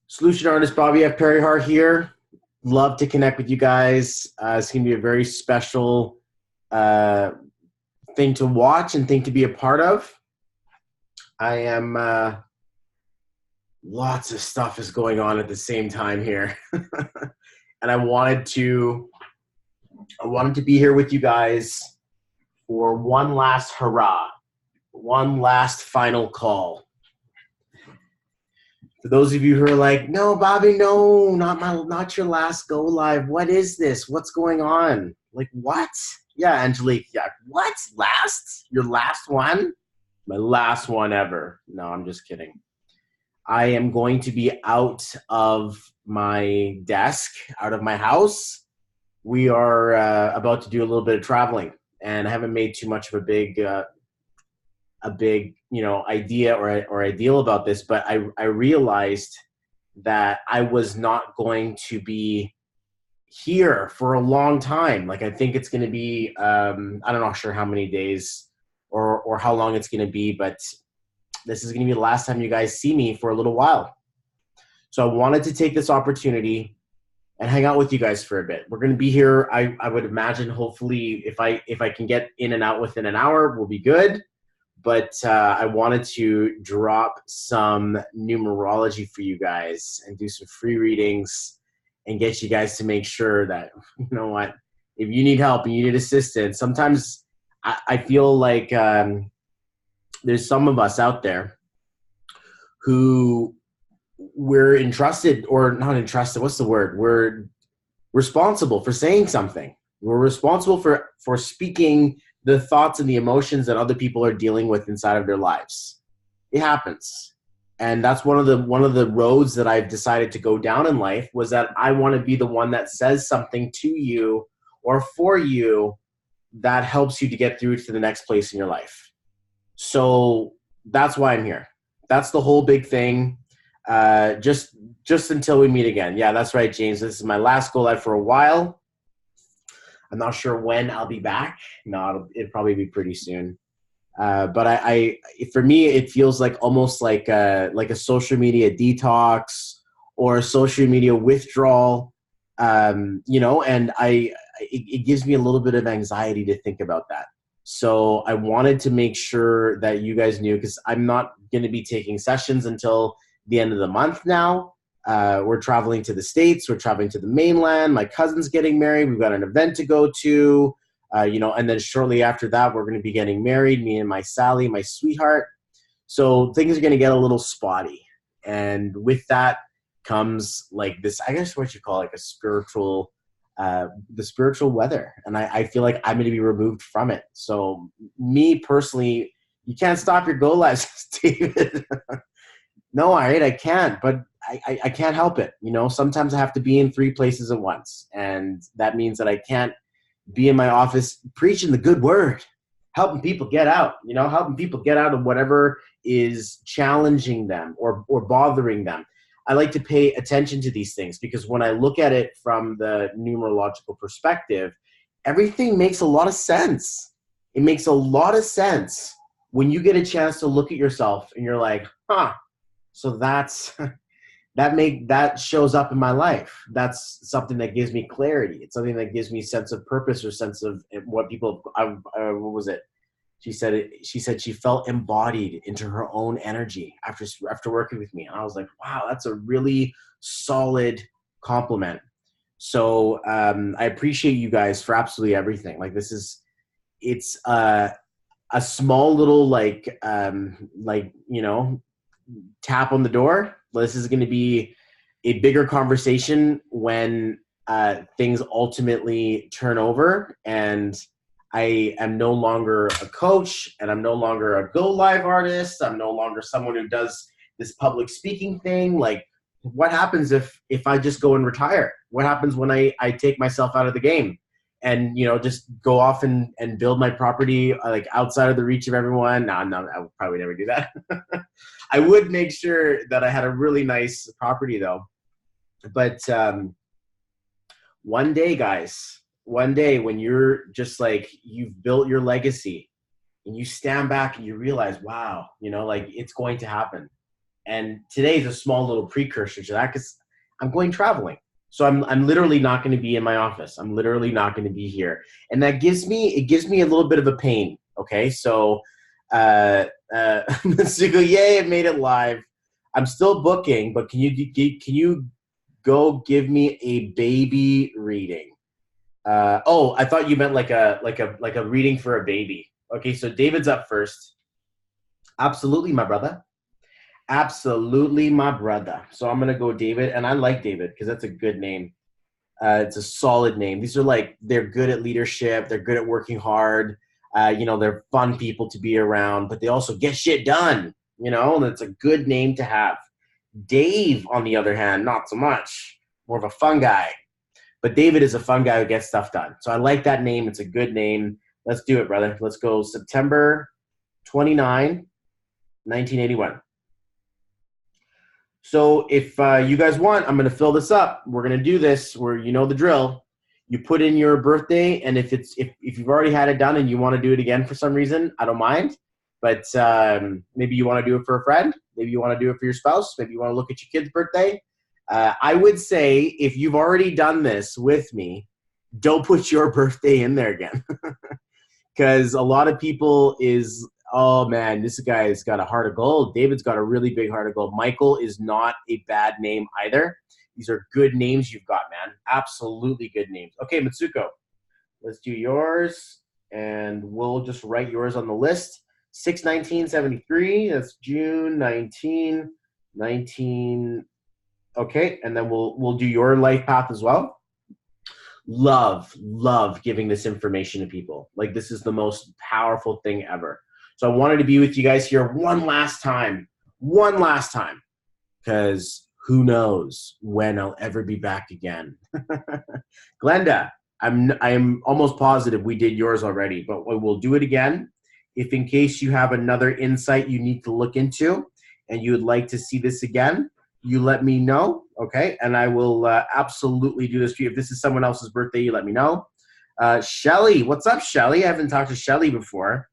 Solution artist Bobby F. Perryhart here. Love to connect with you guys. It's going to be a very special uh, thing to watch and thing to be a part of. I am lots of stuff is going on at the same time here, and I wanted to be here with you guys for one last hurrah, one last final call. For those of you who are like, no, Bobby, no, not your last go live. What is this? What's going on? Like, what? Yeah, Angelique. Yeah, what? Last? Your last one? My last one ever. No, I'm just kidding. I am going to be out of my desk, out of my house. We are about to do a little bit of traveling, and I haven't made too much of a big idea or ideal about this, but I realized that I was not going to be here for a long time. Like, I think it's going to be I don't know sure how many days or how long it's going to be, but this is going to be the last time you guys see me for a little while. So I wanted to take this opportunity and hang out with you guys for a bit. We're going to be here, I would imagine, hopefully if I can get in and out within an hour, we'll be good. But I wanted to drop some numerology for you guys and do some free readings and get you guys to make sure that, you know what, if you need help and you need assistance, sometimes I feel like there's some of us out there who we're entrusted, or not entrusted, what's the word? We're responsible for saying something. We're responsible for speaking the thoughts and the emotions that other people are dealing with inside of their lives. It happens. And that's one of the roads that I've decided to go down in life, was that I want to be the one that says something to you or for you that helps you to get through to the next place in your life. So that's why I'm here. That's the whole big thing. Just until we meet again. Yeah, that's right, James. This is my last go live for a while. I'm not sure when I'll be back. No, it'll probably be pretty soon. But for me, it feels like almost like a social media detox or a social media withdrawal. And it gives me a little bit of anxiety to think about that. So I wanted to make sure that you guys knew, because I'm not going to be taking sessions until the end of the month now. We're traveling to the States. We're traveling to the mainland. My cousin's getting married. We've got an event to go to, and then shortly after that, we're going to be getting married, me and my Sally, my sweetheart. So things are going to get a little spotty. And with that comes like this, I guess what you call like the spiritual weather. And I feel like I'm going to be removed from it. So me personally, you can't stop your go lives, David. No, I can't, but I can't help it. Sometimes I have to be in 3 places at once. And that means that I can't be in my office preaching the good word, helping people get out, helping people get out of whatever is challenging them or bothering them. I like to pay attention to these things, because when I look at it from the numerological perspective, everything makes a lot of sense. It makes a lot of sense when you get a chance to look at yourself and you're like, so that shows up in my life. That's something that gives me clarity. It's something that gives me sense of purpose, or sense of what people. What was it? She said she felt embodied into her own energy after working with me, and I was like, wow, that's a really solid compliment. So I appreciate you guys for absolutely everything. Like, it's a small little tap on the door. This is going to be a bigger conversation when things ultimately turn over, and I am no longer a coach, and I'm no longer a go live artist. I'm no longer someone who does this public speaking thing. Like, what happens if I just go and retire? What happens when I take myself out of the game and just go off and build my property like outside of the reach of everyone? No, I would probably never do that. I would make sure that I had a really nice property though. But one day, guys, when you're just like, you've built your legacy and you stand back and you realize, wow, like, it's going to happen. And today is a small little precursor to that because I'm going traveling. So I'm literally not going to be in my office. I'm literally not going to be here. And that gives me a little bit of a pain. Okay. So, Masuko, yay, it made it live. I'm still booking, but can you go give me a baby reading? Oh, I thought you meant like a reading for a baby. Okay, so David's up first. Absolutely, my brother. Absolutely, my brother. So I'm gonna go David, and I like David because that's a good name. It's a solid name. These are like they're good at leadership. They're good at working hard. They're fun people to be around, but they also get shit done. And it's a good name to have. Dave, on the other hand, not so much. More of a fun guy. But David is a fun guy who gets stuff done. So I like that name. It's a good name. Let's do it, brother. Let's go September 29, 1981. So if you guys want, I'm going to fill this up. We're going to do this where you know the drill. You put in your birthday, and if you've already had it done and you want to do it again for some reason, I don't mind. But maybe you want to do it for a friend. Maybe you want to do it for your spouse. Maybe you want to look at your kid's birthday. I would say if you've already done this with me, don't put your birthday in there again. Because a lot of people oh man, this guy's got a heart of gold. David's got a really big heart of gold. Michael is not a bad name either. These are good names you've got, man. Absolutely good names. Okay, Mitsuko, let's do yours, and we'll just write yours on the list. 6/19/73, that's June 19. Okay, and then we'll do your life path as well. Love giving this information to people. Like, this is the most powerful thing ever. So I wanted to be with you guys here one last time, because who knows when I'll ever be back again. Glenda, I'm almost positive we did yours already, but we'll do it again. If in case you have another insight you need to look into and you would like to see this again, you let me know, okay? And I will absolutely do this for you. If this is someone else's birthday, you let me know. Shelly, what's up, Shelly? I haven't talked to Shelly before.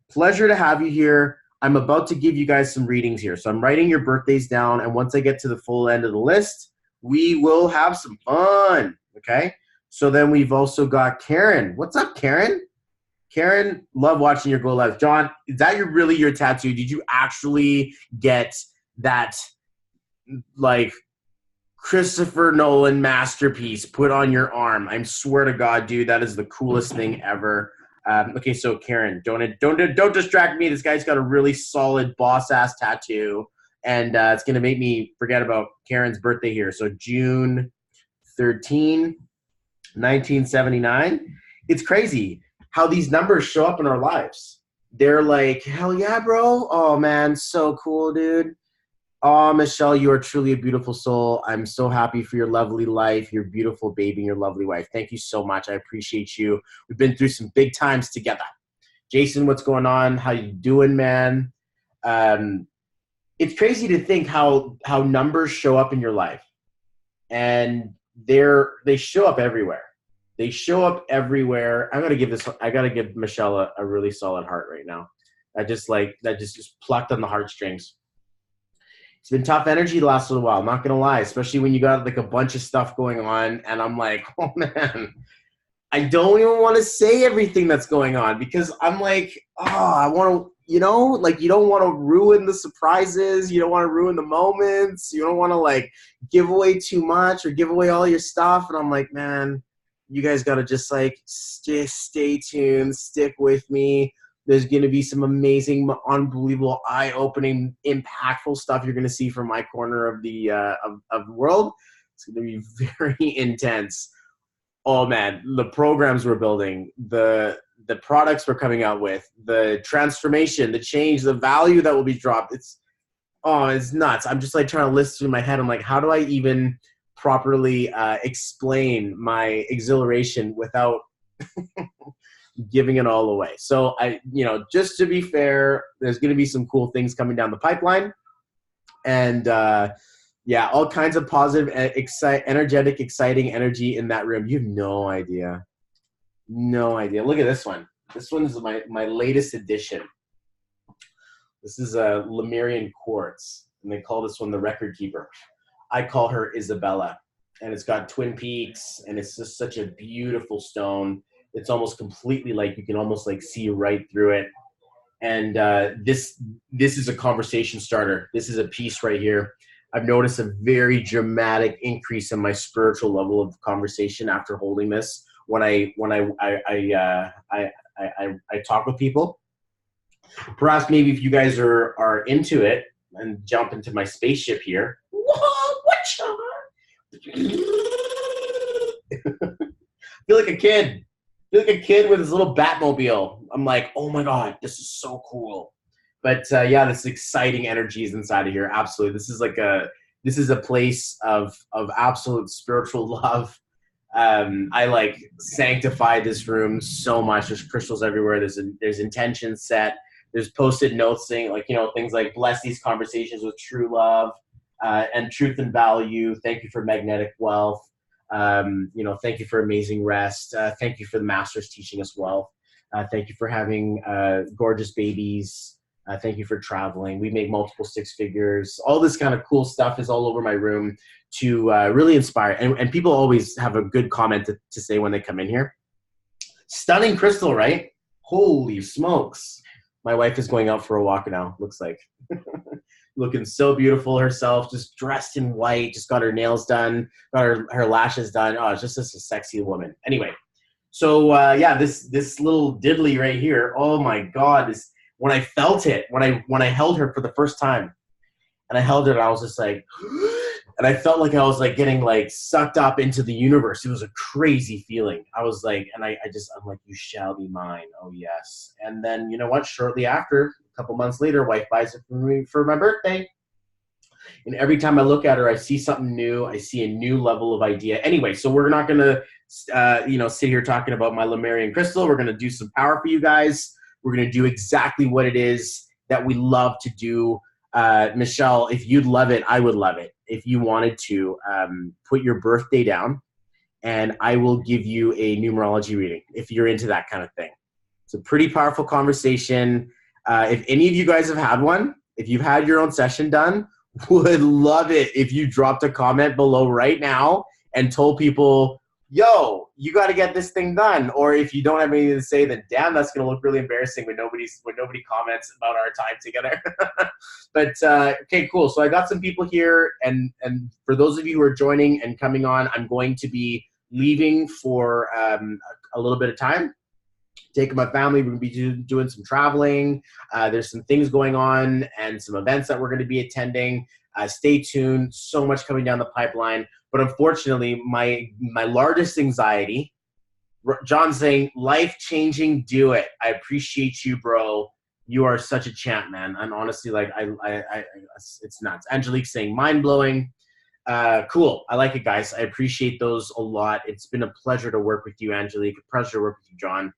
Pleasure to have you here. I'm about to give you guys some readings here. So I'm writing your birthdays down, and once I get to the full end of the list, we will have some fun, okay? So then we've also got Karen. What's up, Karen? Karen, love watching your go live. John, is that really your tattoo? Did you actually get that, like, Christopher Nolan masterpiece put on your arm? I swear to God, dude, that is the coolest thing ever. Okay, so Karen, don't distract me. This guy's got a really solid boss-ass tattoo, and it's going to make me forget about Karen's birthday here. So June 13, 1979. It's crazy how these numbers show up in our lives. They're like, hell yeah, bro. Oh, man, so cool, dude. Oh, Michelle, you are truly a beautiful soul. I'm so happy for your lovely life, your beautiful baby, and your lovely wife. Thank you so much. I appreciate you. We've been through some big times together. Jason, what's going on? How you doing, man? It's crazy to think how numbers show up in your life. And they show up everywhere. They show up everywhere. I gotta give Michelle a really solid heart right now. That just plucked on the heartstrings. It's been tough energy the last little while, I'm not gonna lie, especially when you got like a bunch of stuff going on, and I'm like, oh man, I don't even want to say everything that's going on because I'm like, oh, I want to, like, you don't want to ruin the surprises, you don't want to ruin the moments, you don't want to like give away too much or give away all your stuff, and I'm like, man, you guys gotta just like stay tuned, stick with me. There's going to be some amazing, unbelievable, eye-opening, impactful stuff you're going to see from my corner of the of the world. It's going to be very intense. Oh man, the programs we're building, the products we're coming out with, the transformation, the change, the value that will be dropped. It's nuts. I'm just like trying to list through my head. I'm like, how do I even properly explain my exhilaration without giving it all away? So just to be fair, there's going to be some cool things coming down the pipeline, and all kinds of positive, energetic, exciting energy in that room. You have no idea. Look at this one. This one is my latest edition. This is a Lemurian quartz. and they call this one the record keeper. I call her Isabella, and it's got twin peaks, and it's just such a beautiful stone. It's almost completely like you can almost like see right through it. And this is a conversation starter. This is a piece right here. I've noticed a very dramatic increase in my spiritual level of conversation after holding this. When I talk with people, perhaps maybe if you guys are into it and jump into my spaceship here. Whoa, what? Feel like a kid. Feel like a kid with his little Batmobile. I'm like, oh my God, this is so cool. But yeah, this exciting energy is inside of here. Absolutely, this is a place of absolute spiritual love. I like sanctify this room so much. There's crystals everywhere. There's intentions set. There's Post-it notes saying like, you know, things like bless these conversations with true love and truth and value. Thank you for magnetic wealth. You know, thank you for amazing rest. Thank you for the masters teaching us wealth. Thank you for having gorgeous babies. Thank you for traveling. We make multiple six figures. All this kind of cool stuff is all over my room to really inspire. And people always have a good comment to say when they come in here. Stunning crystal, right? Holy smokes. My wife is going out for a walk now, looks like. Looking so beautiful herself, just dressed in white, just got her nails done, got her lashes done. Oh, it's just a sexy woman. Anyway, so yeah, this little diddly right here, oh my God, when I felt it, when I held her for the first time, and I held her, and I was just like, and I felt like I was like getting like sucked up into the universe. It was a crazy feeling. I was like, and I'm like, you shall be mine. Oh yes. And then you know what? Shortly after, a couple months later, wife buys it for me for my birthday. And every time I look at her, I see something new. I see a new level of idea. Anyway, so we're not gonna, sit here talking about my Lemurian crystal. We're gonna do some power for you guys. We're gonna do exactly what it is that we love to do. Michelle, if you'd love it, I would love it. If you wanted to put your birthday down, and I will give you a numerology reading if you're into that kind of thing. It's a pretty powerful conversation. If any of you guys have had one, if you've had your own session done, would love it if you dropped a comment below right now and told people, yo, you got to get this thing done. Or if you don't have anything to say, then damn, that's going to look really embarrassing when nobody comments about our time together. But okay, cool. So I got some people here, and for those of you who are joining and coming on, I'm going to be leaving for a little bit of time. Taking my family, we're going to be doing some traveling. There's some things going on and some events that we're going to be attending. Stay tuned. So much coming down the pipeline. But unfortunately, my largest anxiety, John's saying, life-changing, do it. I appreciate you, bro. You are such a champ, man. I'm honestly like, it's nuts. Angelique saying, mind-blowing. Cool. I like it, guys. I appreciate those a lot. It's been a pleasure to work with you, Angelique. A pleasure to work with you, John.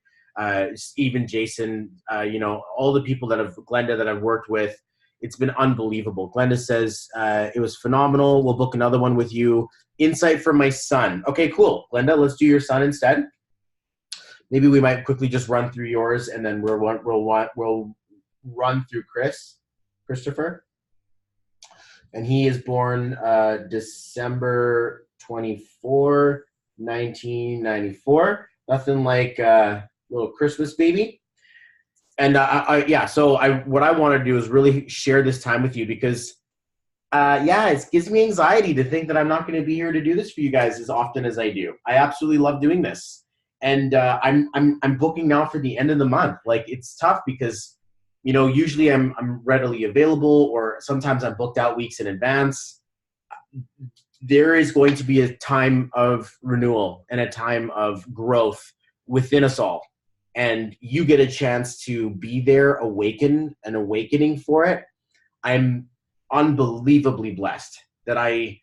Even Jason, all the people Glenda that I've worked with, it's been unbelievable. Glenda says, it was phenomenal. We'll book another one with you. Insight from my son. Okay, cool. Glenda, let's do your son instead. Maybe we might quickly just run through yours, and then we'll run through Christopher. And he is born December 24, 1994. Nothing like little Christmas baby. And what I want to do is really share this time with you because it gives me anxiety to think that I'm not going to be here to do this for you guys as often as I do. I absolutely love doing this. And I'm booking now for the end of the month. Like, it's tough because, usually I'm readily available, or sometimes I'm booked out weeks in advance. There is going to be a time of renewal and a time of growth within us all. And you get a chance to be there, awakening for it. I'm unbelievably blessed that I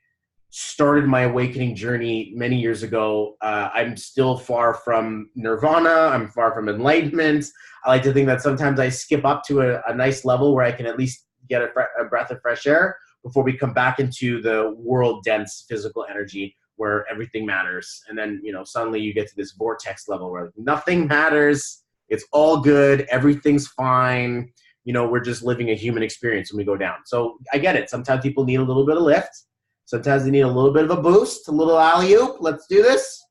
started my awakening journey many years ago. I'm still far from nirvana. I'm far from enlightenment. I like to think that sometimes I skip up to a nice level where I can at least get a breath of fresh air before we come back into the world dense physical energy where everything matters. And then, suddenly you get to this vortex level where nothing matters. It's all good. Everything's fine. you know, we're just living a human experience when we go down. So I get it. Sometimes people need a little bit of lift. Sometimes they need a little bit of a boost, a little alley-oop. Let's do this.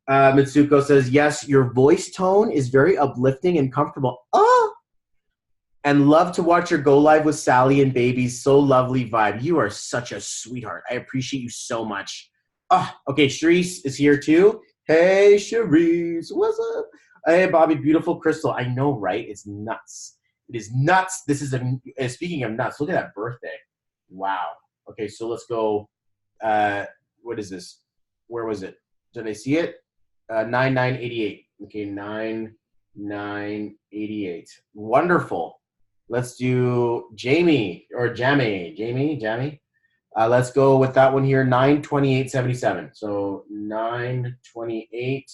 Mitsuko says, yes, your voice tone is very uplifting and comfortable. Oh, and love to watch your go live with Sally and babies. So lovely vibe. You are such a sweetheart. I appreciate you so much. Oh, okay, Sharice is here too. Hey, Sharice, what's up? Hey, Bobby, beautiful Crystal. I know, right? It's nuts. It is nuts. This is speaking of nuts, look at that birthday. Wow. Okay, so let's go. What is this? Where was it? Did I see it? 9988. Okay, 9988. Wonderful. Let's do Jamie or Jamie. Let's go with that one here. 92877. So 928,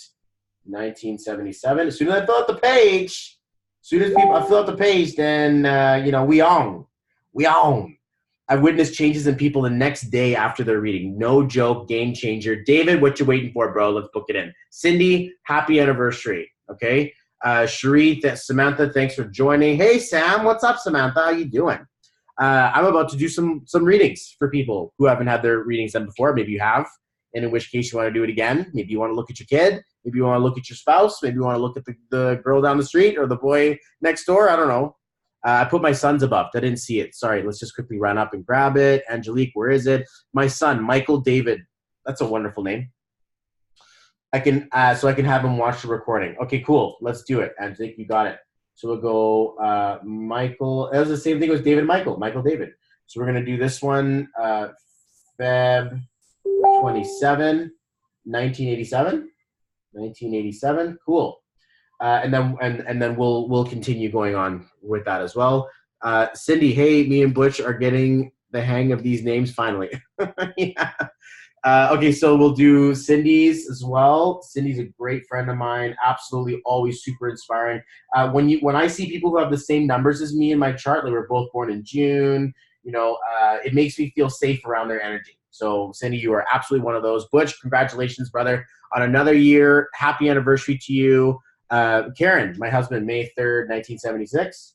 1977. As soon as I fill out the page, I fill out the page, then you know, we own. I witnessed changes in people the next day after their reading. No joke, game changer. David, what you waiting for, bro? Let's book it in. Cindy, happy anniversary. Okay. Cherie, Samantha, thanks for joining. Hey, Sam, what's up, Samantha? How you doing? I'm about to do some readings for people who haven't had their readings done before. Maybe you have, and in which case you want to do it again. Maybe you want to look at your kid. Maybe you want to look at your spouse. Maybe you want to look at the girl down the street or the boy next door. I don't know. I put my sons above. I didn't see it. Sorry. Let's just quickly run up and grab it. Angelique, where is it? My son, Michael David. That's a wonderful name. I can so I can have him watch the recording. Okay, cool. Let's do it. Angelique, you got it. So we'll go Michael. It was the same thing as David Michael David. So we're going to do this one, Feb 27, 1987. 1987. Cool. And then we'll continue going on with that as well. Cindy, hey, me and Butch are getting the hang of these names finally. Yeah. Okay, so we'll do Cindy's as well. Cindy's a great friend of mine. Absolutely, always super inspiring. When I see people who have the same numbers as me in my chart, like we're both born in June, you know, it makes me feel safe around their energy. So Cindy, you are absolutely one of those. Butch, congratulations, brother, on another year. Happy anniversary to you. Karen, my husband, May 3rd, 1976.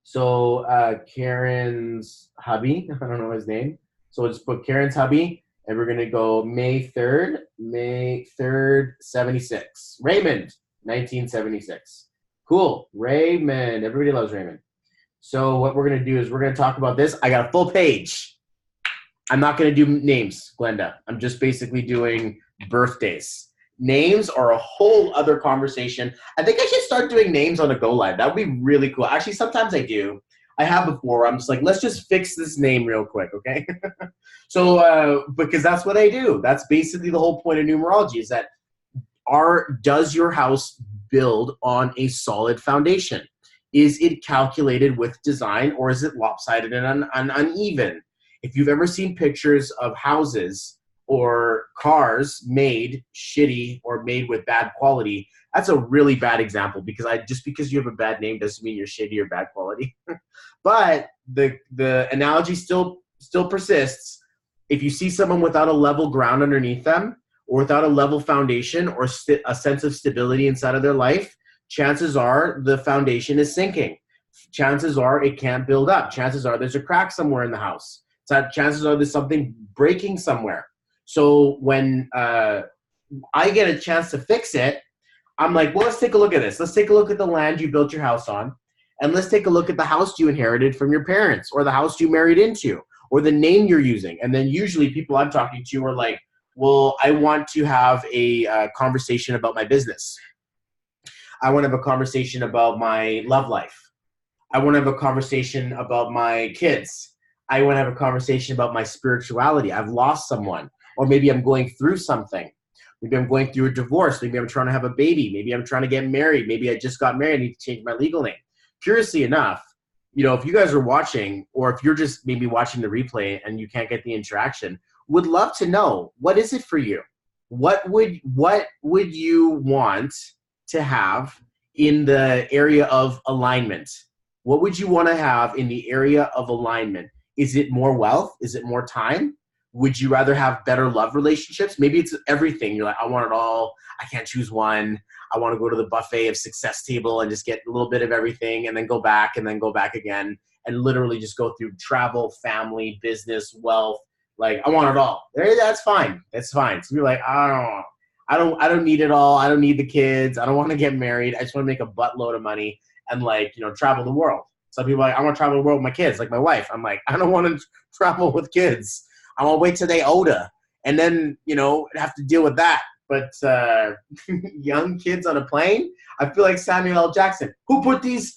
So Karen's hubby, I don't know his name. So we'll just put Karen's hubby, and we're going to go May 3rd, 76. Raymond, 1976. Cool. Raymond. Everybody loves Raymond. So what we're going to do is we're going to talk about this. I got a full page. I'm not going to do names, Glenda. I'm just basically doing birthdays. Names are a whole other conversation. I think I should start doing names on a Go Live. That would be really cool. Actually, sometimes I do. I have before. I'm just like, let's just fix this name real quick, okay? So, because that's what I do. That's basically the whole point of numerology is that does your house build on a solid foundation? Is it calculated with design, or is it lopsided and uneven? If you've ever seen pictures of houses or cars made shitty or made with bad quality, that's a really bad example because just because you have a bad name doesn't mean you're shitty or bad quality. But the analogy still persists. If you see someone without a level ground underneath them or without a level foundation or a sense of stability inside of their life, chances are the foundation is sinking. Chances are it can't build up. Chances are there's a crack somewhere in the house. Chances are there's something breaking somewhere. So when I get a chance to fix it, I'm like, well, let's take a look at this. Let's take a look at the land you built your house on. And let's take a look at the house you inherited from your parents or the house you married into or the name you're using. And then usually people I'm talking to are like, well, I want to have a conversation about my business. I want to have a conversation about my love life. I want to have a conversation about my kids. I want to have a conversation about my spirituality. I've lost someone, or maybe I'm going through something. Maybe I'm going through a divorce. Maybe I'm trying to have a baby. Maybe I'm trying to get married. Maybe I just got married. I need to change my legal name. Curiously enough, you know, if you guys are watching, or if you're just maybe watching the replay and you can't get the interaction, would love to know, what is it for you? What would you want to have in the area of alignment? What would you want to have in the area of alignment? Is it more wealth? Is it more time? Would you rather have better love relationships? Maybe it's everything. You're like, I want it all. I can't choose one. I want to go to the buffet of success table and just get a little bit of everything and then go back and then go back again and literally just go through travel, family, business, wealth. Like, I want it all. That's fine. That's fine. So you're like, I don't need it all. I don't need the kids. I don't want to get married. I just want to make a buttload of money and like, travel the world. Some people are like, I want to travel the world with my kids, like my wife. I'm like, I don't want to travel with kids. I want to wait till they older and then, have to deal with that. But young kids on a plane, I feel like Samuel L. Jackson. Who put these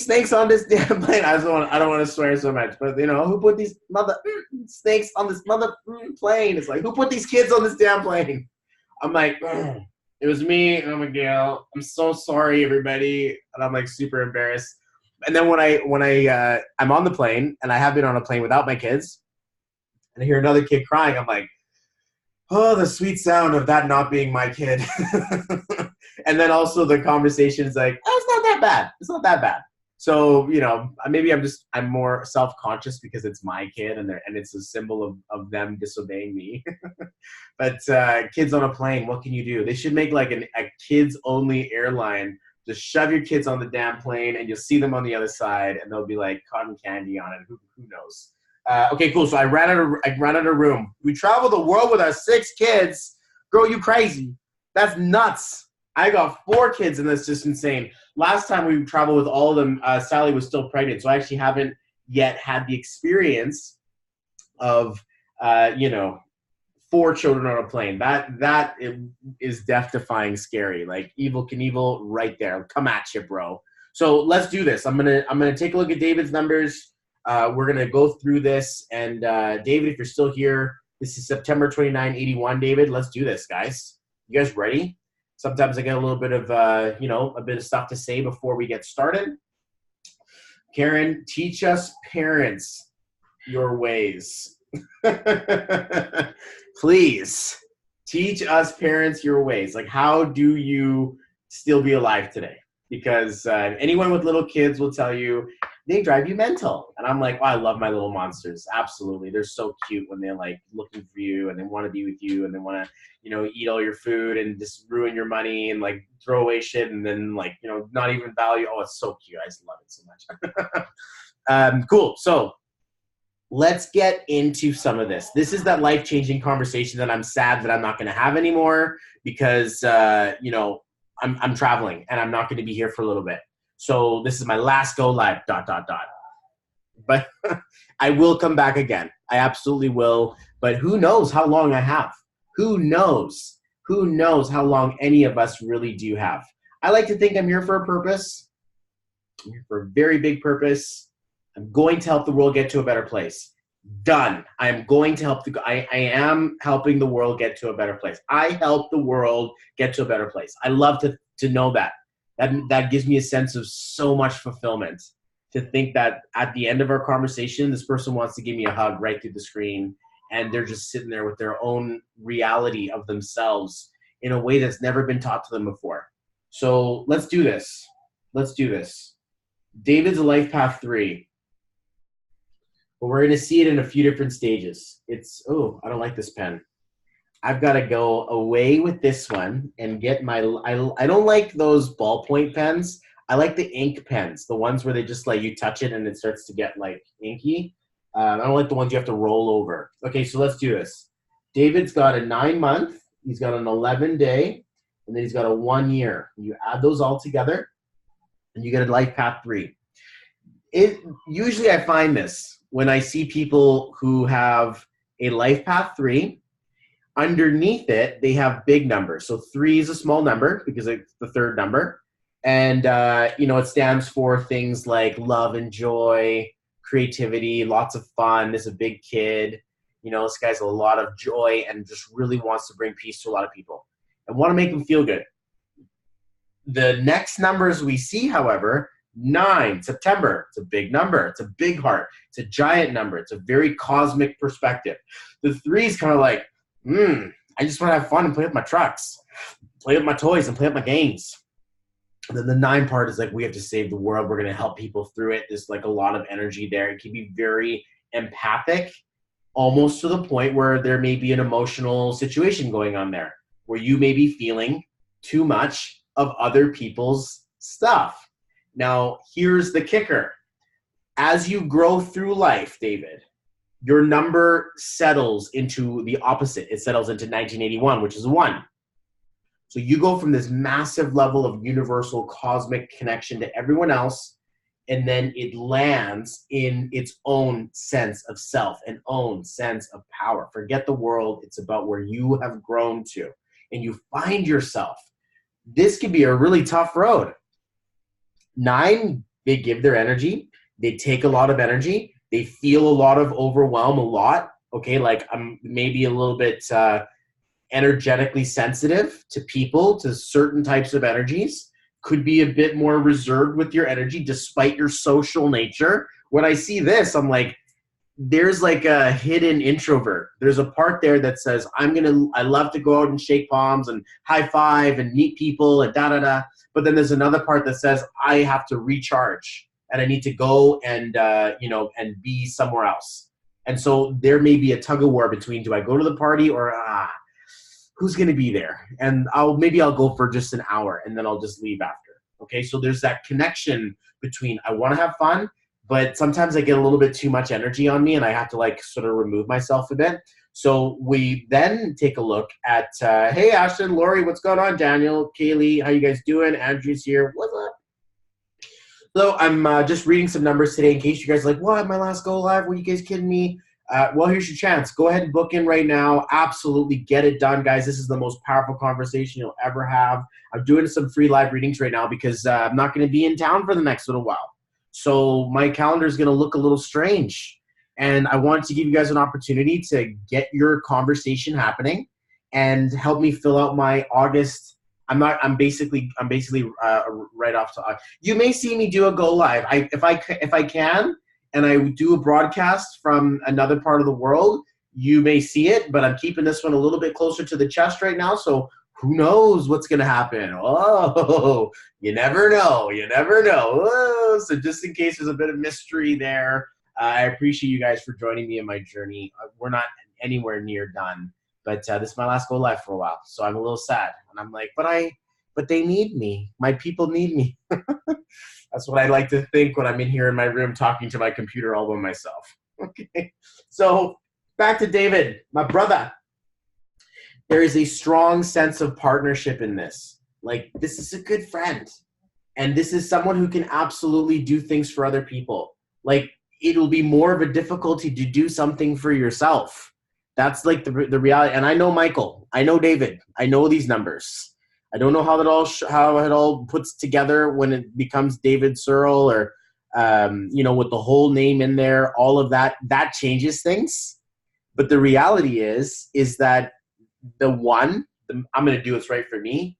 snakes on this damn plane? I don't want to swear so much, but who put these mother snakes on this mother plane? It's like, who put these kids on this damn plane? I'm like, it was me. Oh, Miguel. I'm so sorry, everybody. And I'm like super embarrassed. And then when I'm on the plane, and I have been on a plane without my kids, and I hear another kid crying, I'm like, oh, the sweet sound of that not being my kid. And then also the conversation is like, oh, it's not that bad. It's not that bad. So, maybe I'm more self-conscious because it's my kid and it's a symbol of them disobeying me. But kids on a plane, what can you do? They should make like a kids-only airline. Just shove your kids on the damn plane and you'll see them on the other side and there'll be like cotton candy on it. Who knows? Okay, cool. So I ran out of room. We traveled the world with our 6 kids. Girl, you crazy. That's nuts. I got 4 kids and that's just insane. Last time we traveled with all of them, Sally was still pregnant. So I actually haven't yet had the experience of, 4 children on a plane. That is death-defying scary. Like Evel Knievel right there. Come at you, bro. So let's do this. I'm gonna take a look at David's numbers. We're gonna go through this. And David, if you're still here, this is September 29, 81. David, let's do this, guys. You guys ready? Sometimes I get a little bit of a bit of stuff to say before we get started. Karen, teach us parents your ways. Please teach us parents your ways. Like, how do you still be alive today? Because anyone with little kids will tell you they drive you mental. And I'm like, oh, I love my little monsters. Absolutely. They're so cute when they're like looking for you and they want to be with you and they want to, eat all your food and just ruin your money and like throw away shit and then like, not even value. Oh, it's so cute. I just love it so much. Cool. So let's get into some of this. This is that life-changing conversation that I'm sad that I'm not going to have anymore because, I'm traveling and I'm not going to be here for a little bit. So this is my last go live, ... But I will come back again. I absolutely will. But who knows how long I have? Who knows? Who knows how long any of us really do have? I like to think I'm here for a purpose. I'm here for a very big purpose. I'm going to help the world get to a better place. Done. I am going to help I am helping the world get to a better place. I help the world get to a better place. I love to know that. That gives me a sense of so much fulfillment to think that at the end of our conversation, this person wants to give me a hug right through the screen and they're just sitting there with their own reality of themselves in a way that's never been taught to them before. So let's do this. Let's do this. David's a Life Path 3. But we're going to see it in a few different stages. I don't like this pen. I've got to go away with this one and get I don't like those ballpoint pens. I like the ink pens, the ones where they just like you touch it and it starts to get like inky. I don't like the ones you have to roll over. Okay, so let's do this. David's got a 9-month, he's got an 11-day, and then he's got a 1 year. You add those all together and you get a Life Path 3. Usually I find this when I see people who have a Life Path 3, underneath it, they have big numbers. So 3 is a small number because it's the third number. And, it stands for things like love and joy, creativity, lots of fun. This is a big kid. This guy's a lot of joy and just really wants to bring peace to a lot of people and want to make them feel good. The next numbers we see, however, 9, September, it's a big number. It's a big heart. It's a giant number. It's a very cosmic perspective. The 3 is kind of like, I just want to have fun and play with my trucks, play with my toys and play with my games. And then the 9 part is like, we have to save the world. We're going to help people through it. There's like a lot of energy there. It can be very empathic, almost to the point where there may be an emotional situation going on there where you may be feeling too much of other people's stuff. Now, here's the kicker. As you grow through life, David, your number settles into the opposite. It settles into 1981, which is 1. So you go from this massive level of universal cosmic connection to everyone else, and then it lands in its own sense of self, an own sense of power. Forget the world. It's about where you have grown to, and you find yourself. This can be a really tough road. 9, they give their energy. They take a lot of energy. They feel a lot of overwhelm a lot. Okay, like I'm maybe a little bit energetically sensitive to people, to certain types of energies. Could be a bit more reserved with your energy despite your social nature. When I see this, I'm like, there's like a hidden introvert. There's a part there that says, I love to go out and shake palms and high five and meet people and da da da. But then there's another part that says, I have to recharge and I need to go and, and be somewhere else. And so there may be a tug of war between, do I go to the party or, who's going to be there? And maybe I'll go for just an hour and then I'll just leave after. Okay. So there's that connection between, I want to have fun, but sometimes I get a little bit too much energy on me and I have to like sort of remove myself a bit. So we then take a look at, hey, Ashton, Lori, what's going on? Daniel, Kaylee, how you guys doing? Andrew's here. What's up? So I'm just reading some numbers today in case you guys are like, what, my last go live? Were you guys kidding me? Well, here's your chance. Go ahead and book in right now. Absolutely get it done, guys. This is the most powerful conversation you'll ever have. I'm doing some free live readings right now because I'm not going to be in town for the next little while. So my calendar is going to look a little strange. And I wanted to give you guys an opportunity to get your conversation happening and help me fill out my August. I'm basically right off to. You may see me do a go live. If I can. And I do a broadcast from another part of the world, you may see it, but I'm keeping this one a little bit closer to the chest right now, so who knows what's going to happen. Oh, you never know. You never know. Oh, so just in case there's a bit of mystery there, I appreciate you guys for joining me in my journey. We're not anywhere near done, but this is my last go live for a while, so I'm a little sad. And I'm like, but they need me. My people need me. That's what I like to think when I'm in here in my room talking to my computer all by myself. Okay, so back to David, my brother. There is a strong sense of partnership in this. Like, this is a good friend. And this is someone who can absolutely do things for other people. Like, it'll be more of a difficulty to do something for yourself. That's like the reality. And I know Michael. I know David. I know these numbers. I don't know how it all puts together when it becomes David Searle or, with the whole name in there, all of that changes things. But the reality is that the one, I'm going to do what's right for me,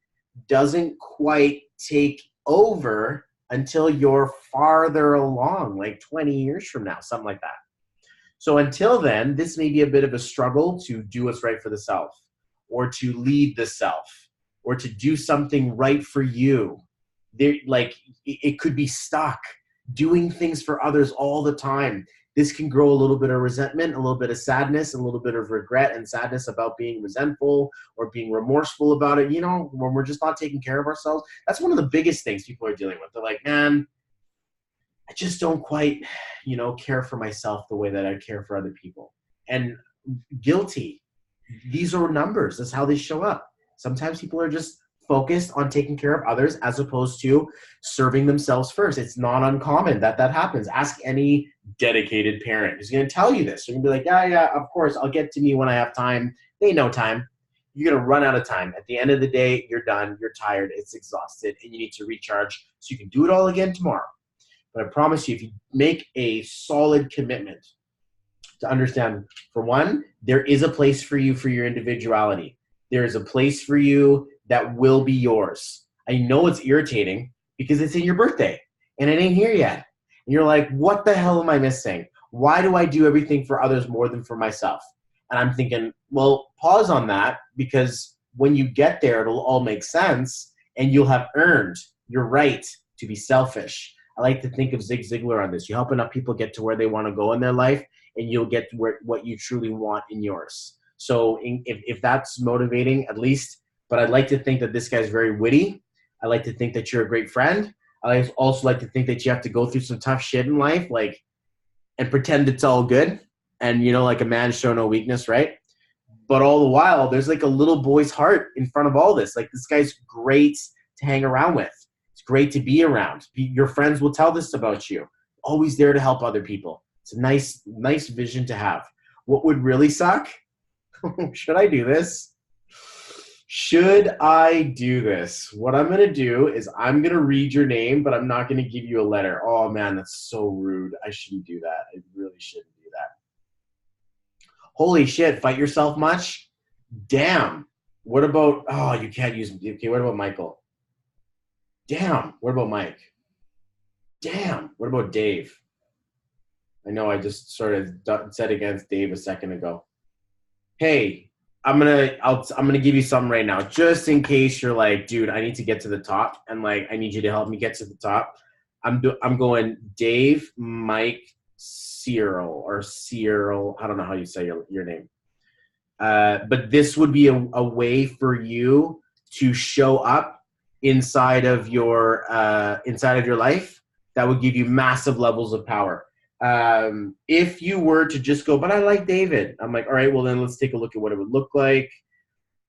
doesn't quite take over until you're farther along, like 20 years from now, something like that. So until then, this may be a bit of a struggle to do what's right for the self or to lead the self, or to do something right for you. It could be stuck doing things for others all the time. This can grow a little bit of resentment, a little bit of sadness, a little bit of regret and sadness about being resentful or being remorseful about it. When we're just not taking care of ourselves, that's one of the biggest things people are dealing with. They're like, man, I just don't quite, care for myself the way that I care for other people. And guilty. These are numbers. That's how they show up. Sometimes people are just focused on taking care of others as opposed to serving themselves first. It's not uncommon that happens. Ask any dedicated parent who's going to tell you this. You're going to be like, yeah, of course, I'll get to me when I have time. They ain't no time. You're going to run out of time. At the end of the day, you're done. You're tired. It's exhausted. And you need to recharge so you can do it all again tomorrow. But I promise you, if you make a solid commitment to understand, for one, there is a place for you for your individuality. There is a place for you that will be yours. I know it's irritating because it's in your birthday and it ain't here yet. And you're like, what the hell am I missing? Why do I do everything for others more than for myself? And I'm thinking, well, pause on that, because when you get there, it'll all make sense and you'll have earned you're right to be selfish. I like to think of Zig Ziglar on this. You help enough people get to where they want to go in their life, and you'll get to what you truly want in yours. So if that's motivating, at least. But I'd like to think that this guy's very witty. I like to think that you're a great friend. I also like to think that you have to go through some tough shit in life, like, and pretend it's all good. And, like a man show no weakness, right? But all the while, there's like a little boy's heart in front of all this. Like, this guy's great to hang around with. It's great to be around. Your friends will tell this about you. Always there to help other people. It's a nice vision to have. What would really suck? Should I do this? Should I do this? What I'm going to do is I'm going to read your name, but I'm not going to give you a letter. Oh, man, that's so rude. I shouldn't do that. I really shouldn't do that. Holy shit, fight yourself much? Damn. What about, oh, you can't use, okay, what about Michael? Damn. What about Mike? Damn. What about Dave? I know I just sort of said against Dave a second ago. Hey, I'm gonna give you something right now, just in case you're like, dude, I need to get to the top, and like, I need you to help me get to the top. I'm going Dave, Mike, Cyril, or Cyril. I don't know how you say your name. But this would be a way for you to show up inside of your life that would give you massive levels of power. If you were to just go, but I like David, I'm like, all right, well then let's take a look at what it would look like.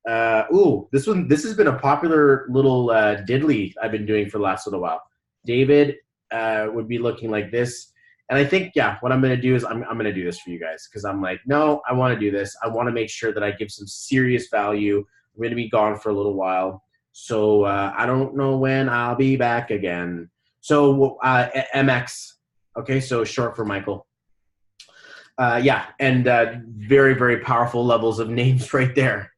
This has been a popular little diddly I've been doing for the last little while. David would be looking like this. And I think, yeah, what I'm going to do is I'm going to do this for you guys, because I'm like, no, I want to do this. I want to make sure that I give some serious value. I'm going to be gone for a little while. So I don't know when I'll be back again. So MX. Okay, so short for Michael. Yeah, and very, very powerful levels of names right there.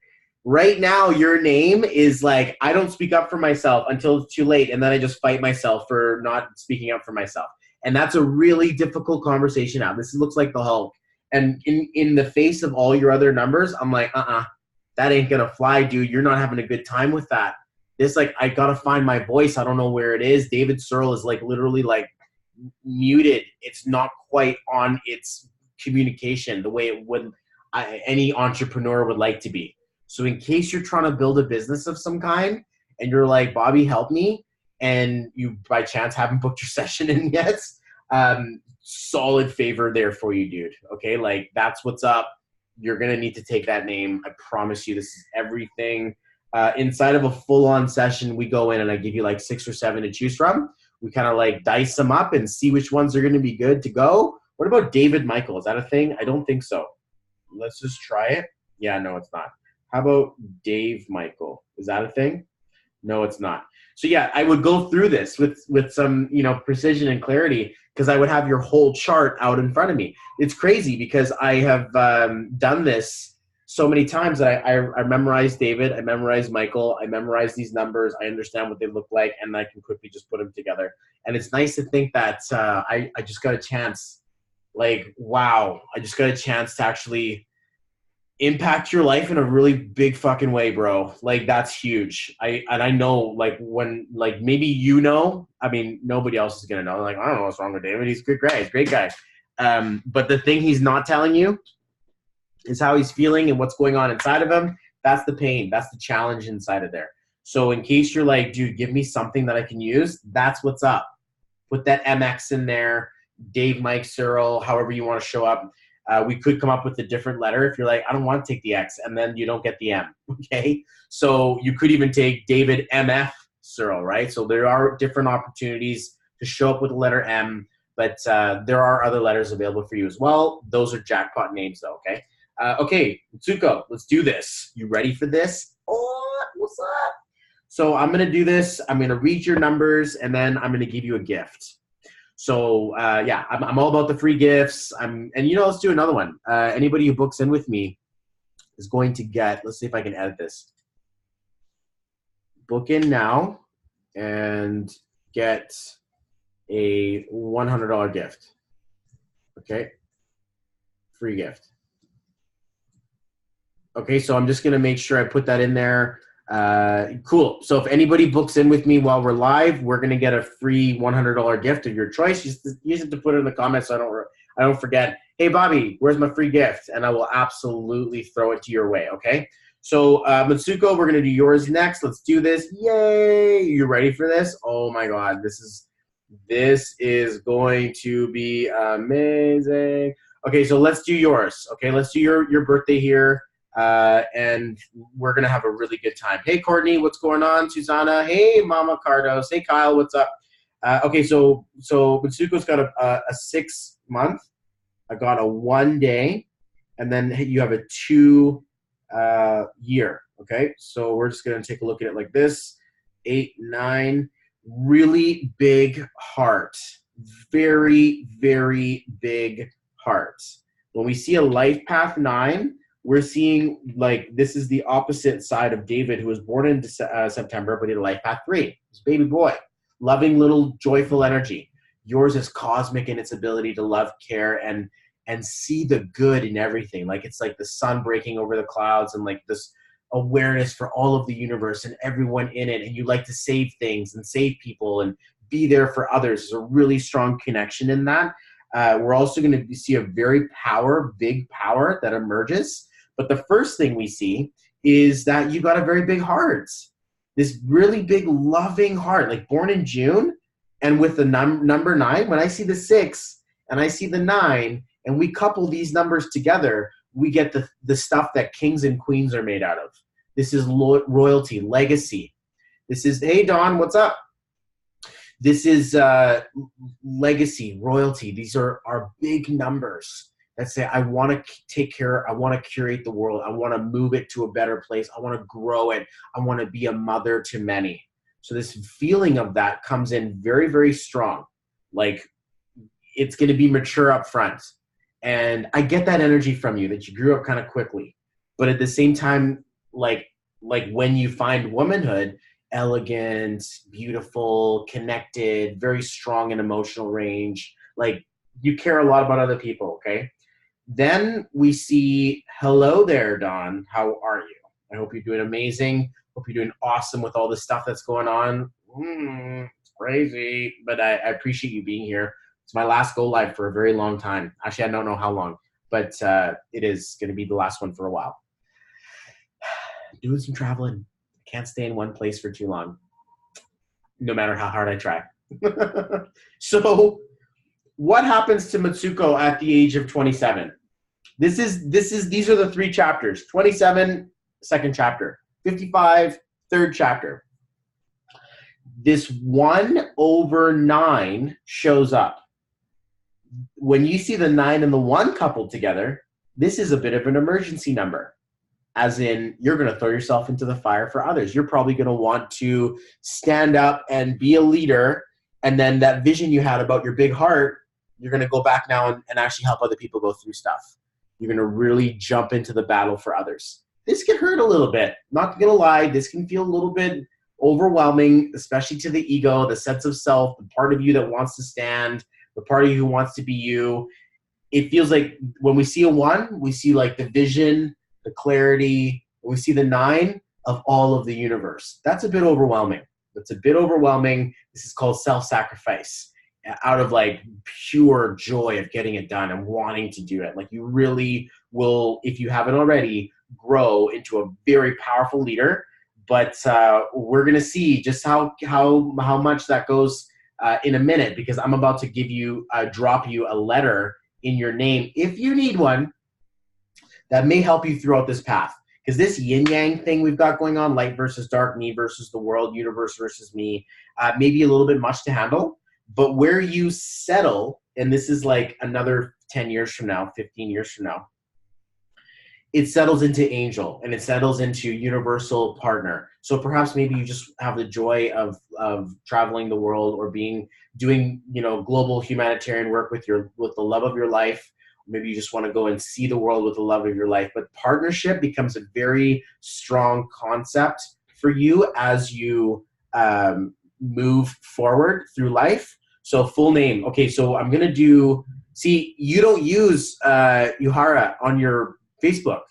Right now, your name is like, I don't speak up for myself until it's too late, and then I just fight myself for not speaking up for myself. And that's a really difficult conversation now. This looks like the Hulk. And in the face of all your other numbers, I'm like, that ain't going to fly, dude. You're not having a good time with that. This, like, I got to find my voice. I don't know where it is. David Searle is, like, literally, like, muted. It's not quite on its communication the way it would any entrepreneur would like to be. So in case you're trying to build a business of some kind and you're like, Bobby, help me, and you by chance haven't booked your session in yet, solid favor there for you, dude. Okay, like, that's what's up. You're gonna need to take that name. I promise you, this is everything. Inside of a full-on session, we go in and I give you like 6 or 7 to choose from. We kind of like dice them up and see which ones are going to be good to go. What about David Michael? Is that a thing? I don't think so. Let's just try it. Yeah, no, it's not. How about Dave Michael? Is that a thing? No, it's not. So yeah, I would go through this with some, precision and clarity, because I would have your whole chart out in front of me. It's crazy because I have done this so many times that I memorized David, I memorized Michael, I memorized these numbers, I understand what they look like, and I can quickly just put them together. And it's nice to think that I just got a chance, like, wow, I just got a chance to actually impact your life in a really big fucking way, bro. Like, that's huge. I know, like, when, like, maybe I mean, nobody else is gonna know. Like, I don't know what's wrong with David. He's a good guy. He's a great guy. But the thing he's not telling you is how he's feeling and what's going on inside of him. That's the pain. That's the challenge inside of there. So in case you're like, dude, give me something that I can use, that's what's up. Put that MX in there, Dave, Mike, Cyril, however you want to show up. We could come up with a different letter if you're like, I don't want to take the X, and then you don't get the M, okay? So you could even take David MF Cyril, right? So there are different opportunities to show up with the letter M, but there are other letters available for you as well. Those are jackpot names though, okay? Okay, Tsuko, let's do this. You ready for this? Oh, what's up? So I'm going to do this. I'm going to read your numbers, and then I'm going to give you a gift. So, yeah, I'm all about the free gifts. And, let's do another one. Anybody who books in with me is going to get, let's see if I can edit this. Book in now and get a $100 gift. Okay? Free gift. Okay, so I'm just going to make sure I put that in there. Cool. So if anybody books in with me while we're live, we're gonna get a free $100 gift of your choice. Use it to put it in the comments so I don't forget. Hey Bobby, where's my free gift? And I will absolutely throw it to your way. Okay. So Mitsuko, we're gonna do yours next. Let's do this. Yay! You ready for this? Oh my God, this is going to be amazing. Okay, so let's do yours. Okay, let's do your birthday here. And we're going to have a really good time. Hey, Courtney, what's going on? Susanna, hey, Mama Cardos. Hey, Kyle, what's up? Okay, so Mitsuko's got a 6 month. I got a 1 day, and then you have a 2 year. Okay, so we're just going to take a look at it like this. 8, 9, really big heart. Very, very big heart. When we see a life path 9, we're seeing like this is the opposite side of David, who was born in September, but he had a life path 3. He's a baby boy, loving little joyful energy. Yours is cosmic in its ability to love, care, and see the good in everything. Like it's like the sun breaking over the clouds and like this awareness for all of the universe and everyone in it. And you like to save things and save people and be there for others. There's a really strong connection in that. We're also going to see a very big power that emerges. But the first thing we see is that you got a very big heart. This really big, loving heart, like born in June. And with the number 9, when I see the 6 and I see the 9, and we couple these numbers together, we get the stuff that kings and queens are made out of. This is royalty, legacy. This is, hey, Dawn, what's up? This is legacy, royalty. These are big numbers that say, I want to take care, I want to curate the world. I want to move it to a better place. I want to grow it. I want to be a mother to many. So this feeling of that comes in very, very strong. Like it's going to be mature up front. And I get that energy from you, that you grew up kind of quickly. But at the same time, like when you find womanhood, elegant, beautiful, connected, very strong in emotional range. Like you care a lot about other people, okay? Then we see, hello there, Dawn. How are you? I hope you're doing amazing. Hope you're doing awesome with all the stuff that's going on. It's crazy, but I appreciate you being here. It's my last go live for a very long time. Actually, I don't know how long, but it is going to be the last one for a while. Doing some traveling. Can't stay in one place for too long, no matter how hard I try. So what happens to Mitsuko at the age of 27? These are the 3 chapters. 27, second chapter. 55, third chapter. This 1/9 shows up. When you see the 9 and the 1 coupled together, this is a bit of an emergency number. As in, you're going to throw yourself into the fire for others. You're probably going to want to stand up and be a leader. And then that vision you had about your big heart, you're going to go back now and actually help other people go through stuff. You're going to really jump into the battle for others. This can hurt a little bit. Not going to lie. This can feel a little bit overwhelming, especially to the ego, the sense of self, the part of you that wants to stand, the part of you who wants to be you. It feels like when we see a 1, we see like the vision, the clarity. We see the 9 of all of the universe. That's a bit overwhelming. This is called self-sacrifice, out of like pure joy of getting it done and wanting to do it. Like you really will, if you haven't already, grow into a very powerful leader. But we're going to see just how much that goes in a minute, because I'm about to drop you a letter in your name, if you need one, that may help you throughout this path. Because this yin-yang thing we've got going on, light versus dark, me versus the world, universe versus me, may be a little bit much to handle. But where you settle, and this is like another 10 years from now, 15 years from now, it settles into angel, and it settles into universal partner. So perhaps maybe you just have the joy of traveling the world, or doing global humanitarian work with the love of your life. Maybe you just want to go and see the world with the love of your life. But partnership becomes a very strong concept for you as you move forward through life. So full name. Okay, so I'm going to see, you don't use Yuhara on your Facebook.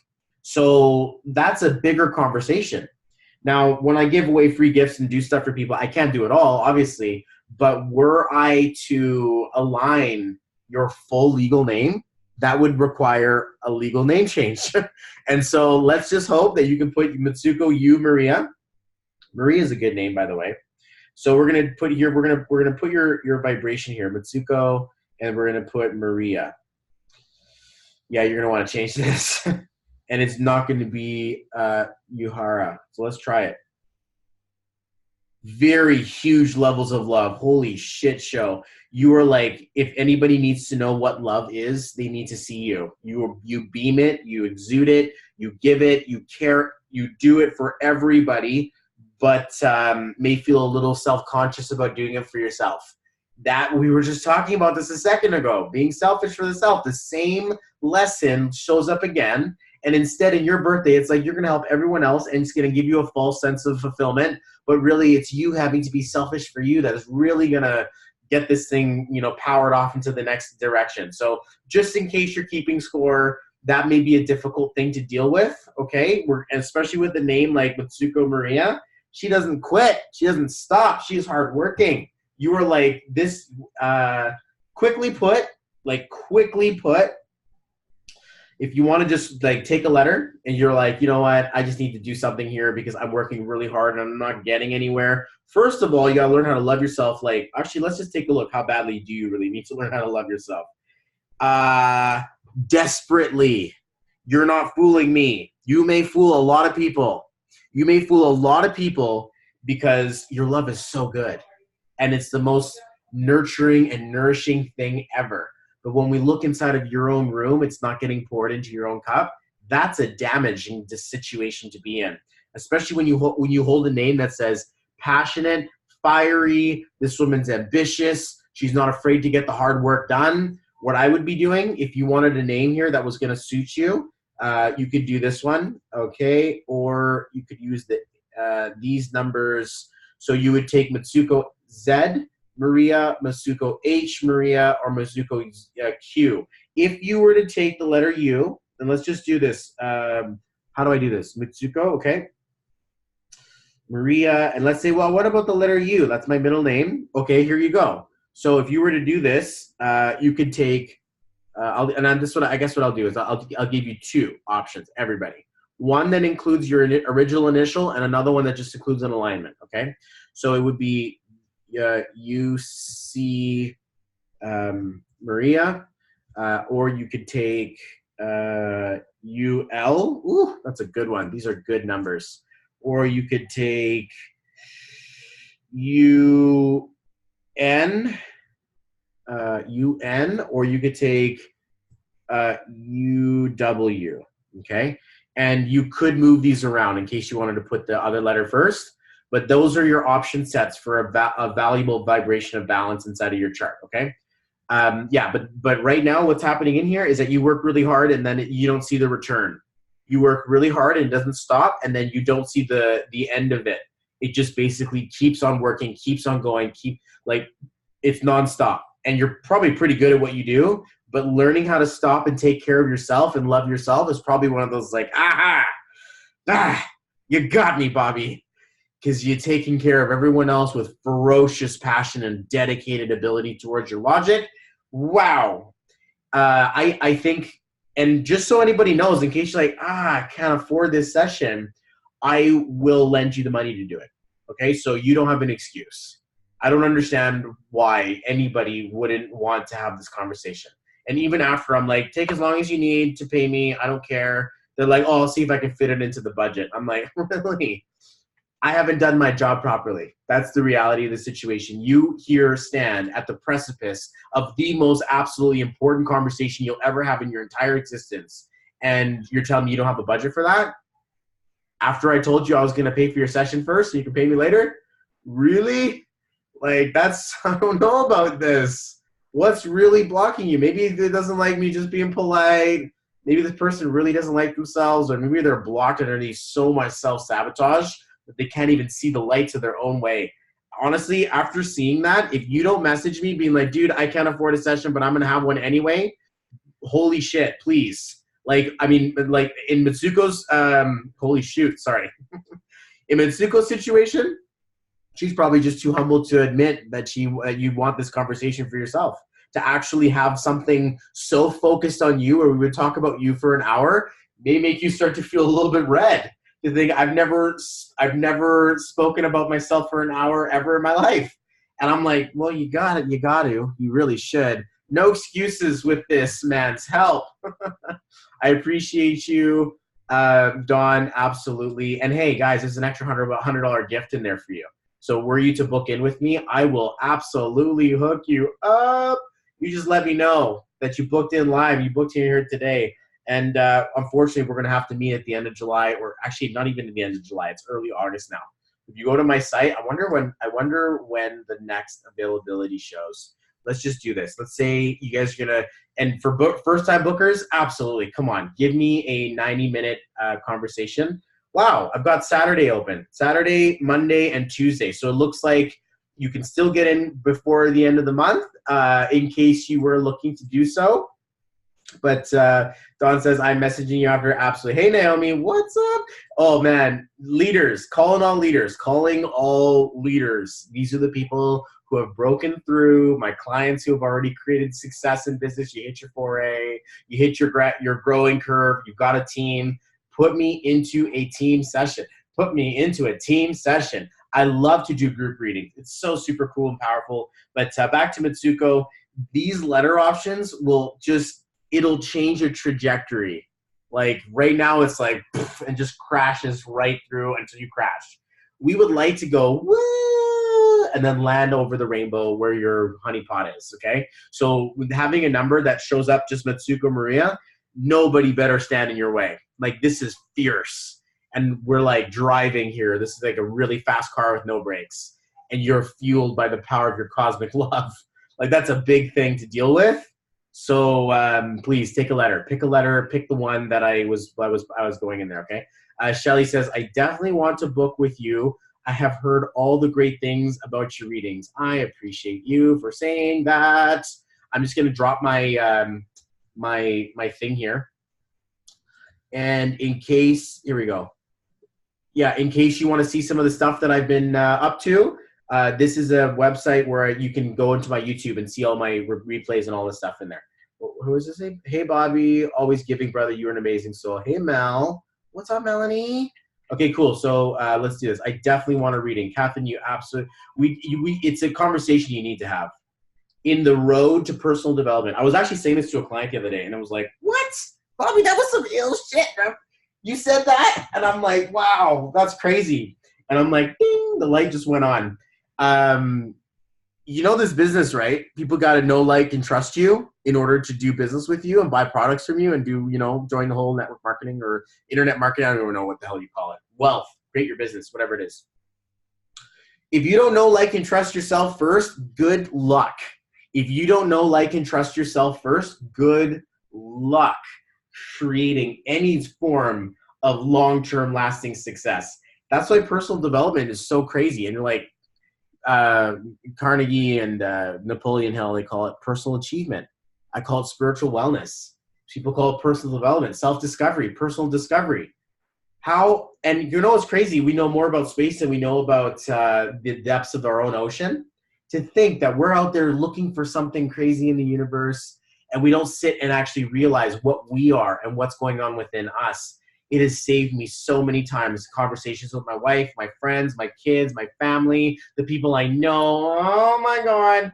So that's a bigger conversation. Now, when I give away free gifts and do stuff for people, I can't do it all, obviously. But were I to align your full legal name, that would require a legal name change. And so let's just hope that you can put Mitsuko Yu Maria. Maria is a good name, by the way. So we're gonna put here. We're gonna put your vibration here, Mitsuko, and we're gonna put Maria. Yeah, you're gonna want to change this, and it's not going to be Yuhara. So let's try it. Very huge levels of love. Holy shit show. You are like, if anybody needs to know what love is, they need to see you. You beam it, you exude it, you give it, you care, you do it for everybody, but may feel a little self-conscious about doing it for yourself. That we were just talking about this a second ago, being selfish for the self. The same lesson shows up again. And instead, in your birthday, it's like you're going to help everyone else and it's going to give you a false sense of fulfillment. But really, it's you having to be selfish for you that is really going to get this thing, powered off into the next direction. So just in case you're keeping score, that may be a difficult thing to deal with, okay? Especially with the name like Mitsuko Maria. She doesn't quit. She doesn't stop. She's hardworking. You are like this, quickly put, if you want to just like take a letter and you're like, you know what, I just need to do something here because I'm working really hard and I'm not getting anywhere. First of all, you got to learn how to love yourself. Like, actually, let's just take a look. How badly do you really need to learn how to love yourself? Desperately. You're not fooling me. You may fool a lot of people. You may fool a lot of people because your love is so good. And it's the most nurturing and nourishing thing ever. But when we look inside of your own room, it's not getting poured into your own cup. That's a damaging situation to be in, especially when you hold a name that says passionate, fiery, this woman's ambitious, she's not afraid to get the hard work done. What I would be doing, if you wanted a name here that was going to suit you, you could do this one, okay? Or you could use these numbers. So you would take Mitsuko Z, Maria, Mitsuko H, Maria, or Mitsuko Q. If you were to take the letter U, and let's just do this. How do I do this? Mitsuko, okay. Maria, and let's say, well, what about the letter U? That's my middle name. Okay, here you go. So if you were to do this, you could take, I guess what I'll do is I'll give you two options, everybody. One that includes your original initial and another one that just includes an alignment, okay? So it would be UC Maria, or you could take UL. Ooh, that's a good one. These are good numbers. Or you could take UN, or you could take UW, okay? And you could move these around in case you wanted to put the other letter first. But those are your option sets for a valuable vibration of balance inside of your chart, okay? Yeah, but right now what's happening in here is that you work really hard and then you don't see the return. You work really hard and it doesn't stop, and then you don't see the end of it. It just basically keeps on working, keeps on going, it's nonstop. And you're probably pretty good at what you do, but learning how to stop and take care of yourself and love yourself is probably one of those like, you got me, Bobby. Because you're taking care of everyone else with ferocious passion and dedicated ability towards your logic. Wow. I think, and just so anybody knows, in case you're like, I can't afford this session, I will lend you the money to do it. Okay, so you don't have an excuse. I don't understand why anybody wouldn't want to have this conversation. And even after, I'm like, take as long as you need to pay me. I don't care. They're like, oh, I'll see if I can fit it into the budget. I'm like, really? I haven't done my job properly. That's the reality of the situation. You here stand at the precipice of the most absolutely important conversation you'll ever have in your entire existence. And you're telling me you don't have a budget for that? After I told you I was going to pay for your session first so you can pay me later? Really? Like, I don't know about this. What's really blocking you? Maybe it doesn't like me just being polite. Maybe this person really doesn't like themselves, or maybe they're blocked underneath so much self-sabotage that they can't even see the lights of their own way. Honestly, after seeing that, if you don't message me being like, dude, I can't afford a session, but I'm going to have one anyway, holy shit, please. Like, I mean, like in Mitsuko's, holy shoot, sorry. In Mitsuko's situation, she's probably just too humble to admit that you want this conversation for yourself. To actually have something so focused on you, where we would talk about you for an hour, may make you start to feel a little bit red. To think I've never spoken about myself for an hour ever in my life. And I'm like, well, you really should. No excuses with this, man's help. I appreciate you, Dawn, absolutely. And hey, guys, there's an extra $100 gift in there for you. So were you to book in with me, I will absolutely hook you up. You just let me know that you booked in live. You booked in here today. And unfortunately, we're going to have to meet at the end of July, or actually not even at the end of July. It's early August now. If you go to my site, I wonder when the next availability shows. Let's just do this. Let's say you guys are going to, and for first-time bookers, absolutely. Come on, give me a 90-minute conversation. Wow, I've got Saturday open. Saturday, Monday, and Tuesday. So it looks like you can still get in before the end of the month in case you were looking to do so. But Don says, I'm messaging you after. Absolutely. Hey, Naomi, what's up? Oh, man, leaders, calling all leaders. These are the people who have broken through, my clients who have already created success in business. You hit your 4A, you hit your growing curve, you've got a team. Put me into a team session. I love to do group readings. It's so super cool and powerful. But back to Mitsuko, these letter options it'll change your trajectory. Like right now it's like, poof, and just crashes right through until you crash. We would like to go, woo, and then land over the rainbow where your honeypot is, okay? So with having a number that shows up just Mitsuko Maria, nobody better stand in your way. Like, this is fierce. And we're like driving here. This is like a really fast car with no brakes. And you're fueled by the power of your cosmic love. Like, that's a big thing to deal with. So please take a letter. Pick a letter. Pick the one that I was going in there, okay? Shelly says, I definitely want to book with you. I have heard all the great things about your readings. I appreciate you for saying that. I'm just going to drop my my thing here. And in case, here we go. Yeah, in case you want to see some of the stuff that I've been up to, this is a website where you can go into my YouTube and see all my replays and all this stuff in there. Who is this? Hey, Bobby, always giving, brother. You're an amazing soul. Hey, Mel. What's up, Melanie? Okay, cool. So let's do this. I definitely want a reading. Catherine, you absolutely, it's a conversation you need to have. In the road to personal development. I was actually saying this to a client the other day, and I was like, what? Bobby, that was some ill shit, bro. You said that? And I'm like, wow, that's crazy. And I'm like, ding, the light just went on. You know this business, right? People got to know, like, and trust you in order to do business with you and buy products from you and do, join the whole network marketing or internet marketing. I don't even know what the hell you call it. Wealth, create your business, whatever it is. If you don't know, like, and trust yourself first, good luck. If you don't know, like, and trust yourself first, good luck creating any form of long-term lasting success. That's why personal development is so crazy. And you're like, Carnegie and Napoleon Hill, they call it personal achievement. I call it spiritual wellness. People call it personal development, self-discovery, personal discovery. How, and it's crazy. We know more about space than we know about the depths of our own ocean. To think that we're out there looking for something crazy in the universe and we don't sit and actually realize what we are and what's going on within us. It has saved me so many times. Conversations with my wife, my friends, my kids, my family, the people I know. Oh my God.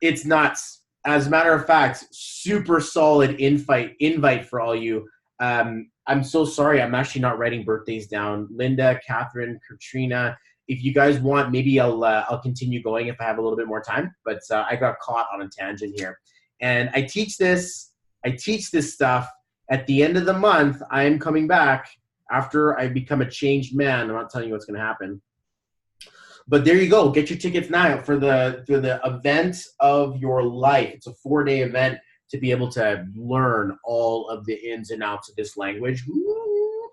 It's nuts. As a matter of fact, super solid invite for all you. I'm so sorry. I'm actually not writing birthdays down. Linda, Catherine, Katrina. If you guys want, maybe I'll continue going if I have a little bit more time. But I got caught on a tangent here. And I teach this stuff. At the end of the month, I am coming back after I become a changed man. I'm not telling you what's going to happen. But there you go. Get your tickets now for the event of your life. It's a 4-day event to be able to learn all of the ins and outs of this language.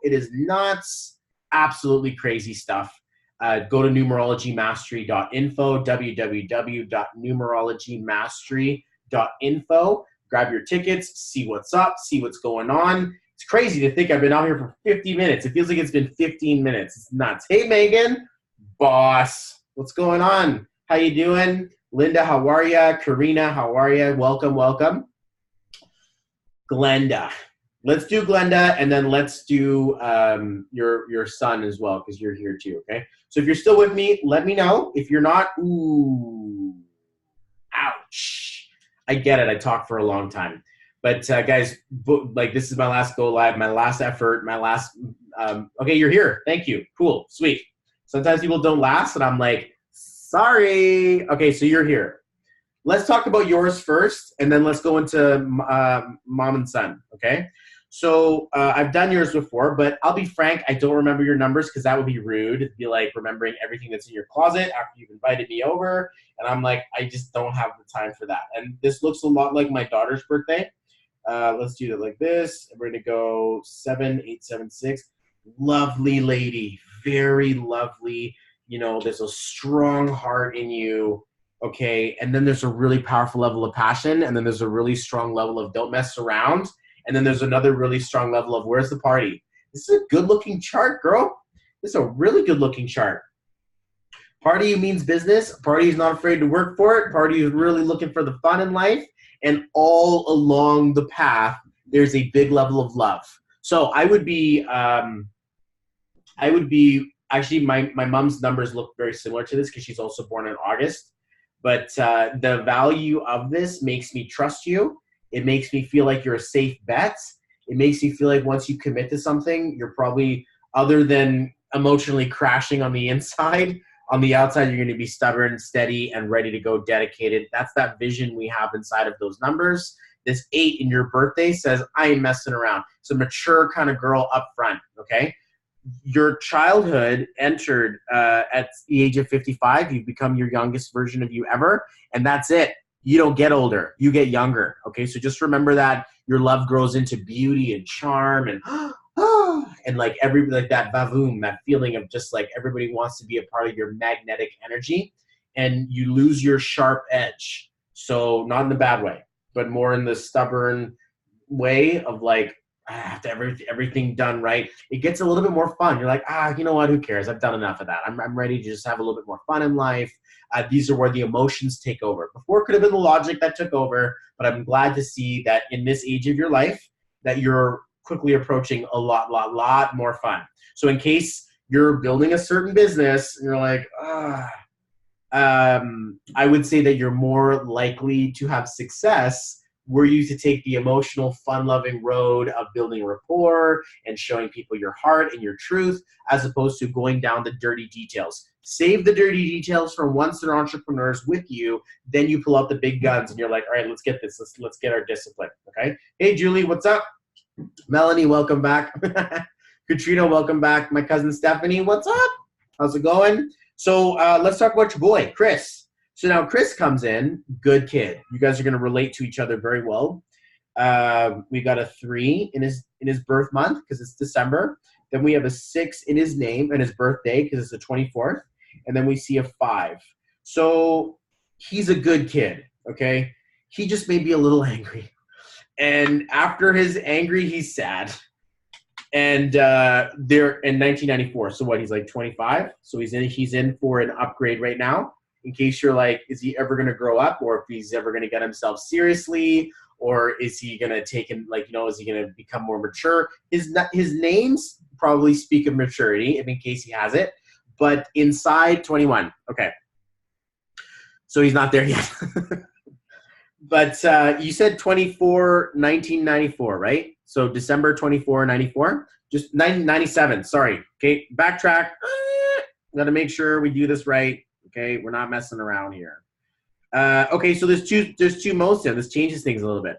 It is nuts. Absolutely crazy stuff. Go to numerologymastery.info, www.numerologymastery.info. Grab your tickets, see what's up, see what's going on. It's crazy to think I've been out here for 50 minutes. It feels like it's been 15 minutes. It's nuts. Hey, Megan, boss, what's going on? How you doing? Linda, how are ya? Karina, how are ya? Welcome, welcome. Glenda. Let's do Glenda, and then let's do your son as well, because you're here too, okay? So if you're still with me, let me know. If you're not, ooh, ouch. I get it. I talked for a long time. But guys, like this is my last go live, my last effort, my last, okay, you're here. Thank you. Cool, sweet. Sometimes people don't last, and I'm like, sorry. Okay, so you're here. Let's talk about yours first, and then let's go into mom and son, okay? So I've done yours before, but I'll be frank, I don't remember your numbers because that would be rude. It'd be like remembering everything that's in your closet after you've invited me over, and I'm like, I just don't have the time for that. And this looks a lot like my daughter's birthday. Let's do it like this. We're going to go 7876. Lovely lady, very lovely. You know, there's a strong heart in you. Okay, and then there's a really powerful level of passion, and then there's a really strong level of don't mess around, and then there's another really strong level of where's the party? This is a good-looking chart, girl. This is a really good-looking chart. Party means business. Party is not afraid to work for it. Party is really looking for the fun in life, and all along the path, there's a big level of love. So I would be actually, my mom's numbers look very similar to this because she's also born in August. But the value of this makes me trust you. It makes me feel like you're a safe bet. It makes me feel like once you commit to something, you're probably, other than emotionally crashing on the inside, on the outside, you're going to be stubborn, steady, and ready to go, dedicated. That's that vision we have inside of those numbers. This 8 in your birthday says, I ain't messing around. It's a mature kind of girl up front, okay? Your childhood entered at the age of 55. You've become your youngest version of you ever, and that's it. You don't get older. You get younger, okay? So just remember that your love grows into beauty and charm and and like that vavoom, that feeling of just like everybody wants to be a part of your magnetic energy, and you lose your sharp edge. So not in the bad way, but more in the stubborn way of like, I have to have everything done right. It gets a little bit more fun. You're like, you know what? Who cares? I've done enough of that. I'm ready to just have a little bit more fun in life. These are where the emotions take over. Before it could have been the logic that took over, but I'm glad to see that in this age of your life that you're quickly approaching a lot more fun. So in case you're building a certain business and you're like, I would say that you're more likely to have success were you to take the emotional, fun-loving road of building rapport and showing people your heart and your truth, as opposed to going down the dirty details. Save the dirty details for once they're entrepreneurs with you, then you pull out the big guns and you're like, all right, let's get this. Let's get our discipline, okay? Hey, Julie, what's up? Melanie, welcome back. Katrina, welcome back. My cousin Stephanie, what's up? How's it going? So let's talk about your boy, Chris. So now Chris comes in, good kid. You guys are going to relate to each other very well. We got a 3 in his birth month because it's December. Then we have a 6 in his name and his birthday because it's the 24th. And then we see a 5. So he's a good kid, okay? He just may be a little angry. And after his angry, he's sad. And they're in 1994. So what, he's like 25? So he's in for an upgrade right now. In case you're like, is he ever going to grow up, or if he's ever going to get himself seriously, or is he going to take him, like, is he going to become more mature? His names probably speak of maturity, if in case he has it, but inside 21. Okay. So he's not there yet. But you said 24, 1994, right? So December 24, 94? Just 97, sorry. Okay, backtrack. Got to make sure we do this right. Okay, we're not messing around here. Okay, so there's two modes there. This changes things a little bit.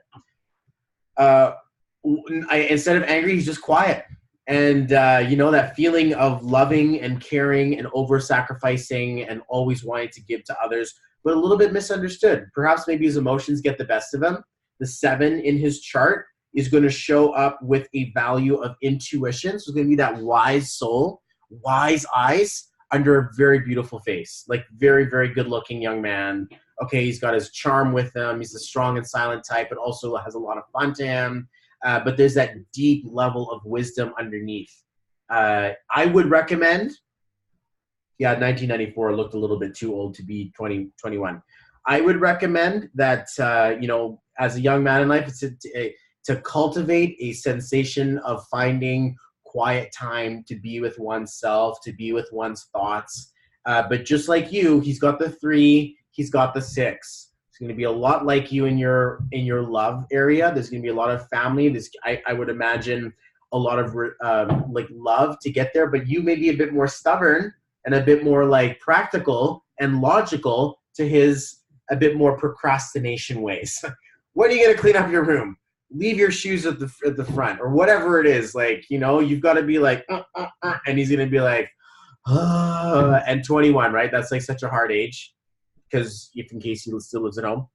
Instead of angry, he's just quiet. And that feeling of loving and caring and over-sacrificing and always wanting to give to others, but a little bit misunderstood. Perhaps maybe his emotions get the best of him. The 7 in his chart is going to show up with a value of intuition. So it's going to be that wise soul, wise eyes, under a very beautiful face, like very, very good looking young man. Okay, he's got his charm with him. He's a strong and silent type, but also has a lot of fun to him. but there's that deep level of wisdom underneath. I would recommend, yeah, 1994 looked a little bit too old to be 2021. I would recommend that, as a young man in life, it's to cultivate a sensation of finding quiet time to be with oneself, to be with one's thoughts. But just like you, he's got the 3, he's got the 6. It's going to be a lot like you in your love area. There's going to be a lot of family. I would imagine a lot of like love to get there, but you may be a bit more stubborn and a bit more like practical and logical to his a bit more procrastination ways. When are you going to clean up your room? Leave your shoes at the front, or whatever it is. Like, you've got to be like, and he's going to be like, and 21, right? That's like such a hard age, because if in case he still lives at home.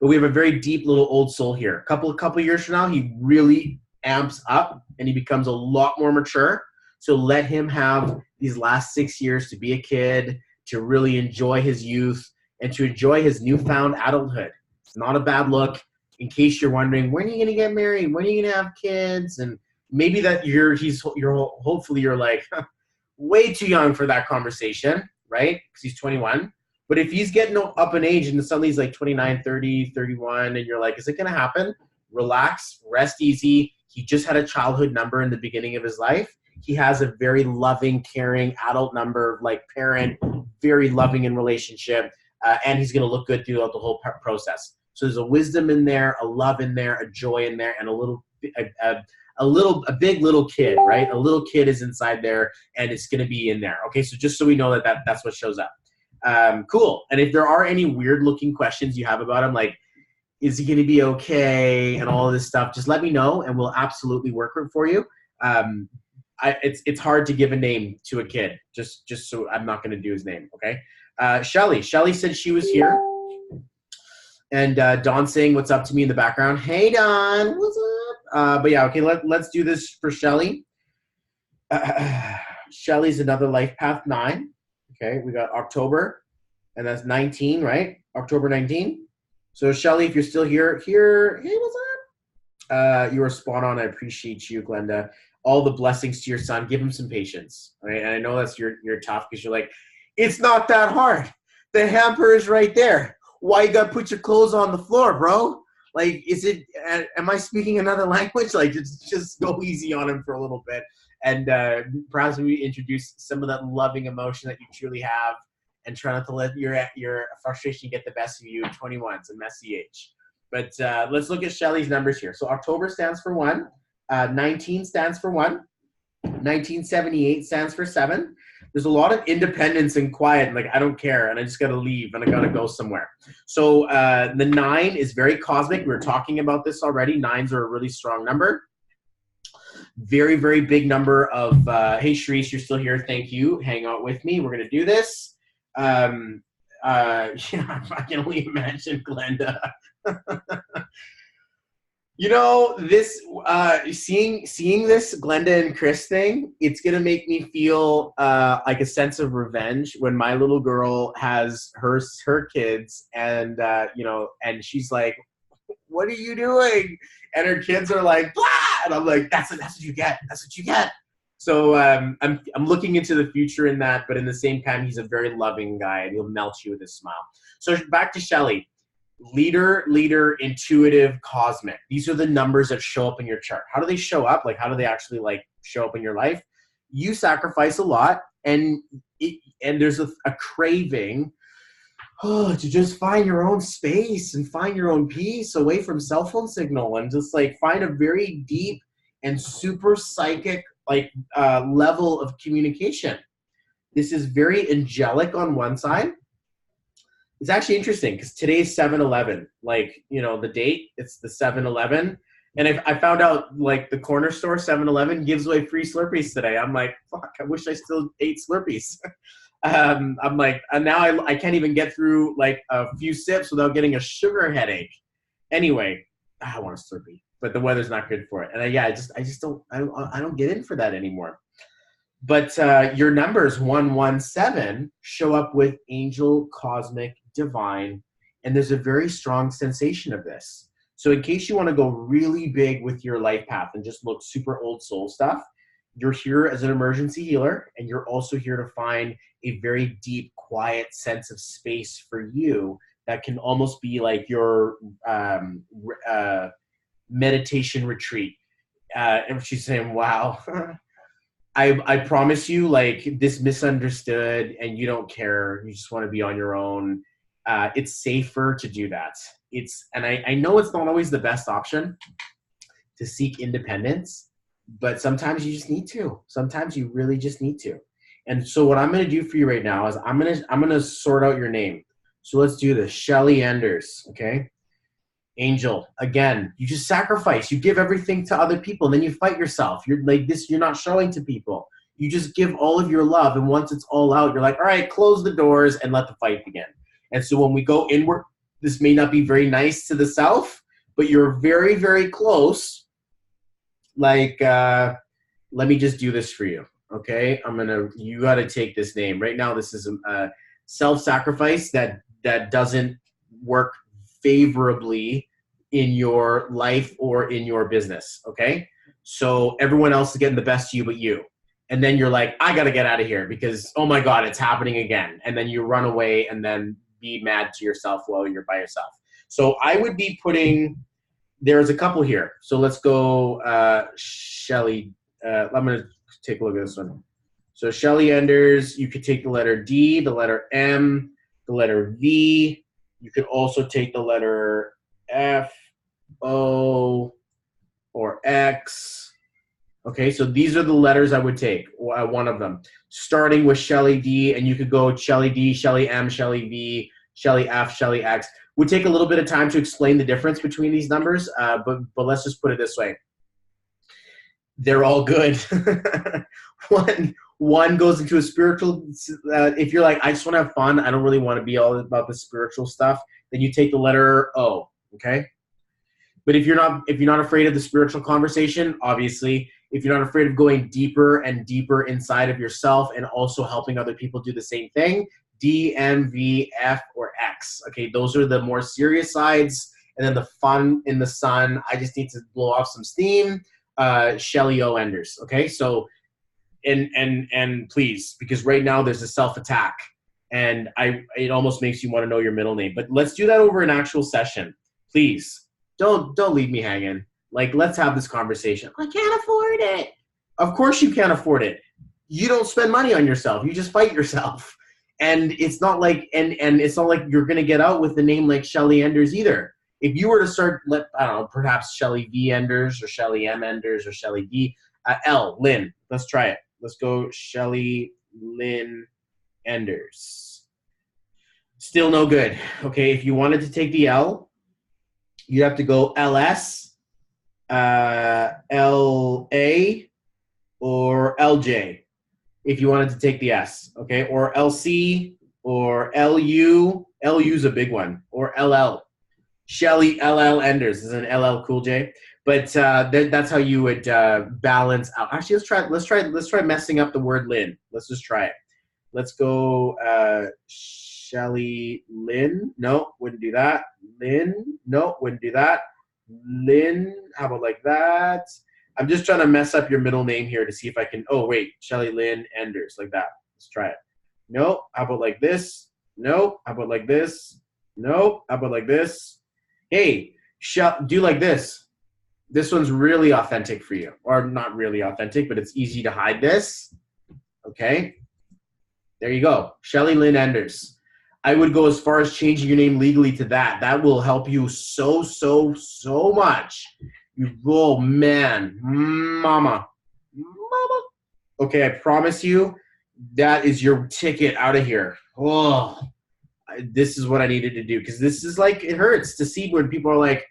But we have a very deep little old soul here. A couple years from now, he really amps up and he becomes a lot more mature. So let him have these last 6 years to be a kid, to really enjoy his youth, and to enjoy his newfound adulthood. It's not a bad look. In case you're wondering, when are you going to get married? When are you going to have kids? And maybe that hopefully you're like, way too young for that conversation, right? Because he's 21. But if he's getting up in age and suddenly he's like 29, 30, 31, and you're like, is it going to happen? Relax, rest easy. He just had a childhood number in the beginning of his life. He has a very loving, caring adult number, like parent, very loving in relationship, and he's going to look good throughout the whole process. So there's a wisdom in there, a love in there, a joy in there, and a big little kid, right? A little kid is inside there, and it's going to be in there. Okay, so just so we know that's what shows up. Cool. And if there are any weird-looking questions you have about him, like, is he going to be okay, and all of this stuff, just let me know, and we'll absolutely work it for you. It's hard to give a name to a kid, just so I'm not going to do his name, okay? Shelly said she was here. And Don saying what's up to me in the background. Hey, Don, what's up? But yeah, okay, let's do this for Shelly. Shelly's another life path 9. Okay, we got October, and that's 19, right? October 19. So Shelly, if you're still here, hey, what's up? You are spot on. I appreciate you, Glenda. All the blessings to your son. Give him some patience, right? And I know you're tough because you're like, it's not that hard. The hamper is right there. Why you gotta put your clothes on the floor, bro? Like, am I speaking another language? Like, just go easy on him for a little bit. And perhaps we introduce some of that loving emotion that you truly have, and try not to let your frustration get the best of you. 21, it's a messy age. But let's look at Shelly's numbers here. So October stands for 1. 19 stands for 1. 1978 stands for 7. There's a lot of independence and quiet, and like, I don't care, and I just got to leave, and I got to go somewhere. So the 9 is very cosmic. We were talking about this already. 9s are a really strong number. Very, very big number of, hey, Sharice, you're still here. Thank you. Hang out with me. We're going to do this. Yeah, I can only imagine Glenda. This seeing this Glenda and Chris thing, it's gonna make me feel like a sense of revenge when my little girl has her kids, and and she's like, "What are you doing?" And her kids are like, "Blah!" And I'm like, "That's what you get. That's what you get." So I'm looking into the future in that, but in the same time, he's a very loving guy, and he'll melt you with his smile. So back to Shelly. Leader, intuitive, cosmic. These are the numbers that show up in your chart. How do they show up? Like, how do they actually like show up in your life? You sacrifice a lot, and there's a craving to just find your own space and find your own peace away from cell phone signal, and just like find a very deep and super psychic level of communication. This is very angelic on one side. It's actually interesting because today's 7-Eleven. Like, the date, it's the 7-Eleven. And I found out, like, the corner store, 7-Eleven, gives away free Slurpees today. I'm like, fuck, I wish I still ate Slurpees. I'm like, and now I can't even get through, like, a few sips without getting a sugar headache. Anyway, I want a Slurpee, but the weather's not good for it. And I just don't get in for that anymore. But your numbers 117 show up with angel, cosmic, divine, and there's a very strong sensation of this. So in case you want to go really big with your life path and just look super old soul stuff, you're here as an emergency healer, and you're also here to find a very deep, quiet sense of space for you that can almost be like your meditation retreat. And she's saying, wow, I promise you, like, this misunderstood and you don't care. You just want to be on your own. It's safer to do that. And I know it's not always the best option to seek independence, but sometimes you just need to. Sometimes you really just need to. And so what I'm going to do for you right now is I'm going to sort out your name. So let's do this. Shelly Enders, okay? Angel, again, you just sacrifice. You give everything to other people, and then you fight yourself. You're like this, you're not showing to people. You just give all of your love, and once it's all out, you're like, all right, close the doors and let the fight begin. And so when we go inward, this may not be very nice to the self, but you're very, very close. Like, let me just do this for you, okay? You got to take this name. Right now, this is a self-sacrifice that doesn't work favorably in your life or in your business, okay? So everyone else is getting the best of you but you. And then you're like, I got to get out of here because, oh my God, it's happening again. And then you run away and then be mad to yourself while you're by yourself. So I would be putting, there's a couple here. So let's go, Shelly. I'm going to take a look at this one. So Shelly Enders, you could take the letter D, the letter M, the letter V. You could also take the letter F, O, or X. Okay, so these are the letters I would take, one of them. Starting with Shelly D, and you could go Shelly D, Shelly M, Shelly V, Shelly F, Shelly X. Would take a little bit of time to explain the difference between these numbers, but let's just put it this way. They're all good. One goes into a spiritual, if you're like, I just want to have fun, I don't really want to be all about the spiritual stuff, then you take the letter O, okay? But if you're not afraid of the spiritual conversation, obviously, if you're not afraid of going deeper and deeper inside of yourself and also helping other people do the same thing, D, M, V, F, or X, okay? Those are the more serious sides, and then the fun in the sun, I just need to blow off some steam, Shelly O. Enders, okay? So, and please, because right now there's a self-attack, and it almost makes you want to know your middle name. But let's do that over an actual session, please. Don't leave me hanging. Like, let's have this conversation. I can't afford it. Of course you can't afford it. You don't spend money on yourself. You just fight yourself. And it's not like and it's not like you're gonna get out with a name like Shelly Enders either. If you were to start, I don't know, perhaps Shelly V. Enders or Shelly M. Enders or Shelly D. L. Lynn. Let's try it. Let's go Shelly Lynn Enders. Still no good. Okay, if you wanted to take the L, you'd have to go LS, LA, or LJ if you wanted to take the S, okay? Or LC, or LU. LU's a big one. Or LL. Shelly LL Enders. This is an LL Cool J. But that's how you would balance out. Actually, let's try messing up the word Lynn. Let's just try it. Let's go Shelly Lynn. No, wouldn't do that. Lynn. No, wouldn't do that. Lynn. How about like that? I'm just trying to mess up your middle name here to see if I can. Oh, wait. Shelly Lynn Enders. Like that. Let's try it. No. How about like this? No. How about like this? No. How about like this? Hey, do like this. This one's really authentic for you. Or not really authentic, but it's easy to hide this. Okay. There you go. Shelly Lynn Enders. I would go as far as changing your name legally to that. That will help you so much. Oh, man. Mama. Okay, I promise you, that is your ticket out of here. Oh, this is what I needed to do. Because this is like, it hurts to see when people are like,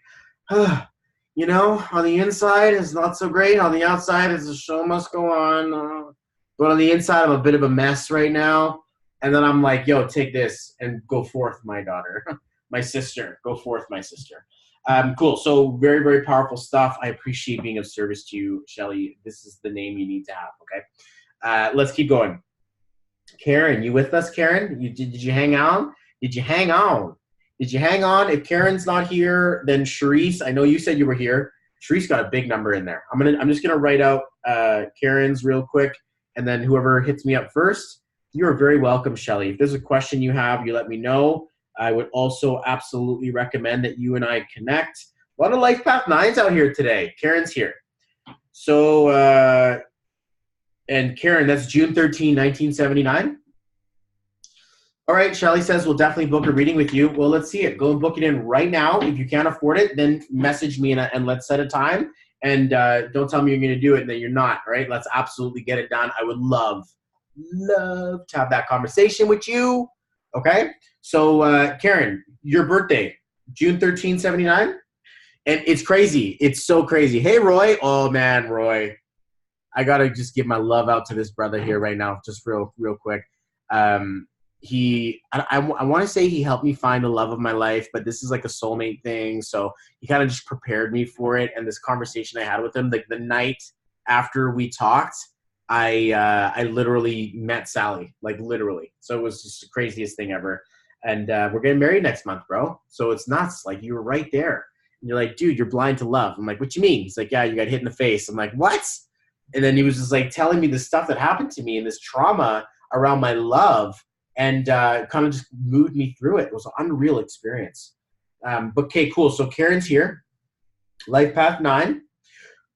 you know, on the inside it's not so great. On the outside, it's the show must go on. But on the inside, I'm a bit of a mess right now. And then I'm like, yo, take this and go forth, my daughter. My sister. Go forth, my sister. Cool. So very, very powerful stuff. I appreciate being of service to you, Shelly. This is the name you need to have, okay? Let's keep going. Karen, you with us, Karen? Did you hang on? Did you hang on? Did you hang on? If Karen's not here, then Charisse, I know you said you were here. Charisse got a big number in there. I'm just gonna write out Karen's real quick, and then whoever hits me up first, you are very welcome, Shelly. If there's a question you have, you let me know. I would also absolutely recommend that you and I connect. A lot of Life Path 9s out here today. Karen's here. So, and Karen, that's June 13, 1979. All right, Shelly says we'll definitely book a reading with you. Well, let's see it. Go and book it in right now. If you can't afford it, then message me and let's set a time. And don't tell me you're going to do it and that you're not. All right, let's absolutely get it done. I would love to have that conversation with you. Okay, so Karen, your birthday, June 13, 79. And it's crazy. It's so crazy. Hey, Roy. Oh, man, Roy. I got to just give my love out to this brother here right now, just real quick. I want to say he helped me find the love of my life, but this is like a soulmate thing. So he kind of just prepared me for it. And this conversation I had with him, like the night after we talked, I literally met Sally, like literally. So it was just the craziest thing ever. And we're getting married next month, bro. So it's nuts. Like you were right there. And you're like, dude, you're blind to love. I'm like, what you mean? He's like, yeah, you got hit in the face. I'm like, what? And then he was just like telling me the stuff that happened to me and this trauma around my love. And kind of just moved me through it. It was an unreal experience. But okay, cool. So Karen's here, Life Path 9.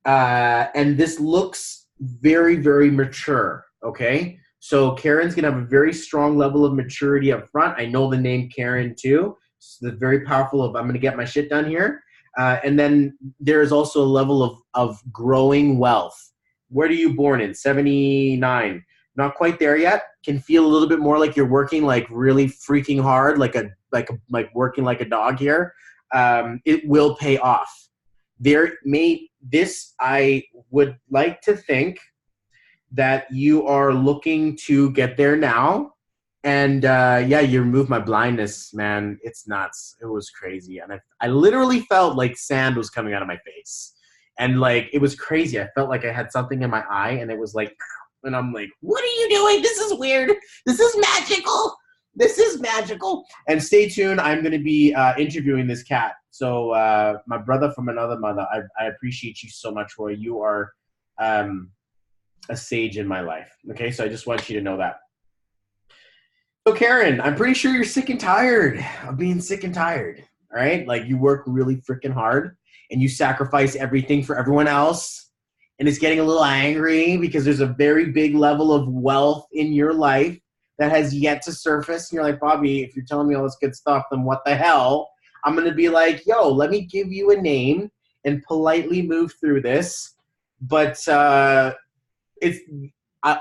And this looks very, very mature, okay? So Karen's going to have a very strong level of maturity up front. I know the name Karen too. So the very powerful of I'm going to get my shit done here. And then there is also a level of growing wealth. Where are you born in? 79. Not quite there yet. Can feel a little bit more like you're working like really freaking hard, like working like a dog here. It will pay off. I would like to think that you are looking to get there now. And yeah, you removed my blindness, man. It's nuts. It was crazy. And I literally felt like sand was coming out of my face. And like, it was crazy. I felt like I had something in my eye and it was like, and I'm like, what are you doing? This is weird. This is magical. This is magical. And stay tuned. I'm going to be interviewing this cat. So my brother from another mother, I appreciate you so much, Roy. You are a sage in my life. Okay, so I just want you to know that. So Karen, I'm pretty sure you're sick and tired of being sick and tired. All right? Like you work really freaking hard and you sacrifice everything for everyone else. And it's getting a little angry because there's a very big level of wealth in your life that has yet to surface. And you're like, Bobby, if you're telling me all this good stuff, then what the hell? I'm going to be like, yo, let me give you a name and politely move through this. But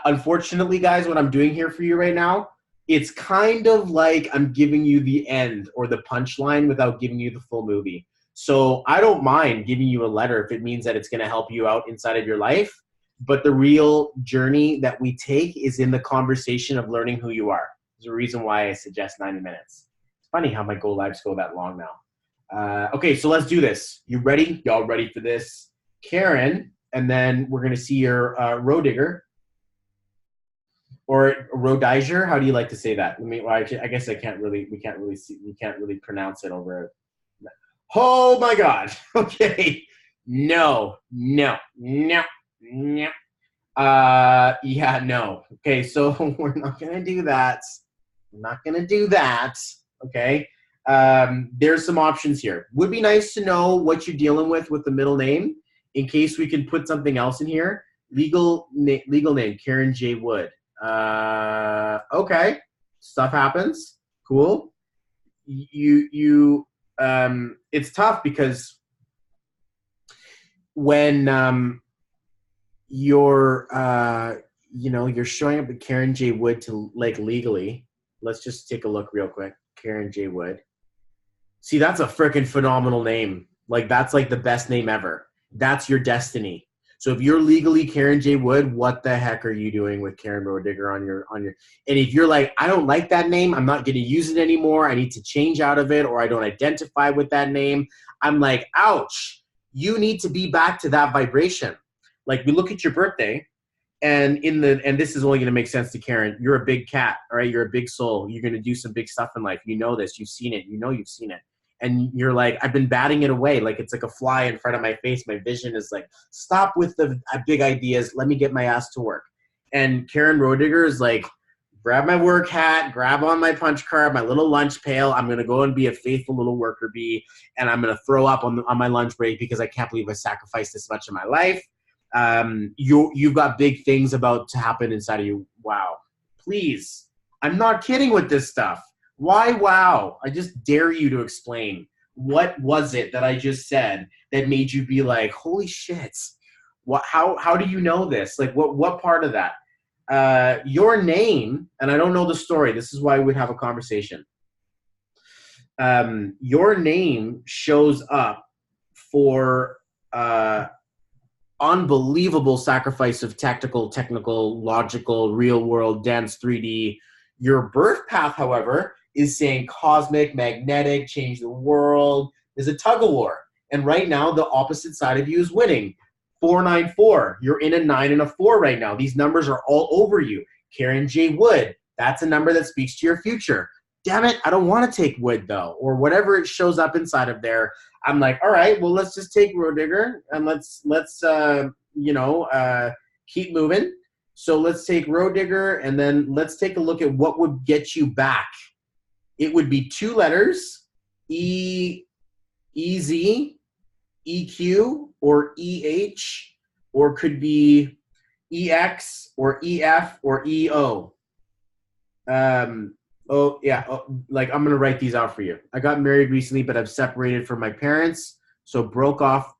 unfortunately, guys, what I'm doing here for you right now, it's kind of like I'm giving you the end or the punchline without giving you the full movie. So I don't mind giving you a letter if it means that it's going to help you out inside of your life. But the real journey that we take is in the conversation of learning who you are. There's a reason why I suggest 90 minutes. It's funny how my go lives go that long now. Okay, so let's do this. You ready? Y'all ready for this? Karen, and then we're going to see your road digger. Or rodiger. How do you like to say that? I guess we can't really pronounce it over. Oh my God. Okay. No. Yeah, no. Okay, so we're not gonna do that. Okay. There's some options here. Would be nice to know what you're dealing with the middle name in case we can put something else in here. Legal name, Karen J. Wood. Okay. Stuff happens. Cool. It's tough because when you're showing up at Karen J. Wood to like legally, let's just take a look real quick. Karen J. Wood. See, that's a freaking phenomenal name. Like that's like the best name ever. That's your destiny. So if you're legally Karen J. Wood, what the heck are you doing with Karen Rodigger on your? And if you're like, I don't like that name, I'm not going to use it anymore, I need to change out of it, or I don't identify with that name, I'm like, ouch, you need to be back to that vibration. Like we look at your birthday, And this is only going to make sense to Karen. You're a big cat, all right? You're a big soul. You're going to do some big stuff in life. You know this. You've seen it. You know you've seen it. And you're like, I've been batting it away. Like it's like a fly in front of my face. My vision is like, stop with the big ideas. Let me get my ass to work. And Karen Roediger is like, grab my work hat, grab on my punch card, my little lunch pail. I'm going to go and be a faithful little worker bee, and I'm going to throw up on my lunch break because I can't believe I sacrificed this much of my life. You've got big things about to happen inside of you. Wow. Please. I'm not kidding with this stuff. Why wow? I just dare you to explain. What was it that I just said that made you be like, holy shit? How do you know this? Like what part of that? Your name, and I don't know the story. This is why we would have a conversation. Your name shows up for unbelievable sacrifice of technical, logical, real world, dense, 3D. Your birth path, however, is saying cosmic, magnetic, change the world. There's a tug of war. And right now, the opposite side of you is winning. 494. You're in a 9 and a 4 right now. These numbers are all over you. Karen J. Wood. That's a number that speaks to your future. Damn it, I don't want to take Wood though, or whatever it shows up inside of there. I'm like, all right, well, let's just take Roediger and let's keep moving. So let's take Roediger and then let's take a look at what would get you back. It would be 2 letters, E, EZ, EQ, or EH, or could be EX, or EF, or EO. Oh, yeah. Like, I'm going to write these out for you. I got married recently, but I've separated from my parents, so broke off.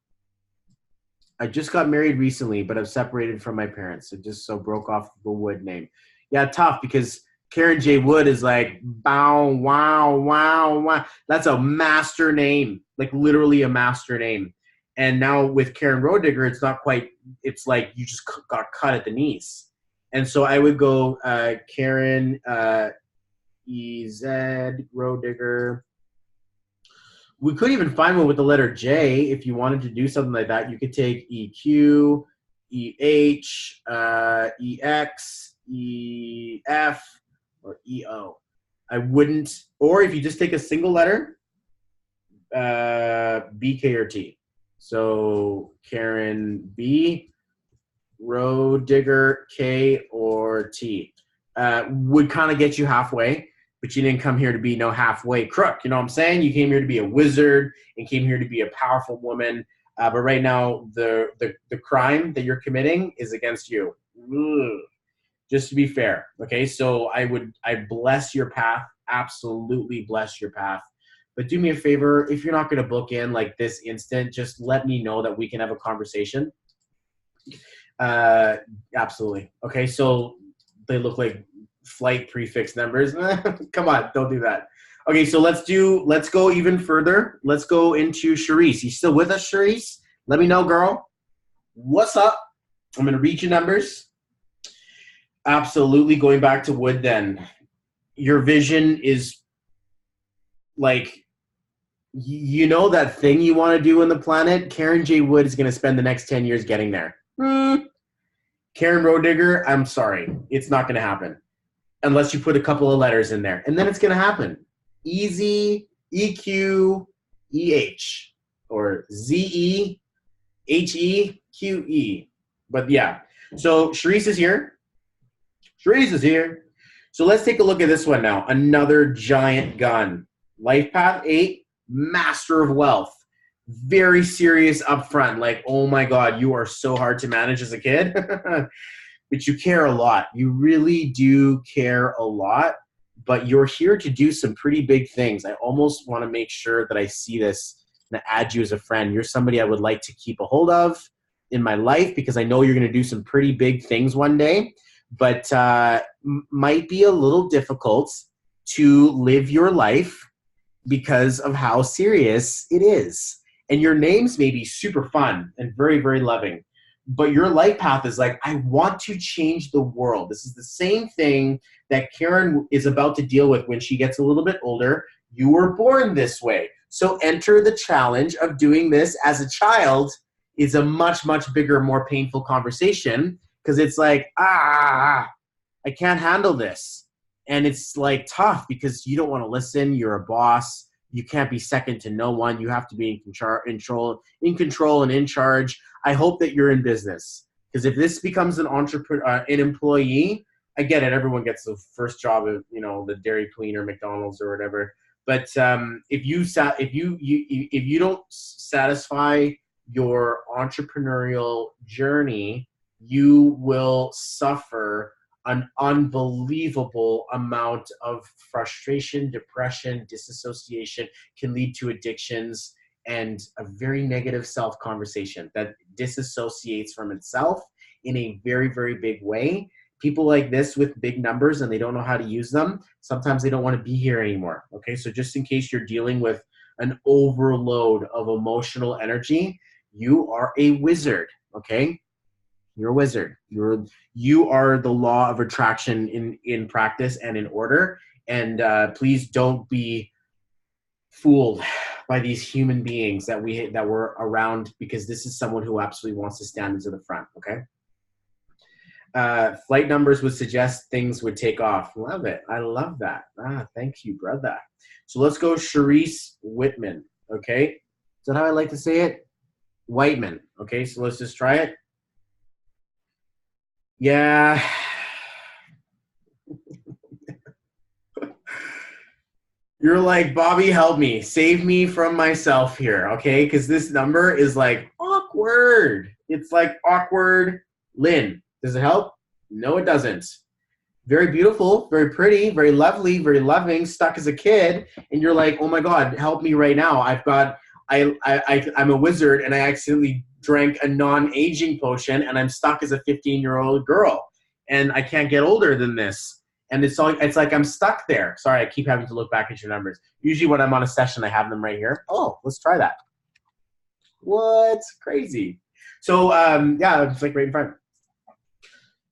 I just got married recently, but I've separated from my parents. So broke off the Wood name. Yeah, tough, because Karen J. Wood is like, bow, wow, wow, wow. That's a master name, like literally a master name. And now with Karen Roediger, it's not quite, it's like you just got cut at the knees. And so I would go Karen EZ, Roediger. We could even find one with the letter J if you wanted to do something like that. You could take EQ, EH, EX, EF, or EO. I wouldn't, or if you just take a single letter, B, K, or T. So Karen B, Roediger, K, or T. Would kind of get you halfway, but you didn't come here to be no halfway crook. You know what I'm saying? You came here to be a wizard and came here to be a powerful woman. But right now, the crime that you're committing is against you. Ugh. Just to be fair. Okay, so I bless your path. Absolutely bless your path. But do me a favor, if you're not going to book in like this instant, just let me know that we can have a conversation. Absolutely. Okay, so they look like flight prefix numbers. Come on, don't do that. Okay, so let's go even further. Let's go into Charisse. You still with us, Charisse? Let me know, girl. What's up? I'm going to read your numbers. Absolutely. Going back to Wood then. Your vision is like, you know that thing you want to do on the planet? Karen J. Wood is going to spend the next 10 years getting there. Karen Roediger, I'm sorry. It's not going to happen unless you put a couple of letters in there. And then it's going to happen. EZ, EQ, EH, or ZE, HE, QE. But yeah. So Charisse is here. Charisse is here. So let's take a look at this one now. Another giant gun. Life path 8. Master of wealth. Very serious upfront. Like, oh my God, you are so hard to manage as a kid. But you care a lot. You really do care a lot. But you're here to do some pretty big things. I almost want to make sure that I see this and add you as a friend. You're somebody I would like to keep a hold of in my life because I know you're going to do some pretty big things one day. But might be a little difficult to live your life because of how serious it is. And your names may be super fun and very, very loving. But your life path is like, I want to change the world. This is the same thing that Karen is about to deal with when she gets a little bit older. You were born this way. So enter the challenge of doing this as a child is a much, much bigger, more painful conversation. because it's like, I can't handle this. And it's like tough because you don't want to listen. You're a boss. You can't be second to no one. You have to be in control and in charge. I hope that you're in business, because if this becomes an entrepreneur, an employee, I get it. Everyone gets the first job at, you know, the Dairy Queen or McDonald's or whatever. But if you don't satisfy your entrepreneurial journey, you will suffer an unbelievable amount of frustration, depression, disassociation, can lead to addictions, and a very negative self-conversation that disassociates from itself in a very, very big way. People like this with big numbers and they don't know how to use them, sometimes they don't want to be here anymore. Okay, so just in case you're dealing with an overload of emotional energy, you are a wizard, okay? You're a wizard. You are the law of attraction in practice and in order. And please don't be fooled by these human beings that we're around, because this is someone who absolutely wants to stand into the front. Okay. Flight numbers would suggest things would take off. Love it. I love that. Thank you, brother. So let's go Charisse Whitman. Okay. Is that how I like to say it? Whiteman. Okay. So let's just try it. Yeah. You're like, Bobby, help me. Save me from myself here, okay? Because this number is like awkward. It's like awkward. Lynn, does it help? No, it doesn't. Very beautiful, very pretty, very lovely, very loving, stuck as a kid. And you're like, oh my God, help me right now. I'm a wizard and I accidentally drank a non-aging potion and I'm stuck as a 15-year-old girl and I can't get older than this. And it's like I'm stuck there. Sorry, I keep having to look back at your numbers. Usually when I'm on a session, I have them right here. Oh, let's try that. What? Crazy. So yeah, it's like right in front.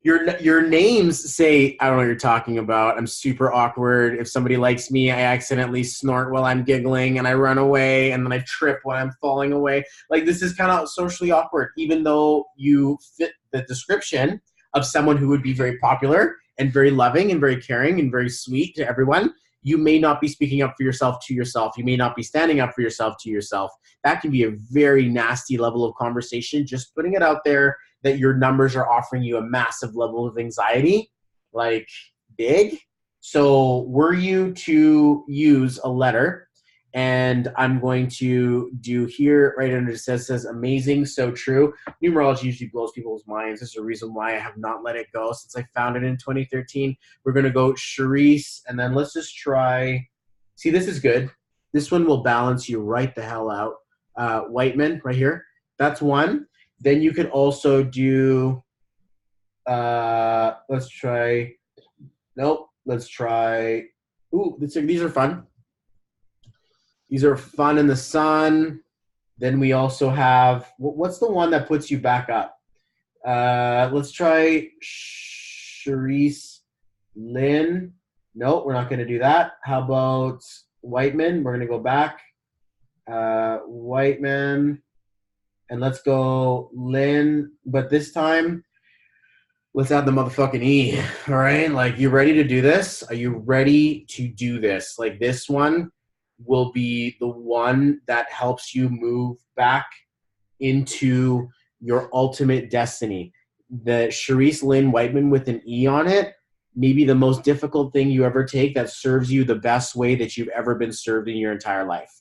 Your names say, I don't know what you're talking about. I'm super awkward. If somebody likes me, I accidentally snort while I'm giggling and I run away and then I trip when I'm falling away. Like, this is kind of socially awkward, even though you fit the description of someone who would be very popular and very loving and very caring and very sweet to everyone. You may not be speaking up for yourself to yourself. You may not be standing up for yourself to yourself. That can be a very nasty level of conversation. Just putting it out there that your numbers are offering you a massive level of anxiety, like big. So were you to use a letter, and I'm going to do here right under it says amazing, so true. Numerology usually blows people's minds. There's a reason why I have not let it go since I found it in 2013. We're going to go Charisse, and then let's just try. See, this is good. This one will balance you right the hell out. Whiteman right here. That's one. Then you could also do, let's try, nope, let's try, ooh, these are fun. These are fun in the sun. Then we also have, what's the one that puts you back up? Let's try Charisse Lynn. Nope, we're not going to do that. How about Whiteman? We're going to go back. Whiteman. And let's go Lynn, but this time, let's add the motherfucking E, all right? Like, you ready to do this? Are you ready to do this? Like, this one will be the one that helps you move back into your ultimate destiny. The Charisse Lynn Whiteman with an E on it, maybe the most difficult thing you ever take that serves you the best way that you've ever been served in your entire life.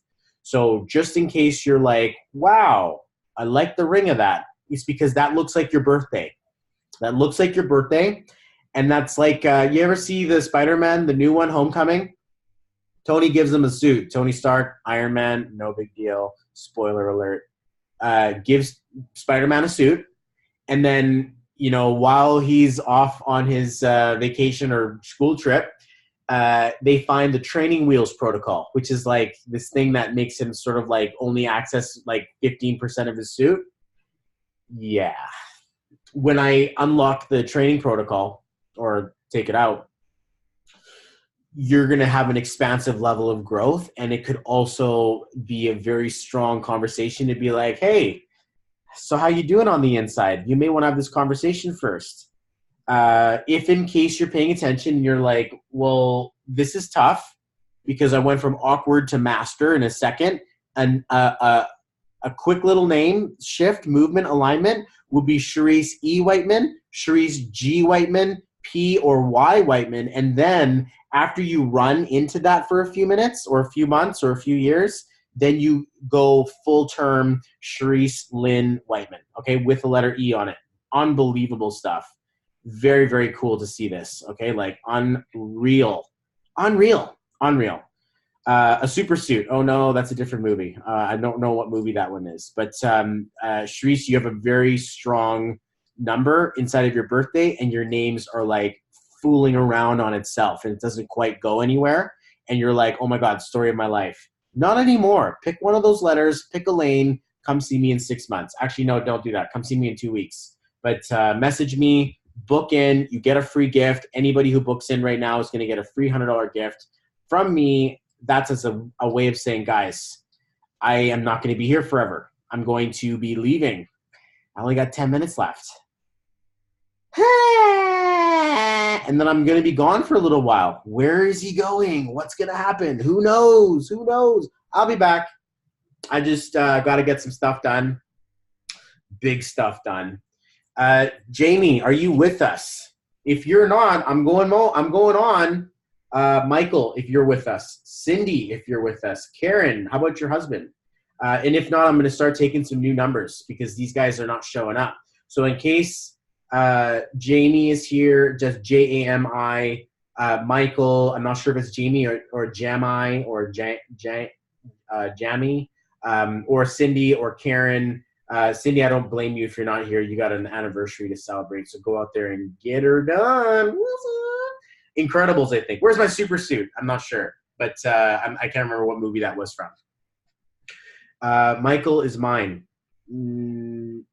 So just in case you're like, wow, I like the ring of that. It's because that looks like your birthday. That looks like your birthday. And that's like, you ever see the Spider-Man, the new one, Homecoming? Tony gives him a suit. Tony Stark, Iron Man, no big deal. Spoiler alert. Gives Spider-Man a suit. And then, you know, while he's off on his vacation or school trip, they find the training wheels protocol, which is like this thing that makes him sort of like only access like 15% of his suit. Yeah. When I unlock the training protocol or take it out, you're going to have an expansive level of growth. And it could also be a very strong conversation to be like, hey, So how you doing on the inside? You may want to have this conversation first. If in case you're paying attention, you're like, well, this is tough because I went from awkward to master in a second. And a quick little name shift, movement, alignment would be Charisse E. Whiteman, Charisse G. Whiteman, P or Y Whiteman. And then after you run into that for a few minutes or a few months or a few years, then you go full term Charisse Lynn Whiteman, okay, with the letter E on it. Unbelievable stuff. Very, very cool to see this, okay? Like unreal. Unreal. Unreal. A Super Suit. Oh no, that's a different movie. I don't know what movie that one is. But Sharice, you have a very strong number inside of your birthday, and your names are like fooling around on itself, and it doesn't quite go anywhere. And you're like, oh my God, story of my life. Not anymore. Pick one of those letters, pick a lane, come see me in 6 months. Actually, no, don't do that. Come see me in 2 weeks. But message me, book in, you get a free gift. Anybody who books in right now is going to get a free $100 gift from me. That's as a way of saying, guys, I am not going to be here forever. I'm going to be leaving. I only got 10 minutes left. And then I'm going to be gone for a little while. Where is he going? What's going to happen? Who knows? Who knows? I'll be back. I just got to get some stuff done. Big stuff done. Jamie, are you with us? If you're not, I'm going on. Michael, if you're with us. Cindy, if you're with us. Karen, how about your husband? And if not, I'm going to start taking some new numbers because these guys are not showing up. So in case Jamie is here, just Jami. Michael, I'm not sure if it's Jamie or Jami or Jamie, or Cindy or Karen. Cindy, I don't blame you if you're not here. You got an anniversary to celebrate, so go out there and get her done. Incredibles, I think. Where's my super suit? I'm not sure, but I can't remember what movie that was from. Michael is mine.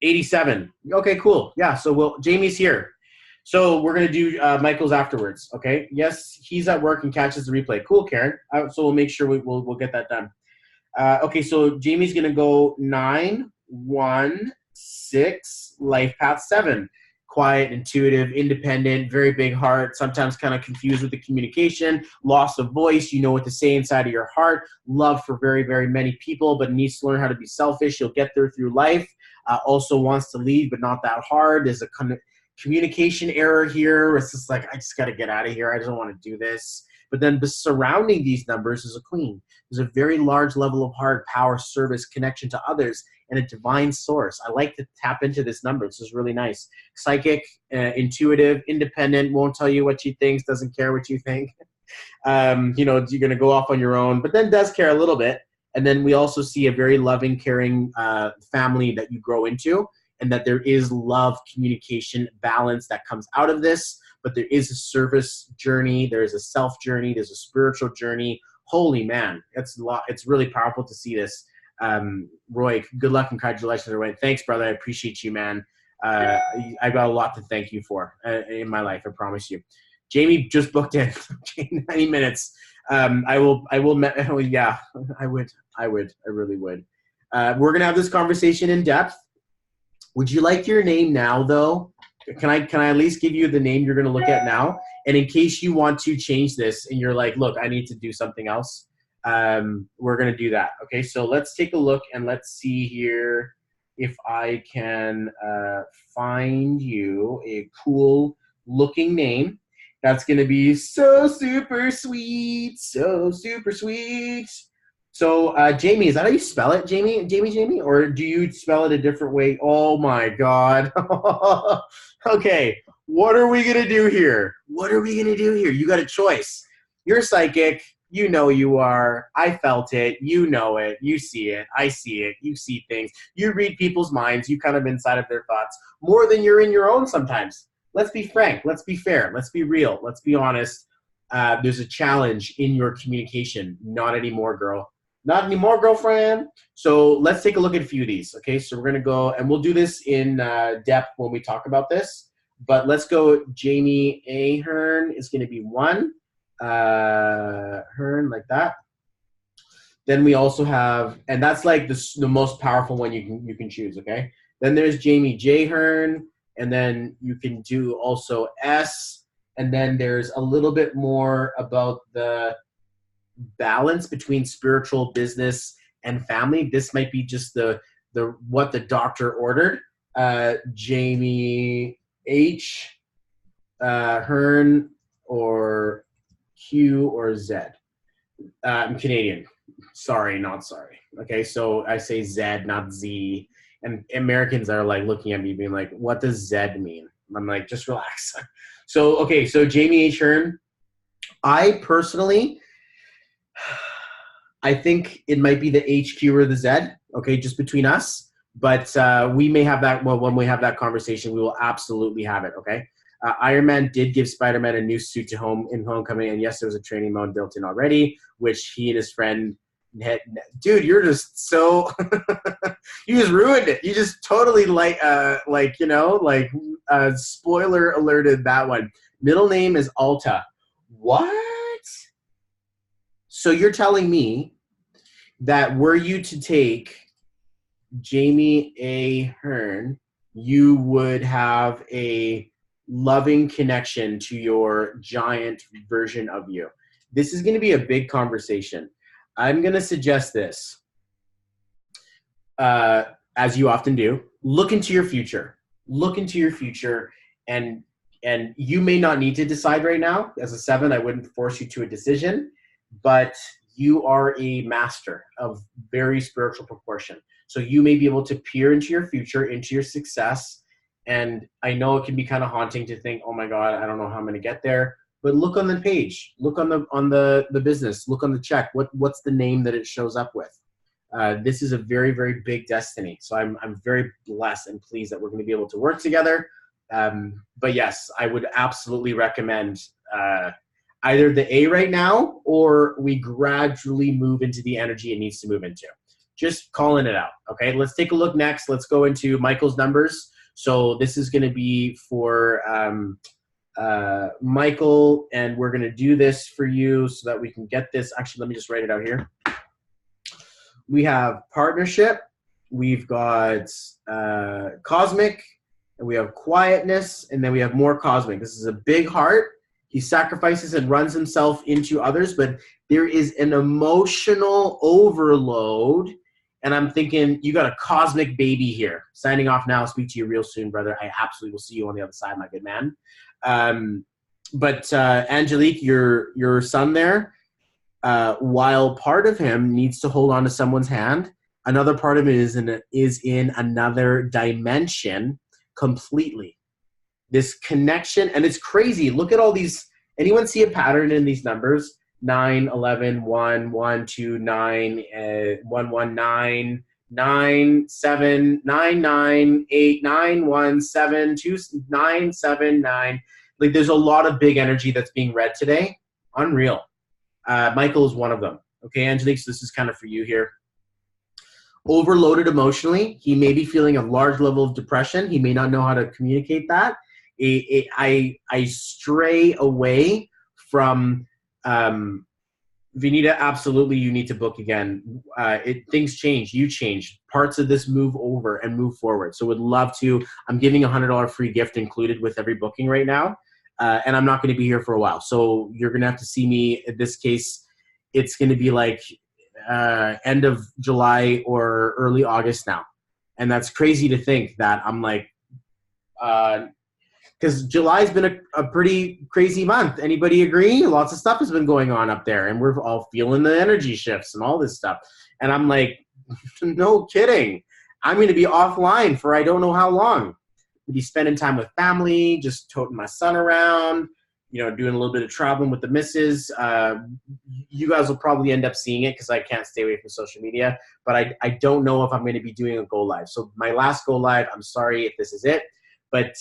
87. Okay, cool. Yeah, so Jamie's here. So we're going to do Michael's afterwards, okay? yes, he's at work and catches the replay. Cool, Karen. So we'll make sure we'll get that done. Okay, so Jamie's going to go 9, 1, 6, life path 7. Quiet, intuitive, independent, very big heart, sometimes kind of confused with the communication, loss of voice, you know what to say inside of your heart, love for very, very many people, but needs to learn how to be selfish. You'll get there through life. Also wants to lead, but not that hard. There's a communication error here. It's just like, I just got to get out of here. I don't want to do this. But then surrounding these numbers is a queen. There's a very large level of heart, power, service, connection to others, and a divine source. I like to tap into this number. This is really nice. Psychic, intuitive, independent, won't tell you what she thinks, doesn't care what you think. You're going to go off on your own, but then does care a little bit. And then we also see a very loving, caring family that you grow into, and that there is love, communication, balance that comes out of this. But there is a service journey. There is a self journey. There's a spiritual journey. Holy man, that's a lot. It's really powerful to see this. Roy, good luck and congratulations, Roy. Thanks, brother. I appreciate you, man. I've got a lot to thank you for in my life. I promise you. Jamie just booked in 90 minutes. I will. Yeah, I would. I really would. We're going to have this conversation in depth. Would you like your name now, though? Can I at least give you the name you're going to look at now? And in case you want to change this and you're like, look, I need to do something else, we're going to do that. Okay, so let's take a look and let's see here if I can find you a cool looking name that's going to be so super sweet, so super sweet. So, Jamie, is that how you spell it, Jamie? Or do you spell it a different way? Oh, my God. Okay, what are we going to do here? You got a choice. You're psychic. You know you are. I felt it. You know it. You see it. I see it. You see things. You read people's minds. You kind of inside of their thoughts more than you're in your own sometimes. Let's be frank. Let's be fair. Let's be real. Let's be honest. There's a challenge in your communication. Not anymore, girl. Not anymore, girlfriend. So let's take a look at a few of these. Okay, so we're going to go, and we'll do this in depth when we talk about this. But let's go. Jamie Ahern is going to be 1. Hearn, like that. Then we also have, and that's like the most powerful one you can choose. Okay, Then there's Jamie J. Hearn, and then you can do also S. And then there's a little bit more about the balance between spiritual, business, and family. This might be just the what the doctor ordered. Jamie H, Hearn, or Q or Z. I'm Canadian. Sorry, not sorry. Okay, so I say Z, not Z. And Americans are like looking at me being like, what does Z mean? I'm like, just relax. So, okay, so Jamie H. Hearn. I personally, I think it might be the HQ or the Z, okay, just between us. But we may have that, well, when we have that conversation, we will absolutely have it, okay? Iron Man did give Spider-Man a new suit to Homecoming, and yes, there was a training mode built in already, which he and his friend had. Dude, you're just so you just ruined it. You just totally spoiler alerted that one. Middle name is Alta. What? So you're telling me that were you to take Jamie A. Hearn, you would have a loving connection to your giant version of you. This is going to be a big conversation. I'm going to suggest this, as you often do. Look into your future. Look into your future, and you may not need to decide right now. As a 7, I wouldn't force you to a decision, but you are a master of very spiritual proportion. So you may be able to peer into your future, into your success. And I know it can be kind of haunting to think, oh my God, I don't know how I'm going to get there. But look on the page, look on the business, look on the check. What's the name that it shows up with? This is a very, very big destiny. So I'm very blessed and pleased that we're going to be able to work together. But yes, I would absolutely recommend either the A right now, or we gradually move into the energy it needs to move into. Just calling it out. Okay, let's take a look next. Let's go into Michael's numbers. So this is going to be for Michael, and we're going to do this for you so that we can get this. Actually, let me just write it out here. We have partnership. We've got cosmic, and we have quietness, and then we have more cosmic. This is a big heart. He sacrifices and runs himself into others, but there is an emotional overload. And I'm thinking, you got a cosmic baby here. Signing off now. Speak to you real soon, brother. I absolutely will see you on the other side, my good man. But Angelique, your son there, while part of him needs to hold on to someone's hand, another part of it is in another dimension completely. This connection, and it's crazy. Look at all these. Anyone see a pattern in these numbers? 9, 11, 1, 1, 2, 9, 1, 1, 9, 9, 7, 9, 9, 8, 9, 1, 7, 2, 9, 7, 9. Like, there's a lot of big energy that's being read today. Unreal. Michael is one of them. Okay, Angelique, so this is kind of for you here. Overloaded emotionally. He may be feeling a large level of depression. He may not know how to communicate that. I stray away from Vinita. Absolutely, you need to book again. Things change. You change. Parts of this move over and move forward. So would love to. I'm giving $100 free gift included with every booking right now. And I'm not going to be here for a while. So you're going to have to see me. In this case, it's going to be like end of July or early August now. And that's crazy to think that I'm like, because July's been a pretty crazy month. Anybody agree? Lots of stuff has been going on up there, and we're all feeling the energy shifts and all this stuff. And I'm like, no kidding. I'm going to be offline for I don't know how long. I'll be spending time with family, just toting my son around, doing a little bit of traveling with the missus. You guys will probably end up seeing it because I can't stay away from social media. But I don't know if I'm going to be doing a go live. So my last go live, I'm sorry if this is it. But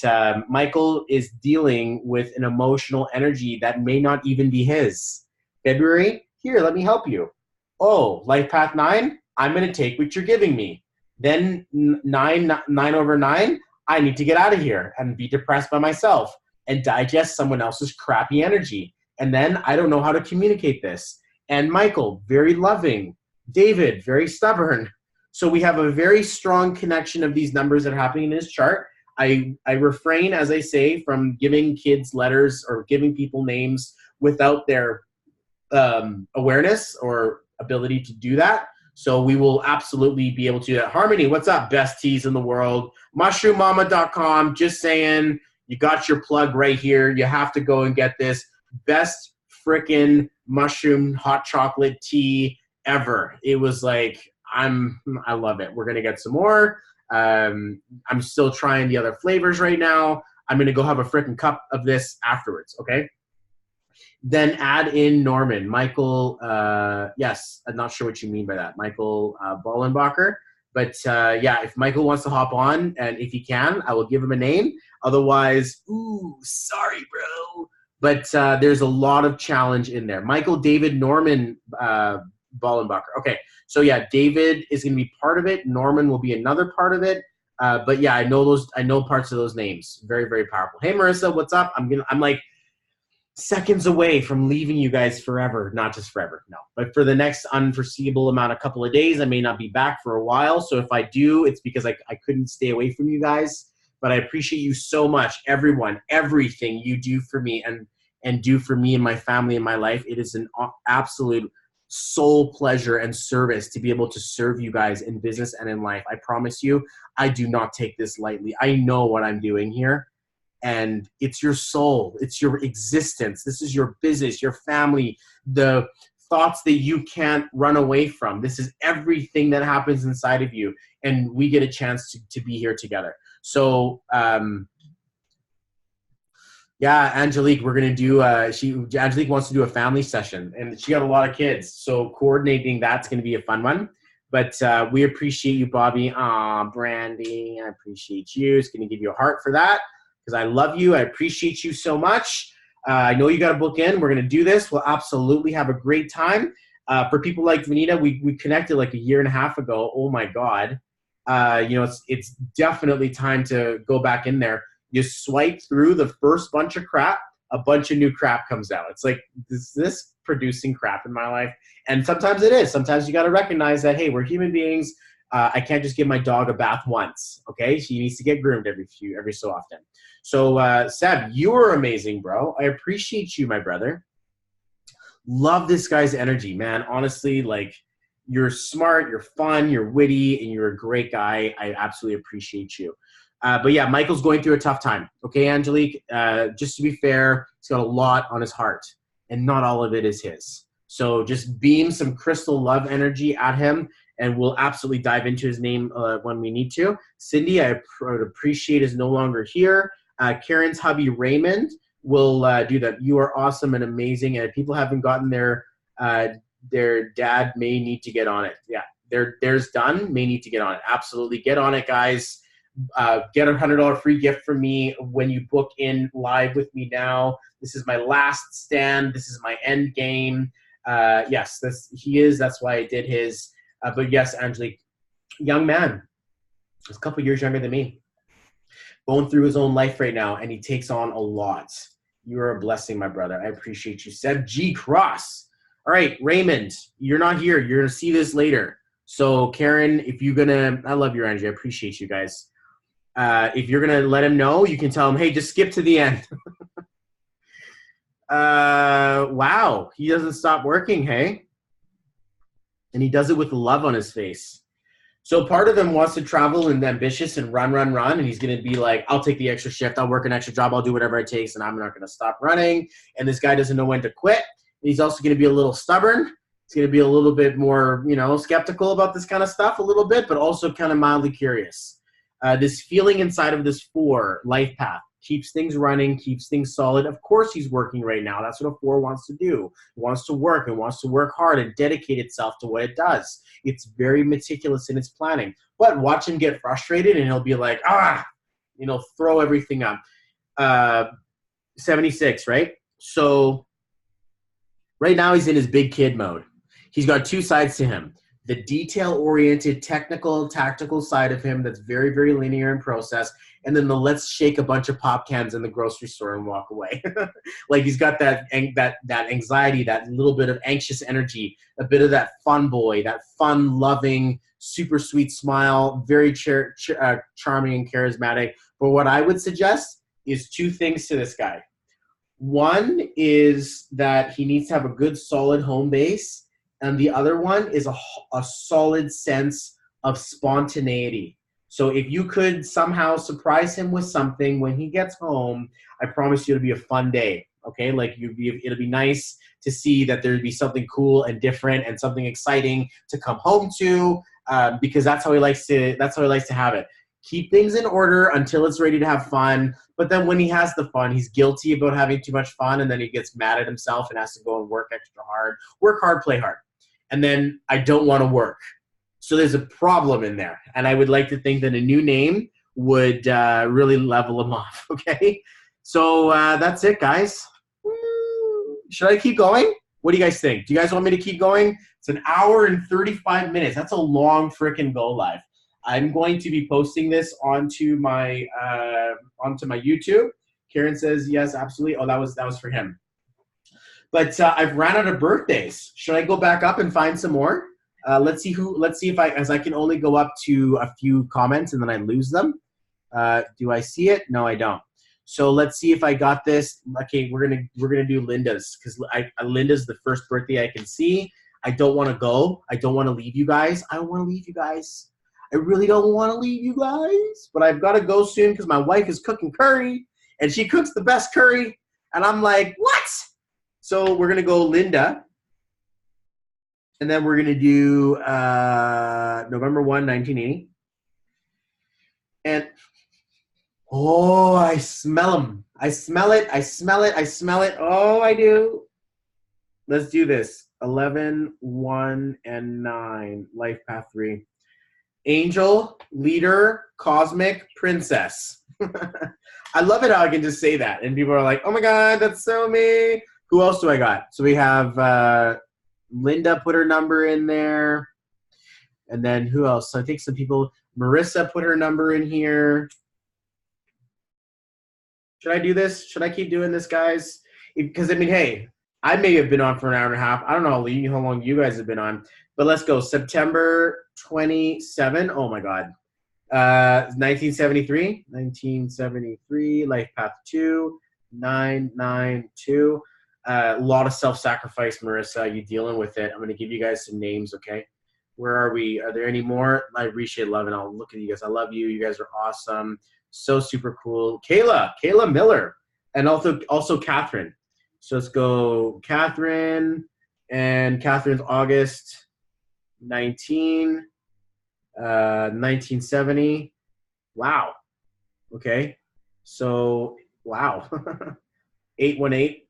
Michael is dealing with an emotional energy that may not even be his. February, here, let me help you. Oh, life path 9, I'm going to take what you're giving me. Then 9 over 9, I need to get out of here and be depressed by myself and digest someone else's crappy energy. And then I don't know how to communicate this. And Michael, very loving. David, very stubborn. So we have a very strong connection of these numbers that are happening in his chart. I refrain, as I say, from giving kids letters or giving people names without their awareness or ability to do that. So we will absolutely be able to do that. Harmony, what's up? Best teas in the world. Mushroommama.com. Just saying, you got your plug right here. You have to go and get this. Best freaking mushroom hot chocolate tea ever. It was like, I love it. We're going to get some more. I'm still trying the other flavors right now. I'm going to go have a freaking cup of this afterwards, okay? Then add in Norman. Michael, yes, I'm not sure what you mean by that. Michael Bollenbacher. But yeah, if Michael wants to hop on, and if he can, I will give him a name. Otherwise, ooh, sorry, bro. But there's a lot of challenge in there. Michael David Norman Bollenbacher. Okay, so yeah, David is going to be part of it. Norman will be another part of it. But yeah, I know parts of those names. Very, very powerful. Hey, Marissa, what's up? I'm like seconds away from leaving you guys forever. Not just forever, no. But for the next unforeseeable amount, a couple of days, I may not be back for a while. So if I do, it's because I couldn't stay away from you guys. But I appreciate you so much, everyone, everything you do for me and do for me and my family and my life. It is an absolute soul pleasure and service to be able to serve you guys in business and in life. I promise you, I do not take this lightly. I know what I'm doing here. And it's your soul. It's your existence. This is your business, your family, the thoughts that you can't run away from. This is everything that happens inside of you. And we get a chance to be here together. So, yeah, Angelique, we're going to do, Angelique wants to do a family session. And she got a lot of kids. So coordinating that's going to be a fun one. But we appreciate you, Bobby. Brandy, I appreciate you. It's going to give you a heart for that. Because I love you. I appreciate you so much. I know you got a book in. We're going to do this. We'll absolutely have a great time. For people like Vanita, we connected like a year and a half ago. Oh, my God. It's definitely time to go back in there. You swipe through the first bunch of crap, a bunch of new crap comes out. It's like, is this producing crap in my life? And sometimes it is. Sometimes you got to recognize that, hey, we're human beings. I can't just give my dog a bath once, okay? She needs to get groomed every so often. So, Seb, you are amazing, bro. I appreciate you, my brother. Love this guy's energy, man. Honestly, like, you're smart, you're fun, you're witty, and you're a great guy. I absolutely appreciate you. But yeah, Michael's going through a tough time. Okay, Angelique, just to be fair, he's got a lot on his heart, and not all of it is his. So just beam some crystal love energy at him, and we'll absolutely dive into his name when we need to. Cindy, I would appreciate, is no longer here. Karen's hubby, Raymond, will do that. You are awesome and amazing, and if people haven't gotten their dad may need to get on it. Yeah, theirs done, may need to get on it. Absolutely, get on it, guys. Get a $100 free gift from me when you book in live with me now. This is my last stand. This is my end game. Yes, he is. That's why I did his. But yes, Angelique, young man, he's a couple years younger than me, going through his own life right now, and he takes on a lot. You are a blessing, my brother. I appreciate you. Seb G. Cross. All right, Raymond, you're not here. You're going to see this later. So, Karen, if you're going to – I love your energy. I appreciate you guys. If you're going to let him know, you can tell him, hey, just skip to the end. Wow, he doesn't stop working, hey? And he does it with love on his face. So part of him wants to travel and ambitious and run. And he's going to be like, I'll take the extra shift. I'll work an extra job. I'll do whatever it takes. And I'm not going to stop running. And this guy doesn't know when to quit. He's also going to be a little stubborn. He's going to be a little bit more, skeptical about this kind of stuff a little bit, but also kind of mildly curious. This feeling inside of this 4 life path keeps things running, keeps things solid. Of course he's working right now. That's what a 4 wants to do. It wants to work and wants to work hard and dedicate itself to what it does. It's very meticulous in its planning. But watch him get frustrated and he'll be like, throw everything up. 76, right? So right now he's in his big kid mode. He's got 2 sides to him. The detail-oriented, technical, tactical side of him that's very, very linear in process, and then the let's shake a bunch of pop cans in the grocery store and walk away. Like he's got that anxiety, that little bit of anxious energy, a bit of that fun boy, that fun-loving, super sweet smile, very charming and charismatic. But what I would suggest is two things to this guy. One is that he needs to have a good, solid home base, and the other one is a solid sense of spontaneity. So if you could somehow surprise him with something when he gets home, I promise you it'll be a fun day. Okay, like it'll be nice to see that there'd be something cool and different and something exciting to come home to, because that's how he likes to. That's how he likes to have it. Keep things in order until it's ready to have fun. But then when he has the fun, he's guilty about having too much fun, and then he gets mad at himself and has to go and work extra hard. Work hard, play hard. And then I don't want to work. So there's a problem in there. And I would like to think that a new name would really level him off, okay? So that's it, guys. Should I keep going? What do you guys think? Do you guys want me to keep going? It's an hour and 35 minutes. That's a long freaking go live. I'm going to be posting this onto my YouTube. Karen says yes, absolutely. Oh, that was for him. But I've ran out of birthdays. Should I go back up and find some more? Let's see if I can only go up to a few comments and then I lose them. Do I see it? No, I don't. So let's see if I got this. Okay, we're gonna do Linda's, because Linda's the first birthday I can see. I don't want to go. I don't want to leave you guys. I don't want to leave you guys. I really don't want to leave you guys. But I've got to go soon because my wife is cooking curry, and she cooks the best curry. And I'm like, what? So we're gonna go Linda, and then we're gonna do November 1, 1980, and. Oh, I smell them. I smell it. I smell it. I smell it. Oh, I do. Let's do this. 11, 1, and 9. Life Path 3. Angel, leader, cosmic, princess. I love it how I can just say that. And people are like, oh my God, that's so me. Who else do I got? So we have Linda put her number in there. And then who else? So I think some people, Marissa put her number in here. Should I do this? Should I keep doing this, guys? Because, I mean, hey, I may have been on for an hour and a half. I don't know how long you guys have been on. But let's go. September 27. Oh, my God. 1973. 1973. Life Path 2. 992. A lot of self-sacrifice, Marissa. You dealing with it. I'm going to give you guys some names, okay? Where are we? Are there any more? I appreciate love, and I'll look at you guys. I love you. You guys are awesome. So super cool. Kayla Miller, and also Catherine. So let's go Catherine, and Catherine's August 19, 1970. Wow. Okay. So, wow. 818,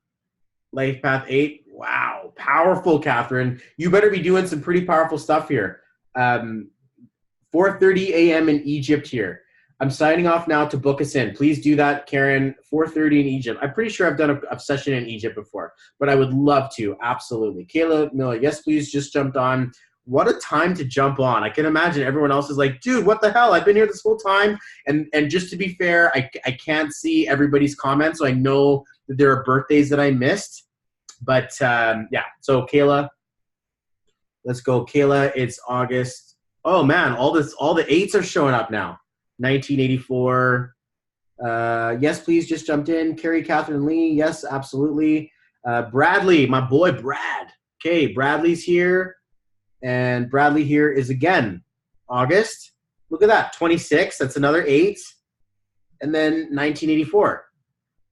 Life Path 8. Wow. Powerful, Catherine. You better be doing some pretty powerful stuff here. 4:30 a.m. in Egypt here. I'm signing off now to book us in. Please do that, Karen. 4:30 in Egypt. I'm pretty sure I've done a session in Egypt before, but I would love to. Absolutely. Kayla Miller, yes, please, just jumped on. What a time to jump on. I can imagine everyone else is like, dude, what the hell? I've been here this whole time. And just to be fair, I can't see everybody's comments, so I know that there are birthdays that I missed. But, yeah, so Kayla, let's go. Kayla, it's August. Oh, man, all the 8s are showing up now. 1984. Yes, please, just jumped in. Carrie Catherine Lee. Yes, absolutely. Bradley, my boy Brad. Okay, Bradley's here. And Bradley here is again August. Look at that, 26. That's another 8. And then 1984.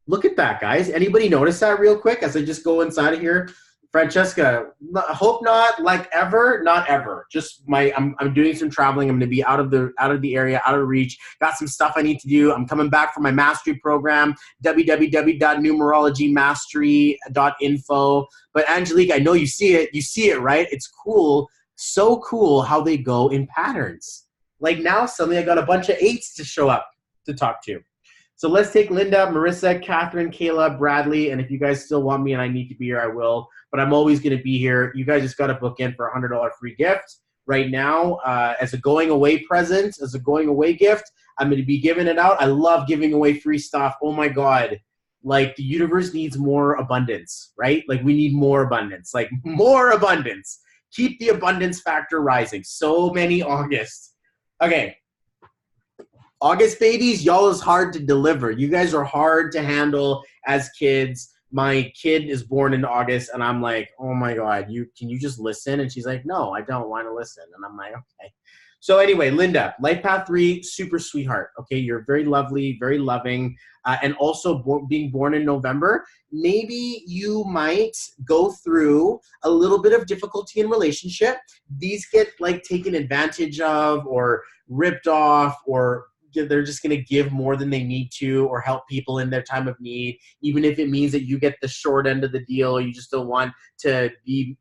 Look at that, guys. Anybody notice that real quick as I just go inside of here? Francesca, hope not, like ever, not ever. Just I'm doing some traveling. I'm going to be out of the area, out of reach. Got some stuff I need to do. I'm coming back from my mastery program, www.numerologymastery.info. But Angelique, I know you see it. You see it, right? It's cool, so cool how they go in patterns. Like now, suddenly I got a bunch of 8s to show up to talk to. So let's take Linda, Marissa, Catherine, Kayla, Bradley, and if you guys still want me and I need to be here, I will. But I'm always going to be here. You guys just got to book in for a $100 free gift right now as a going away present, as a going away gift. I'm going to be giving it out. I love giving away free stuff. Oh, my God. Like, the universe needs more abundance, right? Like, we need more abundance. Like, more abundance. Keep the abundance factor rising. So many Augusts. Okay. August babies, y'all is hard to deliver. You guys are hard to handle as kids. My kid is born in August, and I'm like, oh my God, can you just listen? And she's like, no, I don't want to listen. And I'm like, okay. So anyway, Linda, Life Path 3, super sweetheart. Okay, you're very lovely, very loving, and also being born in November, maybe you might go through a little bit of difficulty in relationship. These get like taken advantage of or ripped off, or they're just going to give more than they need to or help people in their time of need, even if it means that you get the short end of the deal. You just don't want to be,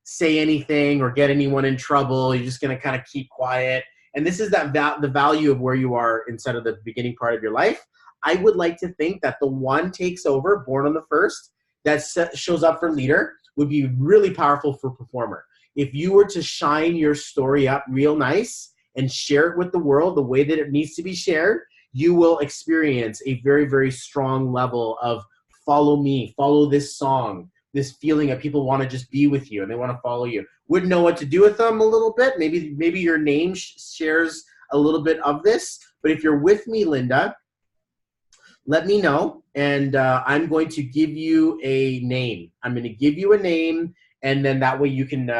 say anything or get anyone in trouble. You're just going to kind of keep quiet. And this is the value of where you are instead of the beginning part of your life. I would like to think that the one takes over, born on the 1st, that shows up for leader would be really powerful for performer. If you were to shine your story up real nice and share it with the world the way that it needs to be shared, you will experience a very, very strong level of follow me, follow this song, this feeling that people want to just be with you and they want to follow you. Wouldn't know what to do with them a little bit. Maybe your name shares a little bit of this. But if you're with me, Linda, let me know, and I'm going to give you a name. I'm going to give you a name, and then that way you can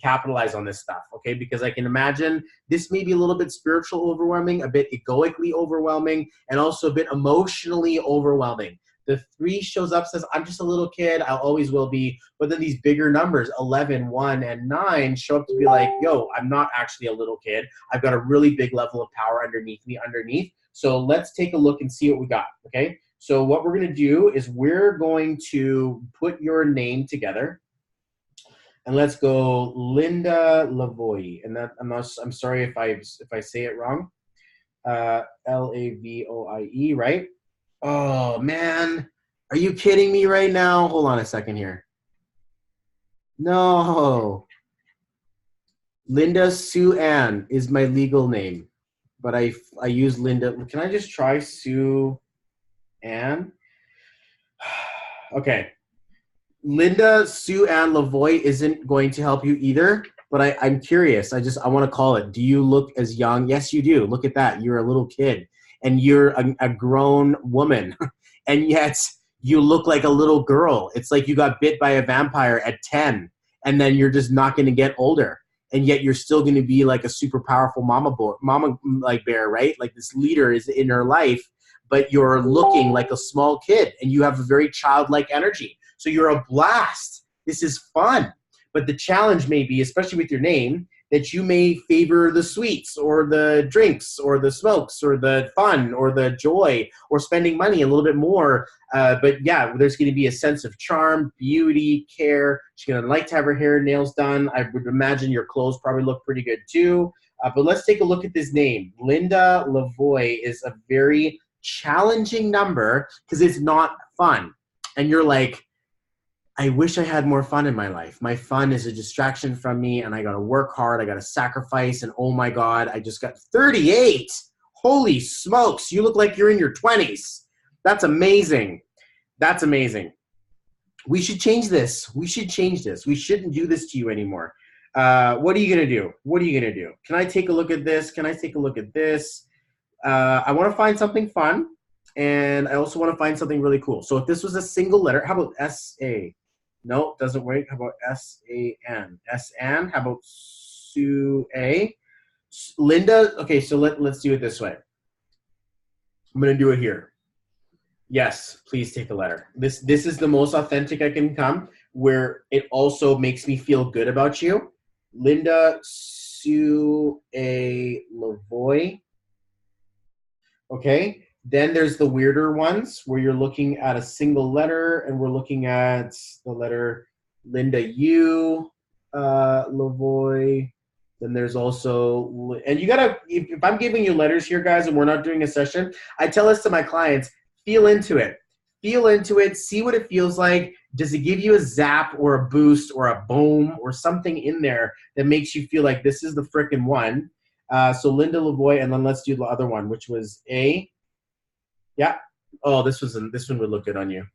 capitalize on this stuff, okay? Because I can imagine this may be a little bit spiritual overwhelming, a bit egoically overwhelming, and also a bit emotionally overwhelming. The 3 shows up, says, I'm just a little kid, I always will be. But then these bigger numbers, 11, 1, and 9, show up to be like, yo, I'm not actually a little kid. I've got a really big level of power underneath me. So let's take a look and see what we got, okay? So what we're going to do is we're going to put your name together. And let's go Linda Lavoie. And that I'm sorry if I say it wrong. Lavoie, right? Oh man, are you kidding me right now? Hold on a second here. No. Linda Sue Ann is my legal name, but I use Linda. Can I just try Sue Ann? Okay. Linda Sue Ann Lavoie isn't going to help you either, but I'm curious. I want to call it. Do you look as young? Yes, you do. Look at that. You're a little kid, and you're a grown woman, and yet you look like a little girl. It's like you got bit by a vampire at 10, and then you're just not going to get older, and yet you're still going to be like a super powerful mama like bear, right? Like this leader is in her life, but you're looking like a small kid, and you have a very childlike energy. So you're a blast. This is fun. But the challenge may be, especially with your name, that you may favor the sweets or the drinks or the smokes or the fun or the joy or spending money a little bit more. But yeah, there's going to be a sense of charm, beauty, care. She's going to like to have her hair and nails done. I would imagine your clothes probably look pretty good too. But let's take a look at this name. Linda Lavoie is a very challenging number because it's not fun. And you're like, I wish I had more fun in my life. My fun is a distraction from me, and I got to work hard. I got to sacrifice, and oh my God, I just got 38. Holy smokes, you look like you're in your 20s. That's amazing. That's amazing. We should change this. We should change this. We shouldn't do this to you anymore. What are you going to do? What are you going to do? Can I take a look at this? Can I take a look at this? I want to find something fun, and I also want to find something really cool. So if this was a single letter, how about S-A? No, doesn't work. How about S-A-N? S-An? How about Sue-A? Linda, okay, so let's do it this way. I'm going to do it here. Yes, please take a letter. This is the most authentic I can come, where it also makes me feel good about you. Linda Sue-A Lavoie. Okay. Then there's the weirder ones where you're looking at a single letter, and we're looking at the letter Linda U, Lavoie. Then there's also, and you gotta, if I'm giving you letters here, guys, and we're not doing a session, I tell this to my clients, feel into it. Feel into it, see what it feels like. Does it give you a zap or a boost or a boom or something in there that makes you feel like this is the frickin' one? So Linda Lavoie, and then let's do the other one, which was A. Yeah. Oh, this one would look good on you.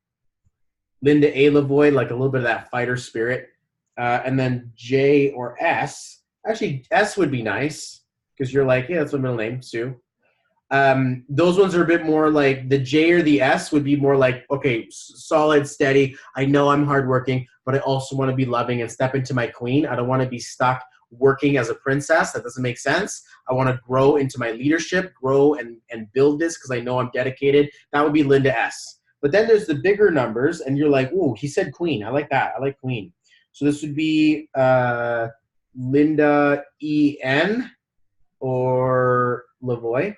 Linda A. Lavoie, like a little bit of that fighter spirit. and then J or S. Actually, S would be nice because you're like, yeah, that's my middle name, Sue. Those ones are a bit more like the J or the S would be more like, okay, solid, steady. I know I'm hardworking, but I also want to be loving and step into my queen. I don't want to be stuck working as a princess. That doesn't make sense. I want to grow into my leadership, grow and build this because I know I'm dedicated. That would be Linda S. But then there's the bigger numbers, and you're like, oh, he said queen. I like that. I like queen. So this would be Linda E.N. or Lavoie.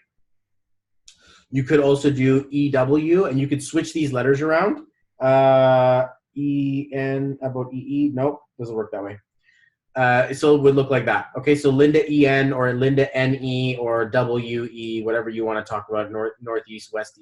You could also do EW, and you could switch these letters around. EN, about EE. Nope, doesn't work that way. So it would look like that. Okay, so Linda EN or Linda NE or WE, whatever you want to talk about, northeast, west,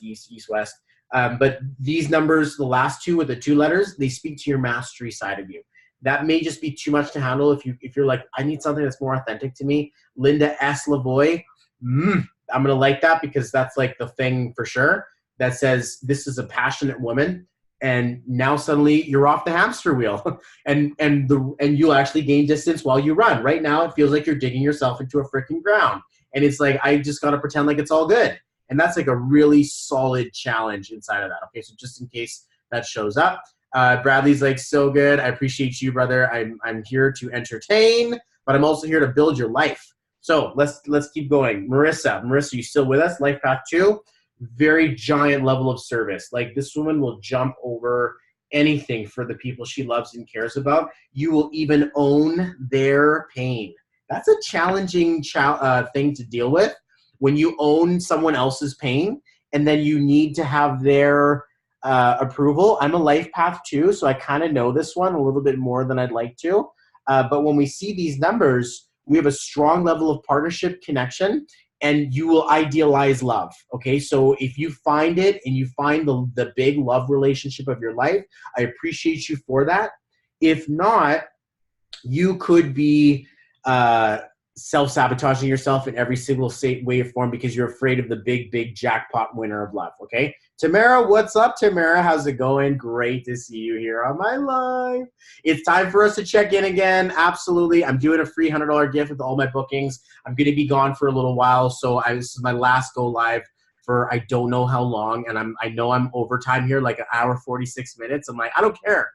east, west. But these numbers, the last two with the two letters, they speak to your mastery side of you. That may just be too much to handle if you're like, I need something that's more authentic to me. Linda S. Lavoie, I'm going to like that because that's like the thing for sure that says this is a passionate woman. And now suddenly you're off the hamster wheel and you'll actually gain distance while you run. Right now it feels like you're digging yourself into a freaking ground. And it's like, I just got to pretend like it's all good. And that's like a really solid challenge inside of that. Okay, so just in case that shows up. Bradley's like, so good. I appreciate you, brother. I'm here to entertain, but I'm also here to build your life. So let's keep going. Marissa, you still with us? Life Path 2, very giant level of service. Like this woman will jump over anything for the people she loves and cares about. You will even own their pain. That's a challenging thing to deal with when you own someone else's pain and then you need to have their approval. I'm a Life Path 2, so I kind of know this one a little bit more than I'd like to. But when we see these numbers, we have a strong level of partnership connection, and you will idealize love, okay? So if you find it and you find the big love relationship of your life, I appreciate you for that. If not, you could be self-sabotaging yourself in every single way or form because you're afraid of the big jackpot winner of love, okay? Tamara, what's up, Tamara? How's it going? Great to see you here on my live. It's time for us to check in again. Absolutely. I'm doing a free $100 gift with all my bookings. I'm going to be gone for a little while, so this is my last go live for I don't know how long, and I know I'm overtime here, like an hour, 46 minutes. I'm like, I don't care.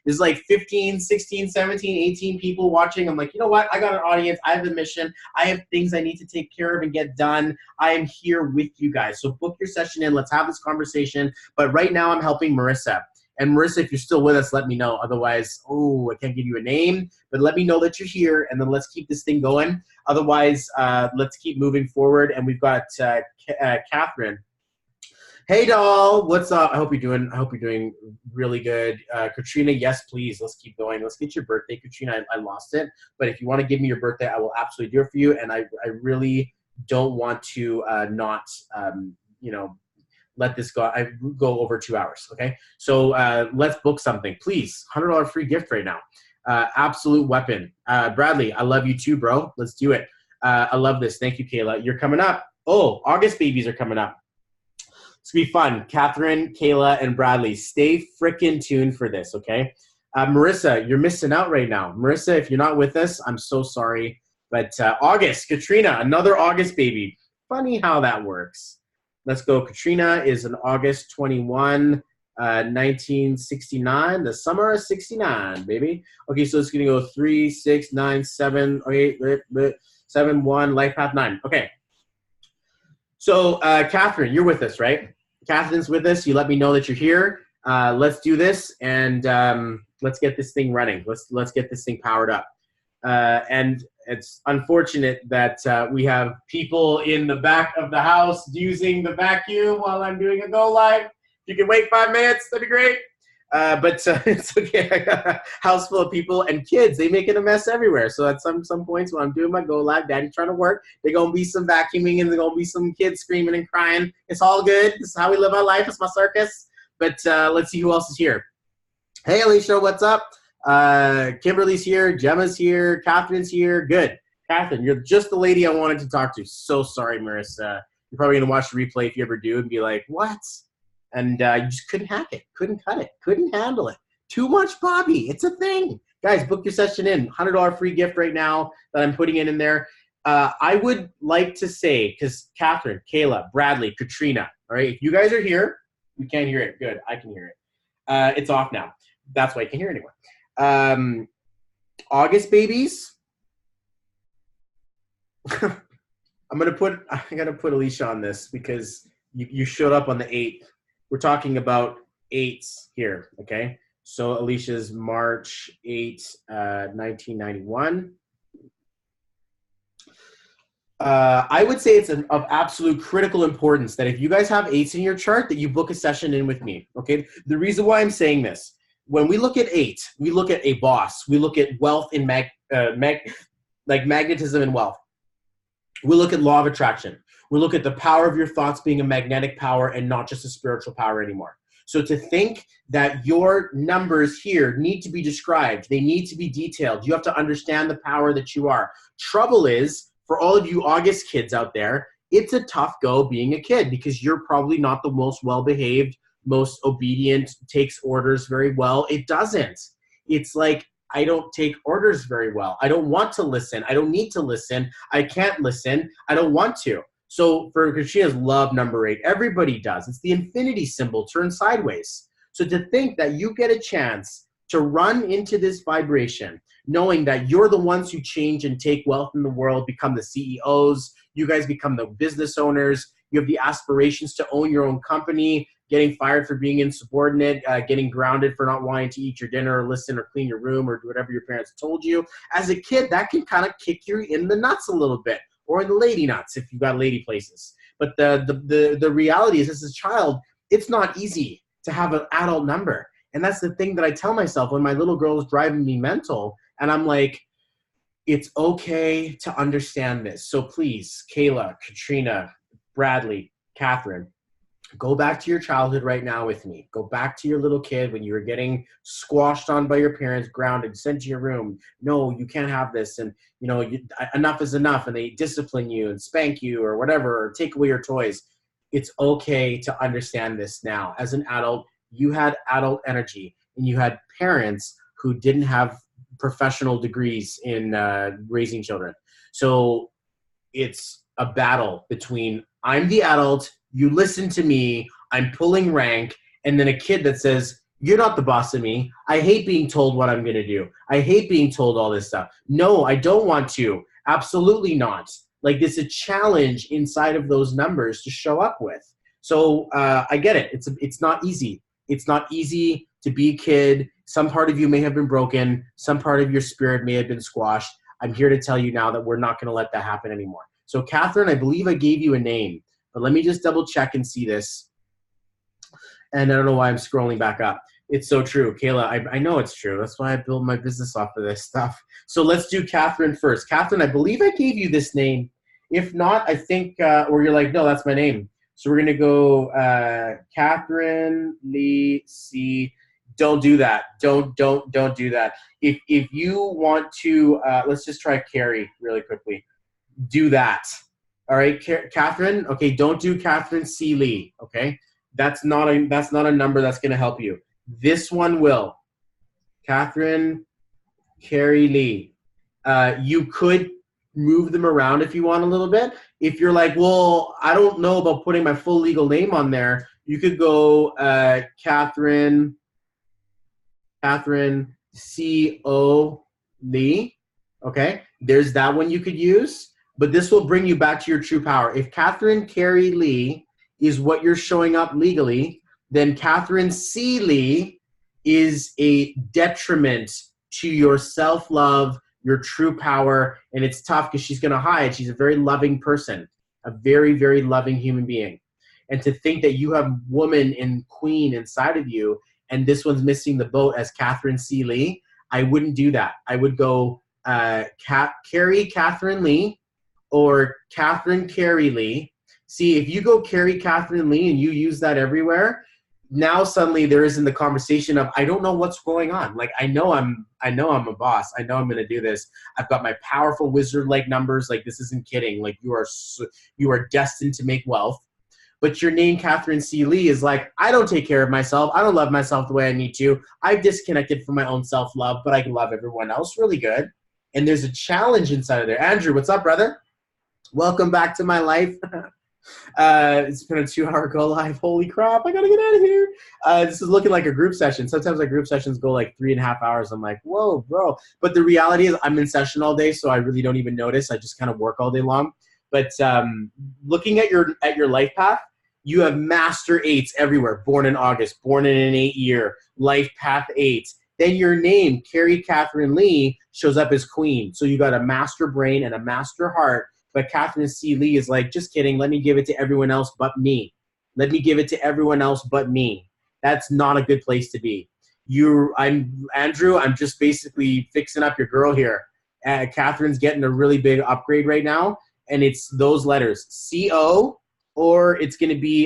There's like 15, 16, 17, 18 people watching. I'm like, you know what? I got an audience. I have a mission. I have things I need to take care of and get done. I am here with you guys. So book your session in. Let's have this conversation. But right now I'm helping Marissa. And Marissa, if you're still with us, let me know. Otherwise, I can't give you a name. But let me know that you're here, and then let's keep this thing going. Otherwise, let's keep moving forward. And we've got Catherine. Hey doll, what's up? I hope you're doing really good. Katrina, yes, please. Let's keep going. Let's get your birthday, Katrina. I lost it, but if you want to give me your birthday, I will absolutely do it for you. And I really don't want to not let this go over 2 hours. Okay, so let's book something, please. $100 free gift right now. Absolute weapon. Bradley, I love you too, bro. Let's do it. I love this. Thank you, Kayla. You're coming up. Oh, August babies are coming up. It's going to be fun. Catherine, Kayla, and Bradley, stay frickin' tuned for this, okay? Marissa, you're missing out right now. Marissa, if you're not with us, I'm so sorry. But August, Katrina, another August baby. Funny how that works. Let's go. Katrina is an August 21, 1969, the summer of 69, baby. Okay, so it's going to go 3, 6, 9, 7, 8, 7, 1, Life Path 9. Okay. So, Catherine, you're with us, right? Catherine's with us. You let me know that you're here. Let's do this, and let's get this thing running. Let's get this thing powered up. And it's unfortunate that we have people in the back of the house using the vacuum while I'm doing a go live. If you can wait 5 minutes, that'd be great. But it's okay. I got a house full of people and kids. They making a mess everywhere. So at some points when I'm doing my go live, daddy's trying to work, there's going to be some vacuuming and there's going to be some kids screaming and crying. It's all good. This is how we live our life. It's my circus. But let's see who else is here. Hey, Alicia, what's up? Kimberly's here. Gemma's here. Catherine's here. Good. Catherine, you're just the lady I wanted to talk to. So sorry, Marissa. You're probably going to watch the replay if you ever do and be like, what? And you just couldn't hack it, couldn't cut it, couldn't handle it. Too much Bobby. It's a thing. Guys, book your session in. $100 free gift right now that I'm putting in there. I would like to say, because Catherine, Kayla, Bradley, Katrina, all right, if you guys are here, we can't hear it. Good, I can hear it. It's off now. That's why I can hear it anymore. August babies. I gotta put Alicia on this because you showed up on the 8th. We're talking about 8s here, okay? So Alicia's March 8th, 1991. I would say it's of absolute critical importance that if you guys have 8s in your chart, that you book a session in with me, okay? The reason why I'm saying this, when we look at 8, we look at a boss. We look at wealth and magnetism and wealth. We look at law of attraction. We look at the power of your thoughts being a magnetic power and not just a spiritual power anymore. So to think that your numbers here need to be described, they need to be detailed. You have to understand the power that you are. Trouble is, for all of you August kids out there, it's a tough go being a kid because you're probably not the most well-behaved, most obedient, takes orders very well. It doesn't. It's like, I don't take orders very well. I don't want to listen. I don't need to listen. I can't listen. I don't want to. So for Katrina's love number 8, everybody does. It's the infinity symbol turned sideways. So to think that you get a chance to run into this vibration, knowing that you're the ones who change and take wealth in the world, become the CEOs, you guys become the business owners, you have the aspirations to own your own company, getting fired for being insubordinate, getting grounded for not wanting to eat your dinner or listen or clean your room or do whatever your parents told you. As a kid, that can kind of kick you in the nuts a little bit, or in the lady nuts if you've got lady places. But the reality is, as a child, it's not easy to have an adult number. And that's the thing that I tell myself when my little girl is driving me mental. And I'm like, it's okay to understand this. So please, Kayla, Katrina, Bradley, Catherine, go back to your childhood right now with me. Go back to your little kid when you were getting squashed on by your parents, grounded, sent to your room. No, you can't have this. And, you know, enough is enough. And they discipline you and spank you or whatever, or take away your toys. It's okay to understand this now. As an adult, you had adult energy and you had parents who didn't have professional degrees in raising children. So it's a battle between I'm the adult, you listen to me, I'm pulling rank, and then a kid that says, you're not the boss of me. I hate being told what I'm going to do. I hate being told all this stuff. No, I don't want to. Absolutely not. Like, it's a challenge inside of those numbers to show up with. So I get it. It's not easy. It's not easy to be a kid. Some part of you may have been broken. Some part of your spirit may have been squashed. I'm here to tell you now that we're not going to let that happen anymore. So Catherine, I believe I gave you a name, but let me just double check and see this. And I don't know why I'm scrolling back up. It's so true. Kayla, I know it's true. That's why I build my business off of this stuff. So let's do Catherine first. Catherine, I believe I gave you this name. If not, I think, or you're like, no, that's my name. So we're going to go Catherine Lee C. Don't do that. Don't do that. If you want to, let's just try Carrie really quickly. Do that. All right, Catherine. Okay, don't do Catherine C. Lee. Okay, that's not a number that's going to help you. This one will. Catherine Carrie Lee. You could move them around if you want a little bit. If you're like, well, I don't know about putting my full legal name on there, you could go Catherine C.O. Lee. Okay, there's that one you could use. But this will bring you back to your true power. If Catherine Carrie Lee is what you're showing up legally, then Catherine C. Lee is a detriment to your self-love, your true power, and it's tough because she's going to hide. She's a very loving person, a very, very loving human being. And to think that you have woman and queen inside of you, and this one's missing the boat as Catherine C. Lee, I wouldn't do that. I would go Carrie Catherine Lee, or Catherine Carrie Lee. See, if you go Carrie Catherine Lee and you use that everywhere, now suddenly there isn't the conversation of, I don't know what's going on. Like, I know I'm a boss. I know I'm going to do this. I've got my powerful wizard-like numbers. Like, this isn't kidding. Like, you are destined to make wealth. But your name, Catherine C. Lee, is like, I don't take care of myself. I don't love myself the way I need to. I've disconnected from my own self-love, but I can love everyone else really good. And there's a challenge inside of there. Andrew, what's up, brother? Welcome back to my life. It's been a 2-hour go live. Holy crap, I gotta get out of here. This is looking like a group session. Sometimes my group sessions go like 3.5 hours. I'm like, whoa, bro. But the reality is I'm in session all day, so I really don't even notice. I just kind of work all day long. But looking at your life path, you have master 8s everywhere. Born in August, born in an 8 year, life path 8. Then your name, Carrie Catherine Lee, shows up as queen. So you got a master brain and a master heart. But Catherine C. Lee is like, just kidding. Let me give it to everyone else but me. Let me give it to everyone else but me. That's not a good place to be. Andrew, I'm just basically fixing up your girl here. Catherine's getting a really big upgrade right now. And it's those letters, C-O, or it's going to be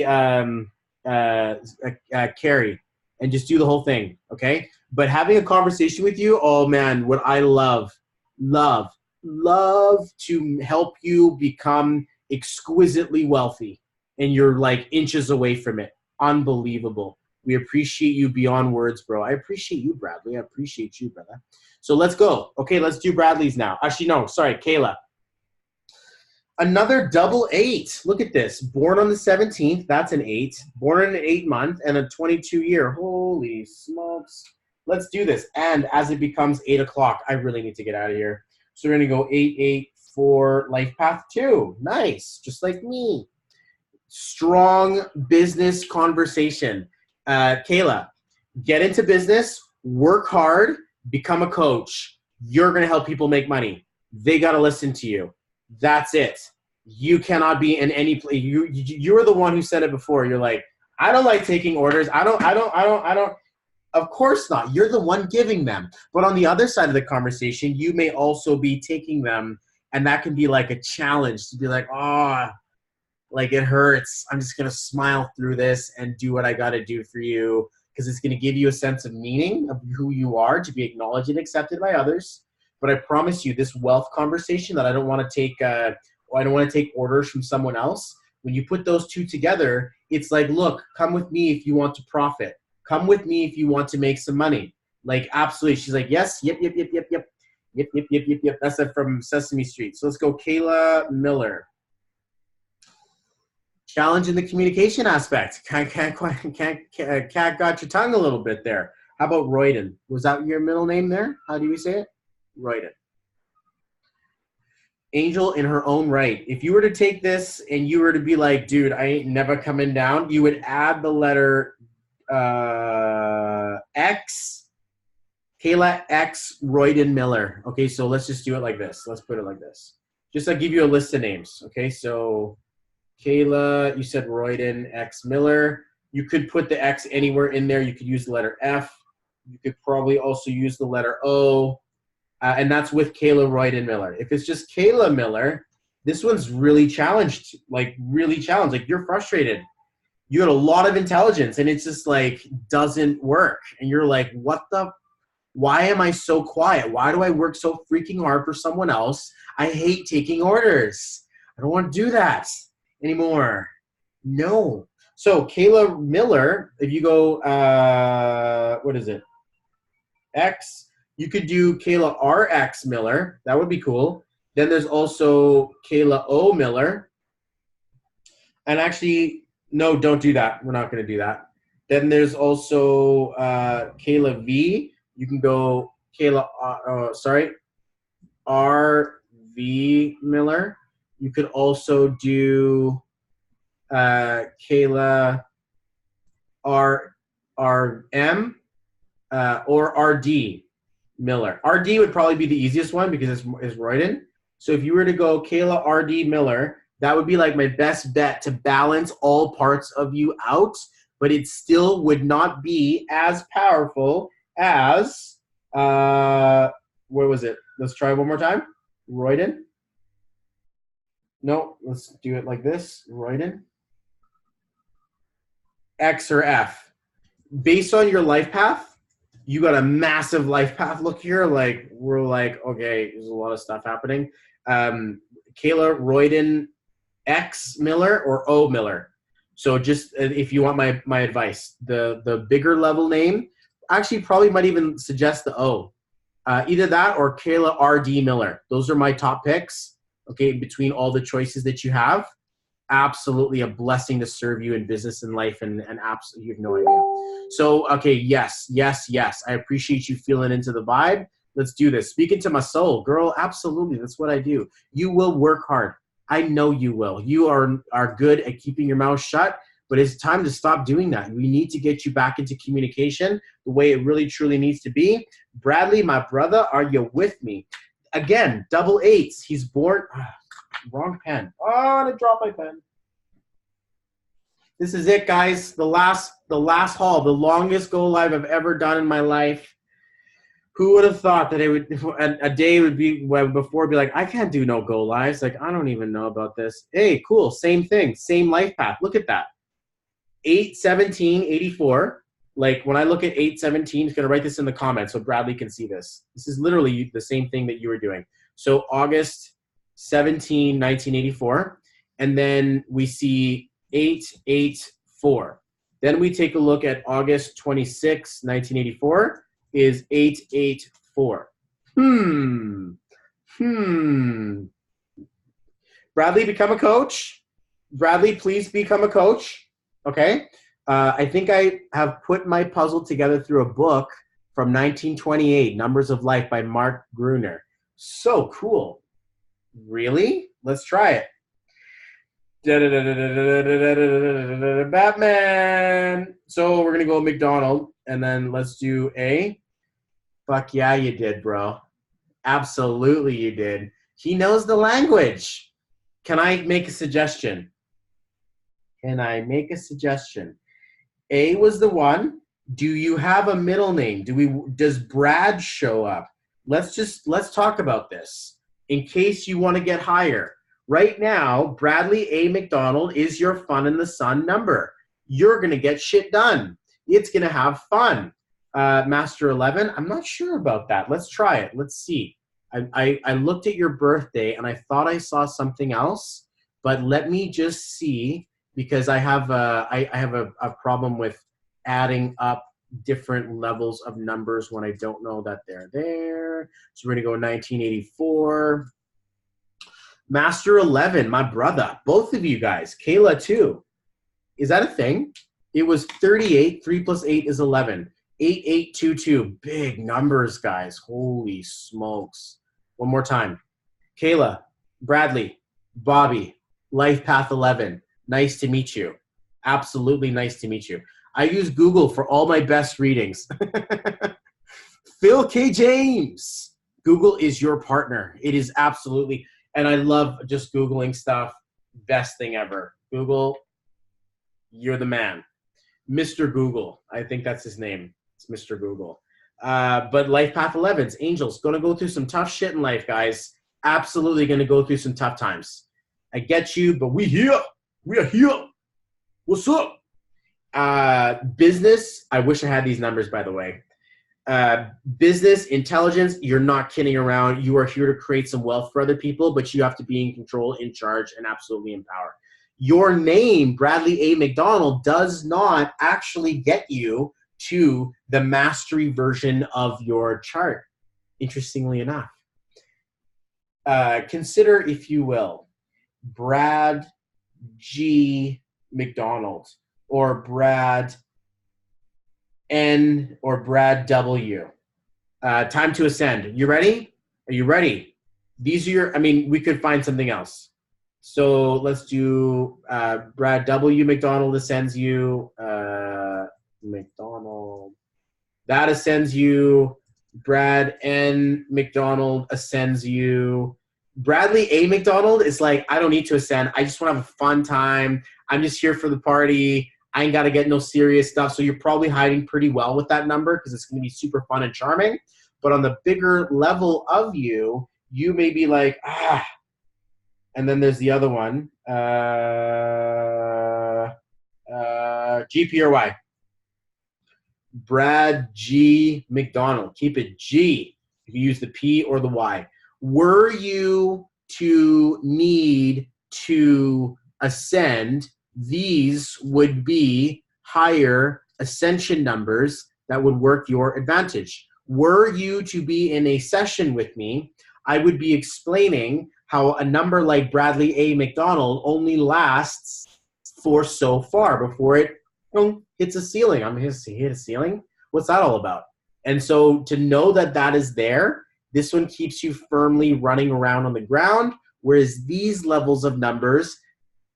Carrie. And just do the whole thing, okay? But having a conversation with you, oh, man, what I love to help you become exquisitely wealthy, and you're like inches away from it. Unbelievable. We appreciate you beyond words, bro. I appreciate you, Bradley. I appreciate you, brother. So let's go. Okay, let's do Bradley's now. Actually, no, sorry, Kayla. Another double 8. Look at this. Born on the 17th, that's an 8. Born in an 8-month and a 22 year. Holy smokes. Let's do this. And as it becomes 8 o'clock, I really need to get out of here. So we're going to go 8, 8, 4, life path 2. Nice. Just like me. Strong business conversation. Kayla, get into business, work hard, become a coach. You're going to help people make money. They got to listen to you. That's it. You cannot be in any place. You were the one who said it before. You're like, I don't like taking orders. I don't. Of course not. You're the one giving them. But on the other side of the conversation, you may also be taking them, and that can be like a challenge to be like, oh, like it hurts. I'm just going to smile through this and do what I got to do for you, because it's going to give you a sense of meaning of who you are, to be acknowledged and accepted by others. But I promise you, this wealth conversation that I don't want to take, I don't want to take orders from someone else. When you put those two together, it's like, look, come with me if you want to profit. Come with me if you want to make some money. Like, absolutely. She's like, yes, yep. That's it from Sesame Street. So let's go, Kayla Miller. Challenge in the communication aspect. Cat got your tongue a little bit there. How about Royden? Was that your middle name there? How do we say it? Royden. Angel in her own right. If you were to take this and you were to be like, dude, I ain't never coming down, you would add the letter X, Kayla X Royden Miller. Okay, so let's just do it like this. Let's put it like this. Just to give you a list of names. Okay, so Kayla, you said Royden X Miller. You could put the X anywhere in there. You could use the letter F. You could probably also use the letter O. And that's with Kayla Royden Miller. If it's just Kayla Miller, this one's really challenged. Like, really challenged. Like, you're frustrated. You got a lot of intelligence, and it's just, like, doesn't work. And you're like, why am I so quiet? Why do I work so freaking hard for someone else? I hate taking orders. I don't want to do that anymore. No. So Kayla Miller, if you go, what is it? X, you could do Kayla RX Miller. That would be cool. Then there's also Kayla O Miller. And actually, no, don't do that. We're not going to do that. Then there's also Kayla V. You can go Kayla, RV Miller. You could also do Kayla RM or RD Miller. RD would probably be the easiest one because it's Royden. So if you were to go Kayla RD Miller, that would be like my best bet to balance all parts of you out, but it still would not be as powerful as, where was it? Let's try one more time. Royden. No, let's do it like this. Royden. X or F. Based on your life path, you got a massive life path look here. Like, we're like, okay, there's a lot of stuff happening. Kayla Royden X Miller or O Miller. So just if you want my advice, the bigger level name, actually probably might even suggest the O. Either that or Kayla R.D. Miller. Those are my top picks, okay, between all the choices that you have. Absolutely a blessing to serve you in business and life, and absolutely, you have no idea. So, okay, yes. I appreciate you feeling into the vibe. Let's do this. Speaking to my soul, girl, absolutely. That's what I do. You will work hard. I know you will. You are good at keeping your mouth shut, but it's time to stop doing that. We need to get you back into communication the way it really truly needs to be. Bradley, my brother, are you with me? Again, double eights. He's born. Wrong pen. Oh, I dropped my pen. This is it, guys. The last haul, the longest go live I've ever done in my life. Who would have thought that it would a day would be before be like, I can't do no go lives. Like, I don't even know about this. Hey, cool. Same thing. Same life path. Look at that. 8/17/84. Like when I look at 8/17, it's gonna write this in the comments so Bradley can see this. This is literally the same thing that you were doing. So August 17, 1984, and then we see 8/8/4. Then we take a look at August 26, 1984. Is 8/8/4. Bradley, become a coach. Bradley, please become a coach. Okay. I think I have put my puzzle together through a book from 1928, Numbers of Life by Mark Gruner. So cool. Really? Let's try it. Batman. So we're going to go McDonald, and then let's do A. Fuck yeah, you did, bro. Absolutely you did. He knows the language. Can I make a suggestion? A was the one. Do you have a middle name? Does Brad show up? Let's talk about this in case you want to get higher. Right now, Bradley A. McDonald is your fun in the sun number. You're going to get shit done. It's going to have fun. Master 11, I'm not sure about that. Let's try it. Let's see. I looked at your birthday and I thought I saw something else, but let me just see, because I have a problem with adding up different levels of numbers when I don't know that they're there. So we're going to go 1984. Master 11, my brother, both of you guys, Kayla too. Is that a thing? It was 38. 3 plus 8 is 11. 8822. Big numbers, guys. Holy smokes. One more time. Kayla, Bradley, Bobby, Life Path 11. Nice to meet you. Absolutely nice to meet you. I use Google for all my best readings. Phil K. James. Google is your partner. It is absolutely. And I love just Googling stuff. Best thing ever. Google, you're the man. Mr. Google. I think that's his name. It's Mr. Google. But Life Path 11's Angels. Going to go through some tough shit in life, guys. Absolutely going to go through some tough times. I get you, but we here. We are here. What's up? Business. I wish I had these numbers, by the way. Business, intelligence, you're not kidding around. You are here to create some wealth for other people, but you have to be in control, in charge, and absolutely in power. Your name, Bradley A. McDonald, does not actually get you to the mastery version of your chart, interestingly enough. Consider, if you will, Brad G. McDonald, or Brad N, or Brad W. Time to ascend. You ready? Are you ready? These are your, we could find something else. So let's do Brad W. McDonald ascends you. McDonald. That ascends you. Brad N. McDonald ascends you. Bradley A. McDonald is like, I don't need to ascend. I just want to have a fun time. I'm just here for the party. I ain't got to get no serious stuff. So you're probably hiding pretty well with that number because it's going to be super fun and charming. But on the bigger level of you, you may be like, and then there's the other one, G, P, or Y. Brad G. McDonald. Keep it G if you use the P or the Y. Were you to need to ascend, these would be higher ascension numbers that would work your advantage. Were you to be in a session with me, I would be explaining how a number like Bradley A. McDonald only lasts for so far before it hits a ceiling. I'm going to hit a ceiling? What's that all about? And so to know that that is there, this one keeps you firmly running around on the ground, whereas these levels of numbers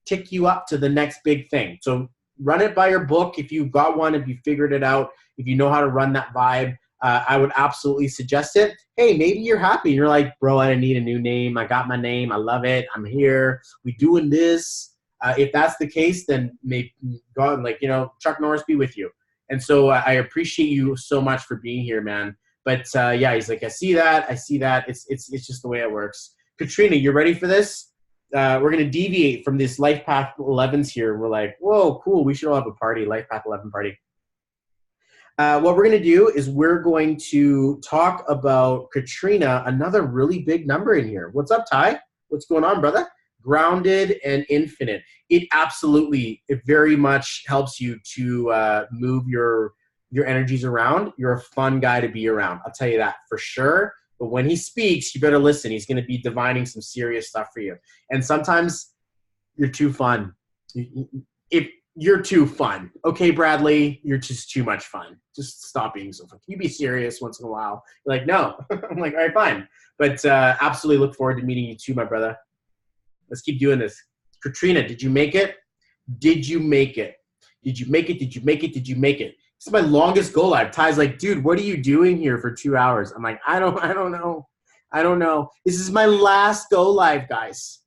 tick you up to the next big thing. So run it by your book. If you've got one, if you figured it out, if you know how to run that vibe, I would absolutely suggest it. Hey, maybe you're happy. You're like, bro, I need a new name. I got my name. I love it. I'm here. We doing this. If that's the case, then maybe God, like, Chuck Norris be with you. And so I appreciate you so much for being here, man. But yeah, he's like, I see that. It's just the way it works. Katrina, you ready for this? We're going to deviate from this Life Path 11s here. We're like, whoa, cool. We should all have a party, Life Path 11 party. What we're going to do is we're going to talk about Katrina, another really big number in here. What's up, Ty? What's going on, brother? Grounded and infinite. It very much helps you to move your energies around. You're a fun guy to be around. I'll tell you that for sure. But when he speaks, you better listen. He's going to be divining some serious stuff for you. And sometimes you're too fun. If you're too fun. Okay, Bradley, you're just too much fun. Just stop being so fun. Can you be serious once in a while? You're like, no. I'm like, all right, fine. But absolutely look forward to meeting you too, my brother. Let's keep doing this. Katrina, did you make it? Did you make it? Did you make it? Did you make it? Did you make it? This is my longest go live. Ty's like, dude, what are you doing here for 2 hours? I'm like, I don't know. I don't know. This is my last go live, guys.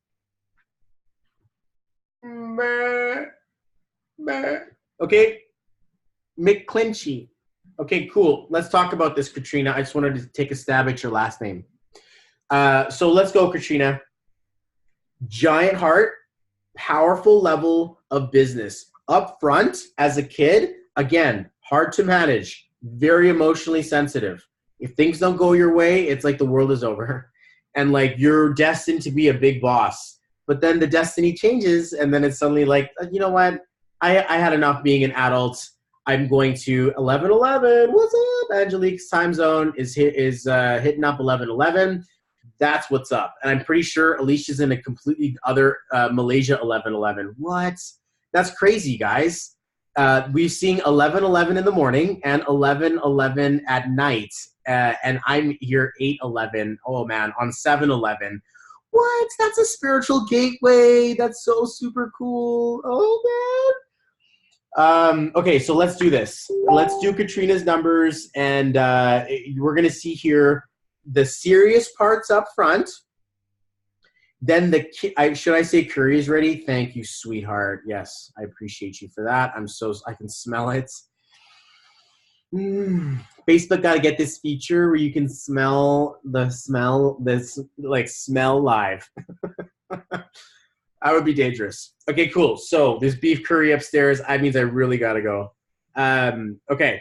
Okay, McClinchy. Okay, cool. Let's talk about this, Katrina. I just wanted to take a stab at your last name. So let's go, Katrina. Giant heart, powerful level of business. Up front, as a kid, again, hard to manage, very emotionally sensitive. If things don't go your way, it's like the world is over. And like you're destined to be a big boss. But then the destiny changes, and then it's suddenly like, you know what? I had enough being an adult. I'm going to 11:11. What's up? Angelique's time zone is hitting up 11:11. That's what's up. And I'm pretty sure Alicia's in a completely other Malaysia 11:11. What? That's crazy, guys. We're seeing 11:11 in the morning and 11:11 at night. And I'm here 8:11. Oh, man, on 7:11. What? That's a spiritual gateway. That's so super cool. Oh, man. Okay, so let's do this. Let's do Katrina's numbers, and we're going to see here the serious parts up front. Then should I say curry is ready? Thank you, sweetheart. Yes, I appreciate you for that. I can smell it. Facebook got to get this feature where you can smell live. That would be dangerous. Okay, cool. So there's beef curry upstairs. That means I really got to go. Okay.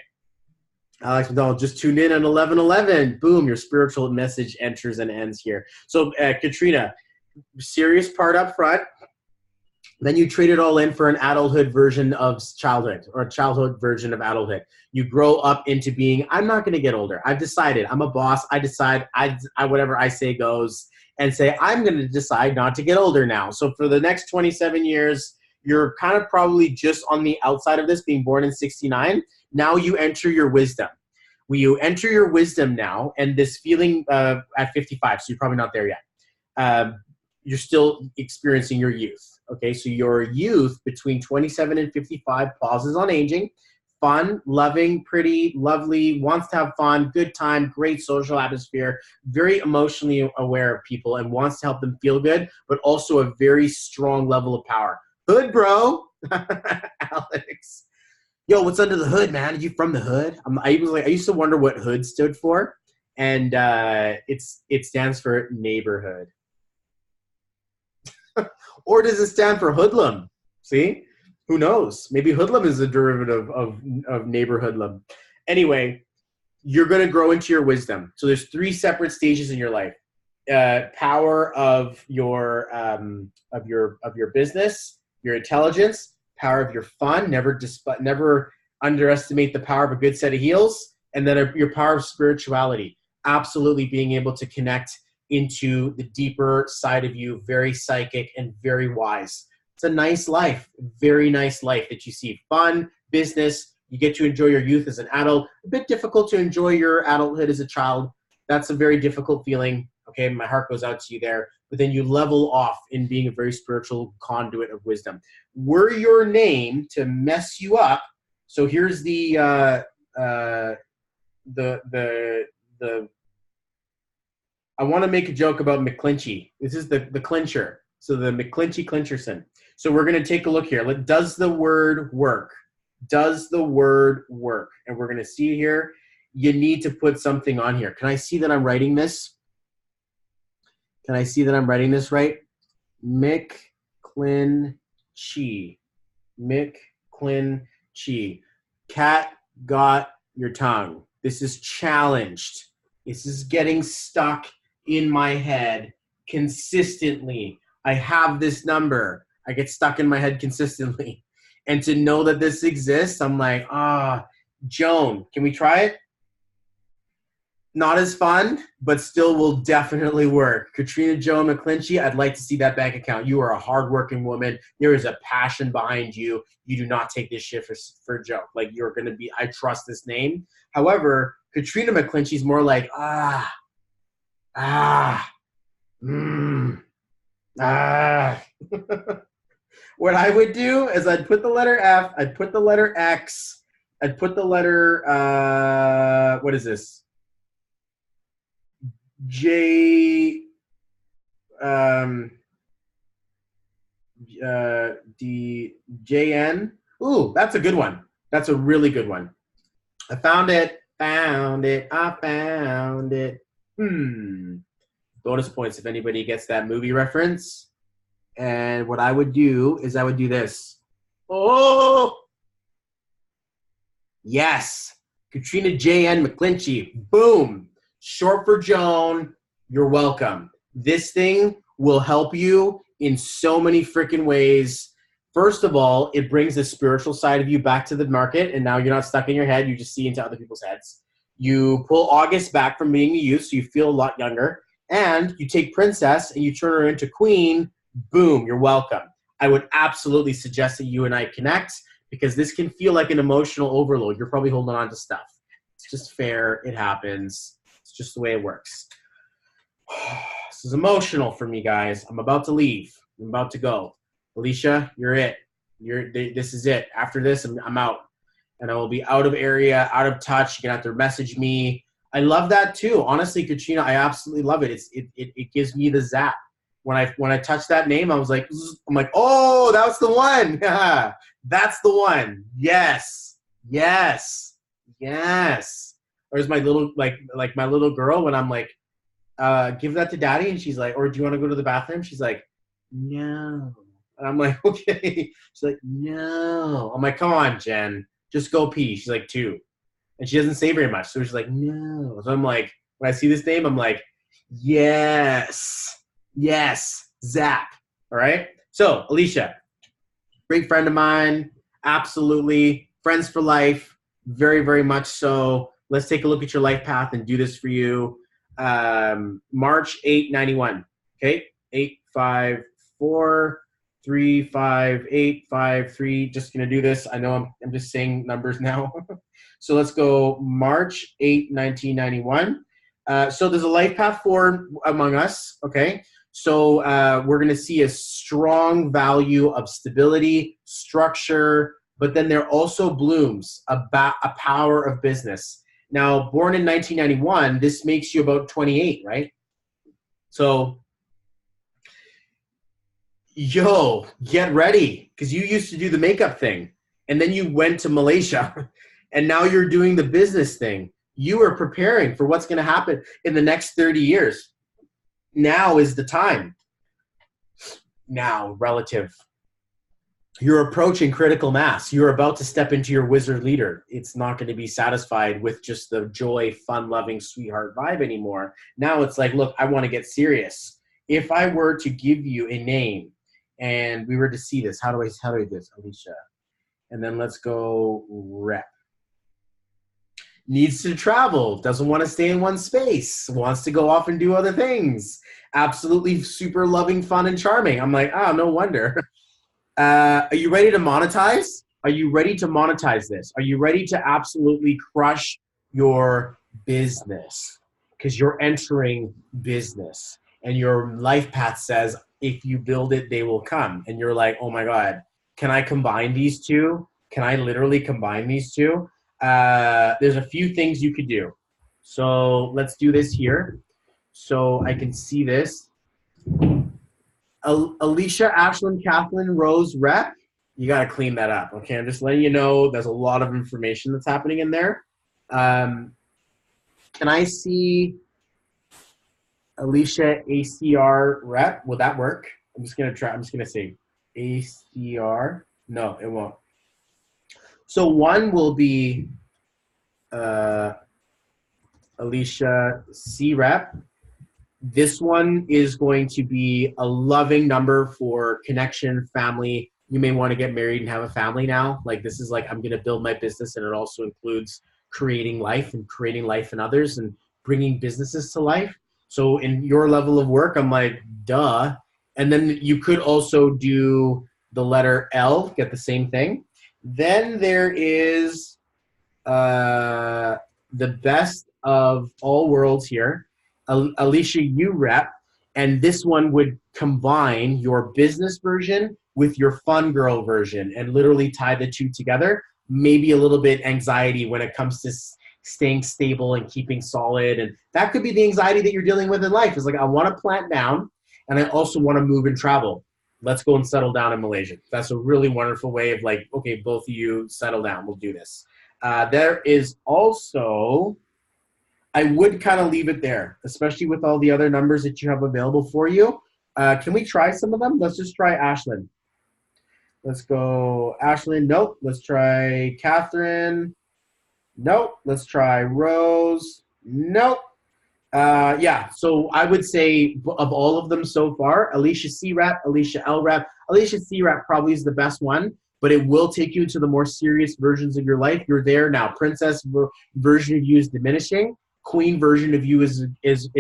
Alex McDonald, just tuned in on 11:11. Boom, your spiritual message enters and ends here. So Katrina, serious part up front. Then you trade it all in for an adulthood version of childhood, or a childhood version of adulthood. You grow up into being, I'm not going to get older. I've decided. I'm a boss. I decide. I whatever I say goes. And say, I'm going to decide not to get older now. So for the next 27 years, you're kind of probably just on the outside of this, being born in 69. Now you enter your wisdom. You enter your wisdom now, and this feeling at 55, so you're probably not there yet. You're still experiencing your youth. Okay, so your youth between 27 and 55 pauses on aging. Fun, loving, pretty, lovely, wants to have fun, good time, great social atmosphere, very emotionally aware of people and wants to help them feel good, but also a very strong level of power. Hood, bro. Alex. Yo, what's under the hood, man? Are you from the hood? I used to wonder what hood stood for, and it stands for neighborhood. Or does it stand for hoodlum? See? Who knows? Maybe hoodlum is a derivative of neighborhoodlum. Anyway, you're going to grow into your wisdom. So there's 3 separate stages in your life. Power of your business, your intelligence, power of your fun, never underestimate the power of a good set of heels, and then your power of spirituality. Absolutely being able to connect into the deeper side of you, very psychic and very wise. It's a nice life, very nice life that you see. Fun, business, you get to enjoy your youth as an adult. A bit difficult to enjoy your adulthood as a child. That's a very difficult feeling. Okay, my heart goes out to you there. But then you level off in being a very spiritual conduit of wisdom. Were your name to mess you up, so here's the I want to make a joke about McClinchy. This is the clincher. So the McClinchy Clincherson. So we're going to take a look here. Does the word work? Does the word work? And we're going to see here. You need to put something on here. Can I see that I'm writing this? Can I see that I'm writing this right? McClinchy. McClinchy. Cat got your tongue. This is challenged. This is getting stuck in my head consistently. I have this number. I get stuck in my head consistently. And to know that this exists, I'm like, Joan, can we try it? Not as fun, but still will definitely work. Katrina Joan McClinchy, I'd like to see that bank account. You are a hardworking woman. There is a passion behind you. You do not take this shit for a joke. Like, you're going to be, I trust this name. However, Katrina McClinchy is more like, What I would do is I'd put the letter F, I'd put the letter X, I'd put the letter, what is this? J, D, JN. Ooh, that's a good one. That's a really good one. I found it. I found it. Bonus points if anybody gets that movie reference. And what I would do is I would do this. Oh! Yes. Katrina J.N. McClinchy. Boom. Short for Joan. You're welcome. This thing will help you in so many freaking ways. First of all, it brings the spiritual side of you back to the market, and now you're not stuck in your head. You just see into other people's heads. You pull August back from being a youth, so you feel a lot younger. And you take Princess and you turn her into Queen. Boom, you're welcome. I would absolutely suggest that you and I connect, because this can feel like an emotional overload. You're probably holding on to stuff. It's just fair. It happens. It's just the way it works. This is emotional for me, guys. I'm about to leave. I'm about to go. Alicia, you're it. This is it. After this, I'm out. And I will be out of area, out of touch. You're going to have to message me. I love that too. Honestly, Katrina, I absolutely love it. It gives me the zap. When I touched that name, I was like, oh, that's the one. That's the one. Yes. Yes. Yes. There's my little, like my little girl when I'm like, give that to daddy. And she's like, or do you want to go to the bathroom? She's like, no. And I'm like, okay. She's like, no. I'm like, come on, Jen. Just go pee. She's like 2. And she doesn't say very much. So she's like, no. So I'm like, when I see this name, I'm like, yes. Yes. Zap. All right. So, Alicia, great friend of mine. Absolutely. Friends for life. Very, very much so. Let's take a look at your life path and do this for you. March 8, 91. Okay. 854-35853. Just going to do this. I know I'm just saying numbers now. So let's go March 8, 1991. So there's a life path forward among us. Okay. So we're going to see a strong value of stability, structure, but then there also blooms a power of business. Now, born in 1991, this makes you about 28, right? So, yo, get ready, because you used to do the makeup thing, and then you went to Malaysia, and now you're doing the business thing. You are preparing for what's going to happen in the next 30 years. Now is the time. Now, relative. You're approaching critical mass. You're about to step into your wizard leader. It's not going to be satisfied with just the joy, fun-loving, sweetheart vibe anymore. Now it's like, look, I want to get serious. If I were to give you a name, and we were to see this. How do I do this? Alicia. And then let's go rep. Needs to travel, doesn't want to stay in one space, wants to go off and do other things. Absolutely super loving, fun, and charming. I'm like, no wonder. Are you ready to monetize? Are you ready to monetize this? Are you ready to absolutely crush your business? Because you're entering business and your life path says, if you build it, they will come. And you're like, oh my God, can I combine these two? Can I literally combine these two? There's a few things you could do. So let's do this here. So I can see this. Alicia, Ashlyn, Kathleen, Rose, Rep. You got to clean that up. Okay, I'm just letting you know there's a lot of information that's happening in there. Can I see Alicia, ACR, Rep? Will that work? I'm just going to try. I'm just going to say ACR. No, it won't. So one will be Alicia, C Rep. This one is going to be a loving number for connection, family. You may want to get married and have a family now. Like this is like, I'm going to build my business, and it also includes creating life and creating life in others and bringing businesses to life. So in your level of work, I'm like, duh. And then you could also do the letter L, get the same thing. Then there is the best of all worlds here. Alicia, you rep, and this one would combine your business version with your fun girl version and literally tie the two together. Maybe a little bit anxiety when it comes to staying stable and keeping solid. And that could be the anxiety that you're dealing with in life. It's like, I want to plant down and I also want to move and travel. Let's go and settle down in Malaysia. That's a really wonderful way of like, okay, both of you settle down. We'll do this. There is also, I would kind of leave it there, especially with all the other numbers that you have available for you. Can we try some of them? Let's just try Ashlyn. Let's go Ashlyn. Nope. Let's try Catherine. Nope. Let's try Rose. Nope. Yeah, so I would say of all of them so far, Alicia C-Rep, Alicia L-Rep. Alicia C-Rep probably is the best one, but it will take you to the more serious versions of your life. You're there now. Princess version of you is diminishing. Queen version of you is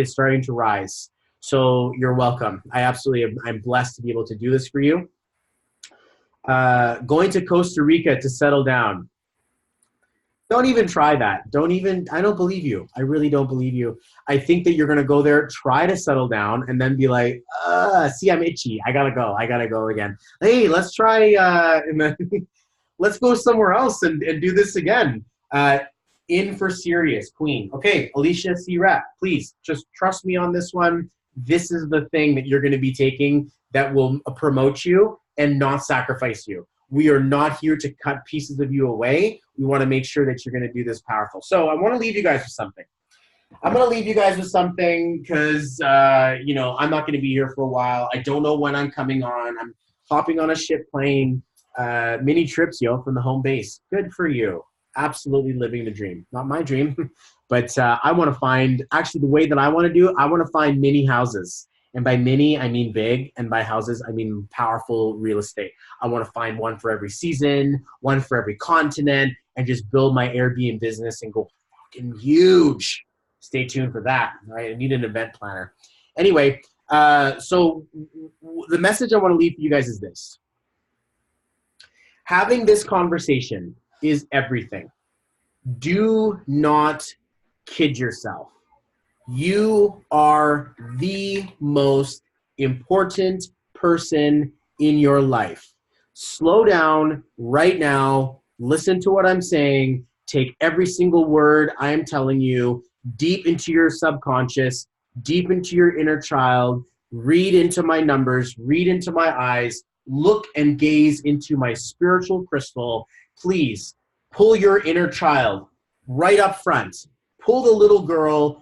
starting to rise. So you're welcome. I'm blessed to be able to do this for you. Going to Costa Rica to settle down. Don't even try that. I don't believe you. I really don't believe you. I think that you're going to go there, try to settle down, and then be like, see, I'm itchy. I got to go again. Hey, let's try, and then let's go somewhere else and do this again. In for serious, Queen. Okay, Alicia C-Rep, please just trust me on this one. This is the thing that you're going to be taking that will promote you and not sacrifice you. We are not here to cut pieces of you away. We want to make sure that you're going to do this powerful. So I want to leave you guys with something. I'm going to leave you guys with something because, I'm not going to be here for a while. I don't know when I'm coming on. I'm hopping on a ship plane, mini trips, from the home base. Good for you. Absolutely living the dream. Not my dream, but I want to find, actually the way that I want to do it, I want to find mini houses. And by mini, I mean big. And by houses, I mean powerful real estate. I want to find one for every season, one for every continent, and just build my Airbnb business and go fucking huge. Stay tuned for that. All right? I need an event planner. Anyway, so the message I want to leave for you guys is this. Having this conversation is everything. Do not kid yourself. You are the most important person in your life. Slow down right now. Listen to what I'm saying. Take every single word I am telling you deep into your subconscious, deep into your inner child. Read into my numbers. Read into my eyes. Look and gaze into my spiritual crystal. Please pull your inner child right up front. Pull the little girl.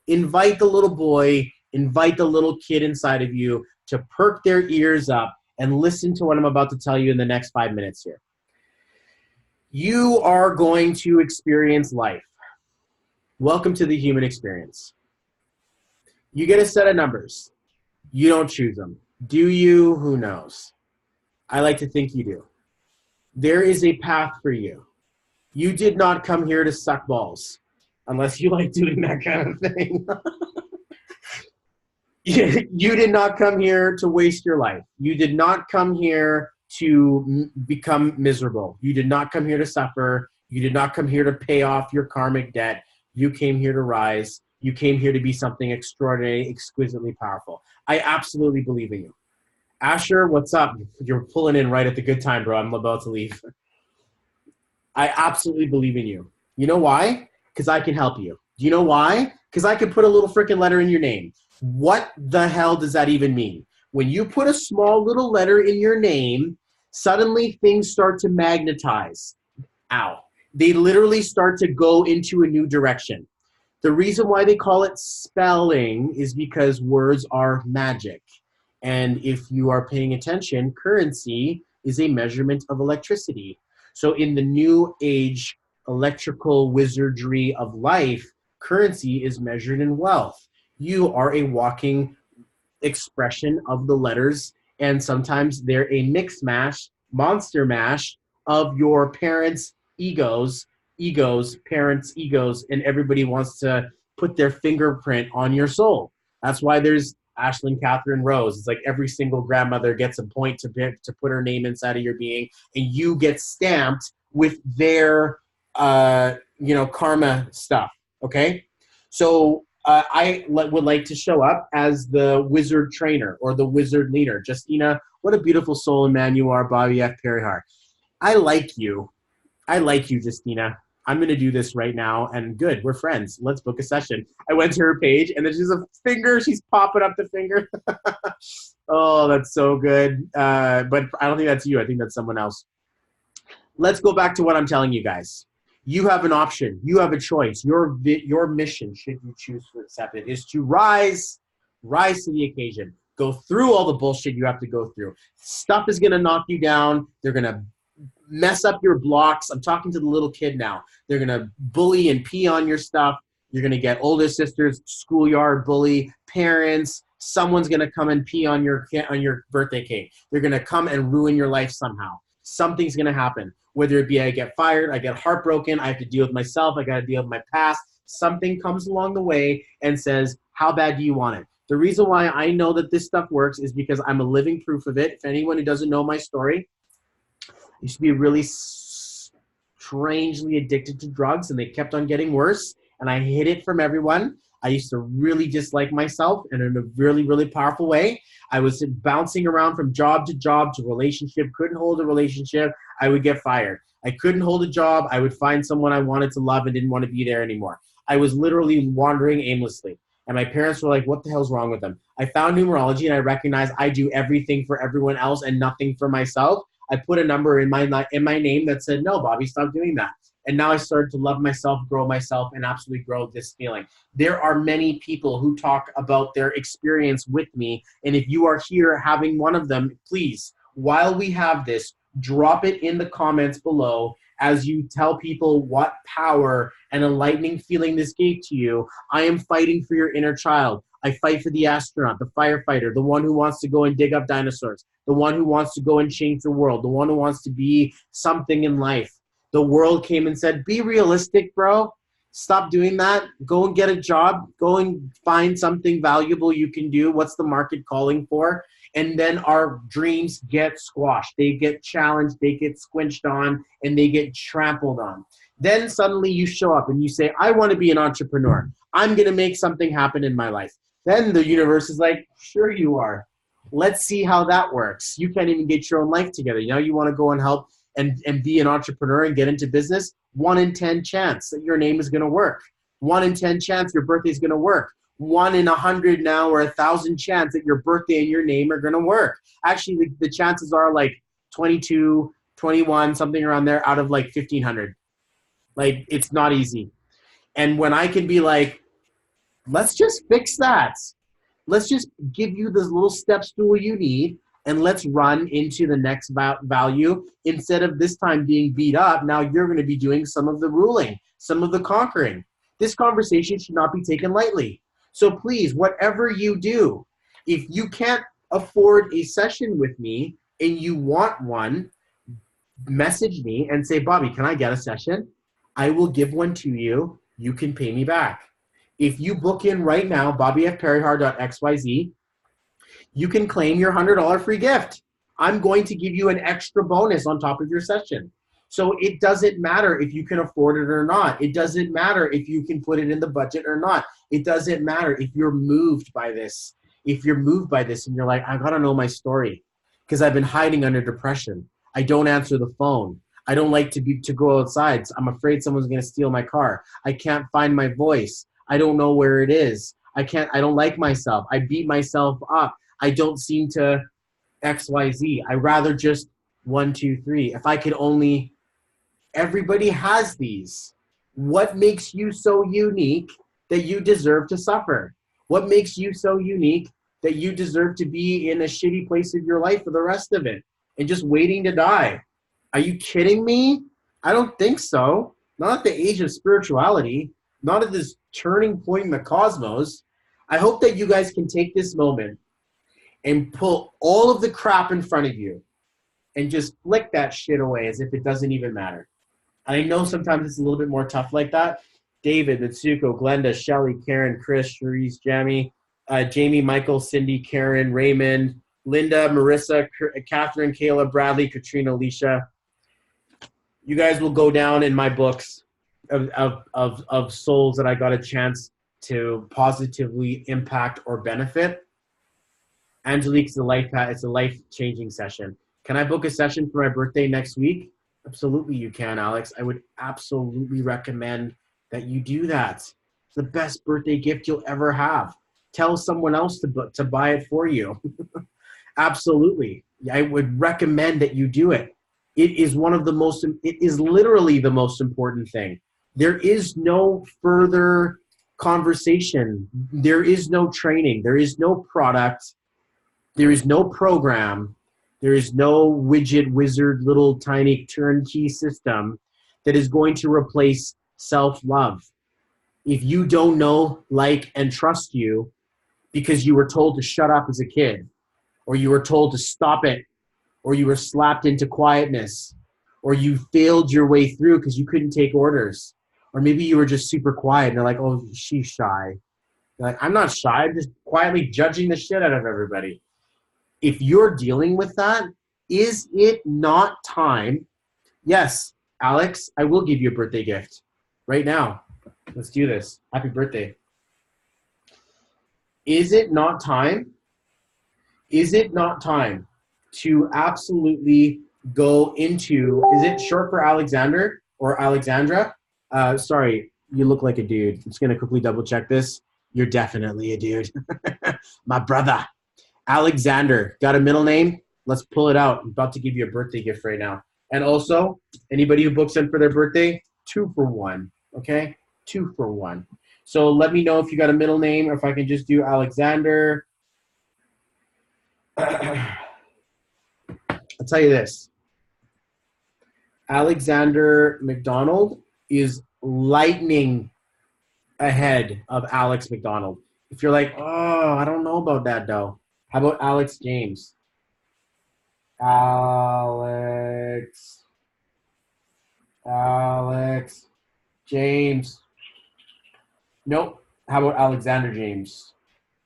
Invite the little boy, invite the little kid inside of you to perk their ears up and listen to what I'm about to tell you in the next 5 minutes here. You are going to experience life. Welcome to the human experience. You get a set of numbers. You don't choose them. Do you? Who knows? I like to think you do. There is a path for you. You did not come here to suck balls, unless you like doing that kind of thing. You did not come here to waste your life. You did not come here to become miserable. You did not come here to suffer. You did not come here to pay off your karmic debt. You came here to rise. You came here to be something extraordinary, exquisitely powerful. I absolutely believe in you. Asher, what's up? You're pulling in right at the good time, bro. I'm about to leave. I absolutely believe in you. You know why? Because I can help you. Do you know why? Because I can put a little freaking letter in your name. What the hell does that even mean? When you put a small little letter in your name, suddenly things start to magnetize. Ow. They literally start to go into a new direction. The reason why they call it spelling is because words are magic. And if you are paying attention, currency is a measurement of electricity. So in the new age electrical wizardry of life, currency is measured in wealth. You are a walking expression of the letters, and sometimes they're a mix mash, monster mash of your parents' parents' egos, and everybody wants to put their fingerprint on your soul. That's why there's Ashlyn Catherine Rose. It's like every single grandmother gets a point to pick to put her name inside of your being, and you get stamped with their karma stuff. Okay, so I would like to show up as the wizard trainer or the wizard leader. Justina, what a beautiful soul and man you are, Bobby F. Perryhar. I like you. I like you, Justina. I'm going to do this right now, and good, we're friends. Let's book a session. I went to her page, and there's just a finger. She's popping up the finger. Oh, that's so good. But I don't think that's you. I think that's someone else. Let's go back to what I'm telling you guys. You have an option. You have a choice. Your mission, should you choose to accept it, is to rise to the occasion. Go through all the bullshit you have to go through. Stuff is going to knock you down. They're going to mess up your blocks. I'm talking to the little kid now. They're going to bully and pee on your stuff. You're going to get older sisters, schoolyard bully, parents. Someone's going to come and pee on your birthday cake. They're going to come and ruin your life somehow. Something's going to happen. Whether it be I get fired, I get heartbroken, I have to deal with myself, I got to deal with my past. Something comes along the way and says, how bad do you want it? The reason why I know that this stuff works is because I'm a living proof of it. If anyone who doesn't know my story, I used to be really strangely addicted to drugs, and they kept on getting worse, and I hid it from everyone. I used to really dislike myself, and in a really, really powerful way. I was bouncing around from job to relationship, couldn't hold a relationship, I would get fired. I couldn't hold a job, I would find someone I wanted to love and didn't want to be there anymore. I was literally wandering aimlessly. And my parents were like, what the hell's wrong with them? I found numerology, and I recognized I do everything for everyone else and nothing for myself. I put a number in my name that said, no, Bobby, stop doing that. And now I started to love myself, grow myself, and absolutely grow this feeling. There are many people who talk about their experience with me. And if you are here having one of them, please, while we have this, drop it in the comments below as you tell people what power and enlightening feeling this gave to you. I am fighting for your inner child. I fight for the astronaut, the firefighter, the one who wants to go and dig up dinosaurs, the one who wants to go and change the world, the one who wants to be something in life. The world came and said, be realistic, bro. Stop doing that. Go and get a job. Go and find something valuable you can do. What's the market calling for? And then our dreams get squashed. They get challenged. They get squinched on, and they get trampled on. Then suddenly you show up and you say, I want to be an entrepreneur. I'm going to make something happen in my life. Then the universe is like, sure you are. Let's see how that works. You can't even get your own life together. Now you want to go and help and be an entrepreneur and get into business. 1 in 10 chance that your name is going to work. 1 in 10 chance your birthday is going to work. 1 in 100 now, or 1,000 chance that your birthday and your name are going to work. Actually, the chances are like 22, 21, something around there out of like 1,500. Like, it's not easy. And when I can be like, let's just fix that. Let's just give you this little step stool you need, and let's run into the next value. Instead of this time being beat up, now you're going to be doing some of the ruling, some of the conquering. This conversation should not be taken lightly. So please, whatever you do, if you can't afford a session with me and you want one, message me and say, Bobby, can I get a session? I will give one to you. You can pay me back. If you book in right now, bobbyfperryhar.xyz, you can claim your $100 free gift. I'm going to give you an extra bonus on top of your session. So it doesn't matter if you can afford it or not. It doesn't matter if you can put it in the budget or not. It doesn't matter if you're moved by this. If you're moved by this and you're like, I gotta know my story because I've been hiding under depression. I don't answer the phone. I don't like to go outside. I'm afraid someone's gonna steal my car. I can't find my voice. I don't know where it is. I don't like myself. I beat myself up. I don't seem to XYZ. I rather just 1, 2, 3. If I could only, everybody has these. What makes you so unique that you deserve to suffer? What makes you so unique that you deserve to be in a shitty place of your life for the rest of it and just waiting to die? Are you kidding me? I don't think so. Not at the age of spirituality, not at this turning point in the cosmos. I hope that you guys can take this moment and pull all of the crap in front of you and just flick that shit away as if it doesn't even matter. I know sometimes it's a little bit more tough like that. David, Mitsuko, Glenda, Shelly, Karen, Chris, Cherise, Jamie, Jamie, Michael, Cindy, Karen, Raymond, Linda, Marissa, Catherine, Kayla, Bradley, Katrina, Alicia. You guys will go down in my books of souls that I got a chance to positively impact or benefit. Angelique's it's a life-changing session. Can I book a session for my birthday next week? Absolutely you can, Alex. I would absolutely recommend that you do that. It's the best birthday gift you'll ever have. Tell someone else to buy it for you. Absolutely. I would recommend that you do it. It is literally the most important thing. There is no further conversation. There is no training. There is no product. There is no program. There is no widget, wizard, little tiny turnkey system that is going to replace self-love. If you don't know, like, and trust you because you were told to shut up as a kid, or you were told to stop it, or you were slapped into quietness, or you failed your way through because you couldn't take orders, or maybe you were just super quiet and they're like, oh, she's shy. You're like, I'm not shy. I'm just quietly judging the shit out of everybody. If you're dealing with that, is it not time? Yes, Alex, I will give you a birthday gift right now. Let's do this. Happy birthday. Is it not time? Is it not time to absolutely go into, is it short for Alexander or Alexandra? Sorry, you look like a dude. I'm just going to quickly double check this. You're definitely a dude. My brother. Alexander, got a middle name? Let's pull it out. I'm about to give you a birthday gift right now. And also, anybody who books in for their birthday, 2 for 1, okay? 2 for 1. So let me know if you got a middle name or if I can just do Alexander. I'll tell you this. Alexander McDonald is lightning ahead of Alex McDonald. If you're like, oh, I don't know about that though. How about Alex James? Alex James. Nope. How about Alexander James?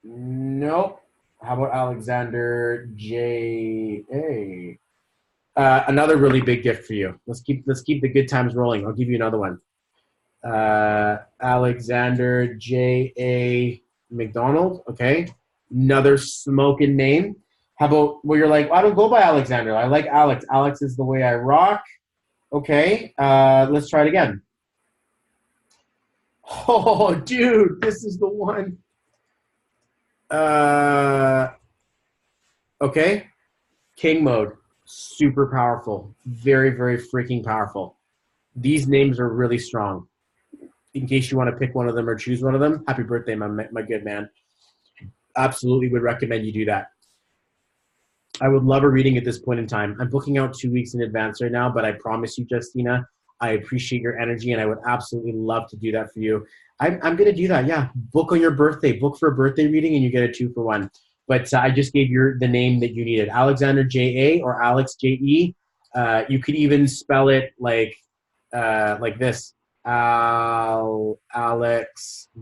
Nope. How about Alexander J.A.? Another really big gift for you. Let's keep the good times rolling. I'll give you another one. Alexander J.A. McDonald. Okay. Another smoking name. How about where you're like, I don't go by Alexander. I like Alex. Alex is the way I rock. Okay. Let's try it again. Oh, dude, this is the one. Okay. King mode. Super powerful. Very, very freaking powerful. These names are really strong. In case you want to pick one of them or choose one of them, happy birthday, my good man. Absolutely would recommend you do that. I would love a reading at this point in time. I'm booking out 2 weeks in advance right now, but I promise you, Justina, I appreciate your energy, and I would absolutely love to do that for you. I'm going to do that, yeah. Book on your birthday. Book for a birthday reading, and you get a 2 for 1. but I just gave you the name that you needed, Alexander J.A. or Alex J.E. You could even spell it like this, Alex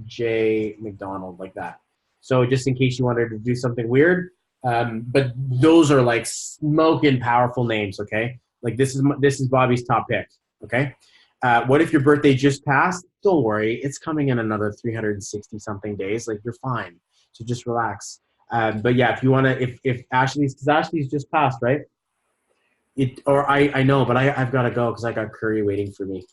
J. McDonald, like that. So just in case you wanted to do something weird, but those are like smoking powerful names, okay? Like this is Bobby's top pick, okay? What if your birthday just passed? Don't worry, it's coming in another 360 something days. Like you're fine, so just relax. But yeah, if you wanna, if Ashley's, because Ashley's just passed, right? I know, but I've got to go because I got Curry waiting for me.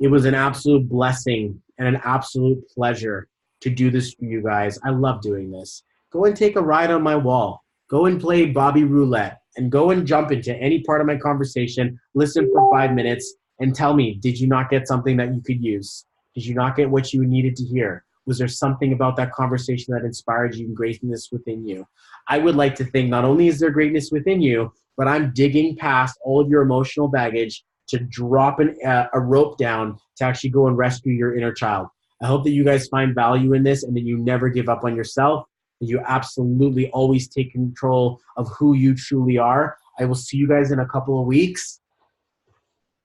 It was an absolute blessing and an absolute pleasure to do this for you guys. I love doing this. Go and take a ride on my wall. Go and play Bobby Roulette and go and jump into any part of my conversation. Listen for 5 minutes and tell me, did you not get something that you could use? Did you not get what you needed to hear? Was there something about that conversation that inspired you and greatness within you? I would like to think not only is there greatness within you, but I'm digging past all of your emotional baggage to drop a rope down to actually go and rescue your inner child. I hope that you guys find value in this and that you never give up on yourself, that you absolutely always take control of who you truly are. I will see you guys in a couple of weeks.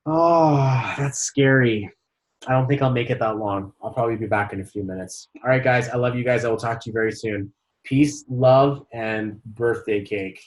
Oh, that's scary. I don't think I'll make it that long. I'll probably be back in a few minutes. All right, guys. I love you guys. I will talk to you very soon. Peace, love, and birthday cake.